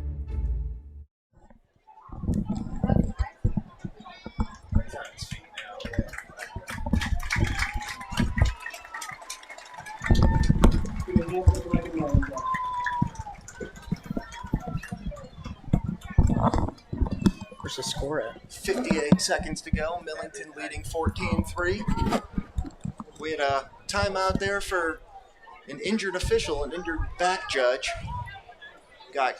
Where's the score at? 58 seconds to go. Millington leading 14-3. We had a timeout there for an injured official, an injured back judge. Got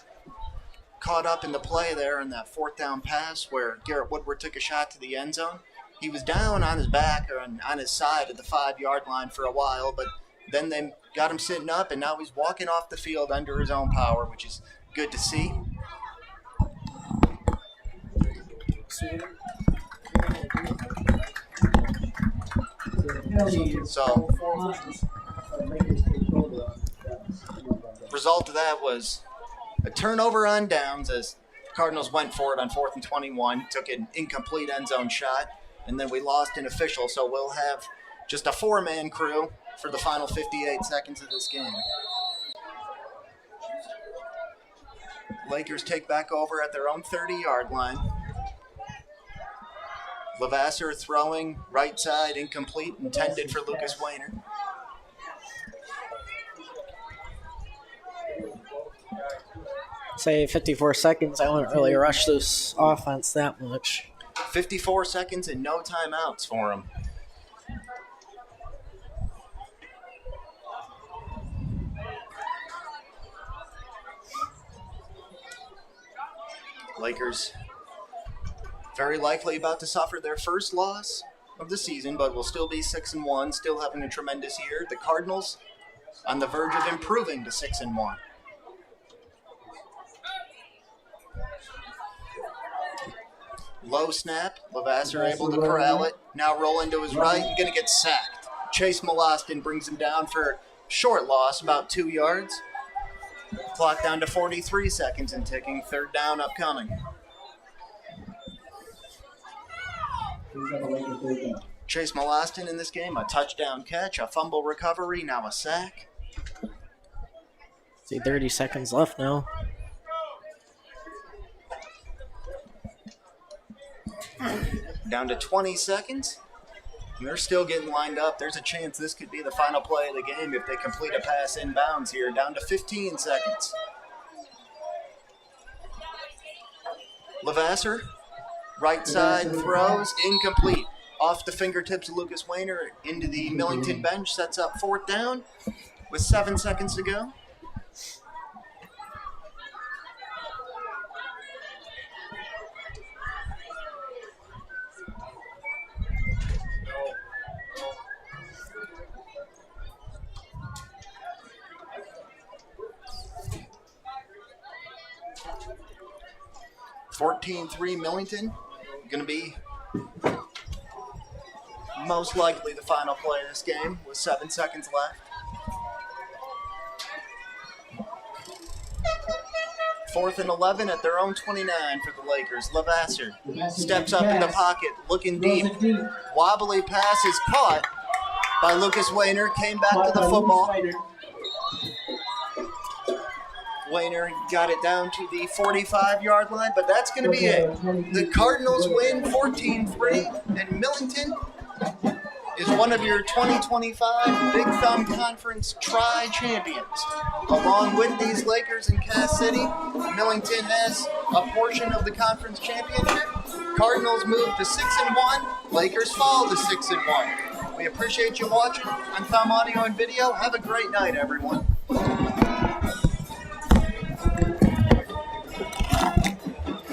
caught up in the play there in that 4th down pass where Garrett Woodward took a shot to the end zone. He was down on his back or on his side at the 5-yard line for a while, but Then they got him sitting up, and now he's walking off the field under his own power, which is good to see. So, result of that was a turnover on downs as Cardinals went for it on 4th and 21, took an incomplete end zone shot, and then we lost an official, so we'll have just a 4-man crew for the final 58 seconds of this game. Lakers take back over at their own 30-yard line. Levasseur throwing right side, incomplete, intended for Lucas Wayner. Say 54 seconds, I wouldn't really rush this offense that much. 54 seconds and no timeouts for him. Lakers very likely about to suffer their first loss of the season, but will still be 6-1, still having a tremendous year. The Cardinals on the verge of improving to 6-1. Low snap, Levasseur able to corral it. Now rolling to his right and going to get sacked. Chase Molostin brings him down for a short loss, about 2 yards. Clock down to 43 seconds and ticking. 3rd down upcoming. Chase Molostin in this game, a touchdown catch, a fumble recovery, now a sack. See, 30 seconds left now. Down to 20 seconds. And they're still getting lined up. There's a chance this could be the final play of the game if they complete a pass inbounds here. Down to 15 seconds. Levasseur, right side throws, incomplete. Off the fingertips of Lucas Wayner into the Millington bench. Sets up 4th down with 7 seconds to go. (14-3) Millington, going to be most likely the final play of this game with 7 seconds left. 4th and 11 at their own 29 for the Lakers. Levasseur steps up in the pocket, looking deep. Wobbly pass is caught by Lucas Wayner, came back to the football. Wayner got it down to the 45-yard line, but that's going to be it. The Cardinals win 14-3, and Millington is one of your 2025 Big Thumb Conference tri-champions. Along with these Lakers in Cass City, Millington has a portion of the conference championship. Cardinals move to 6-1, Lakers fall to 6-1. We appreciate you watching on Thumb Audio and Video. Have a great night, everyone.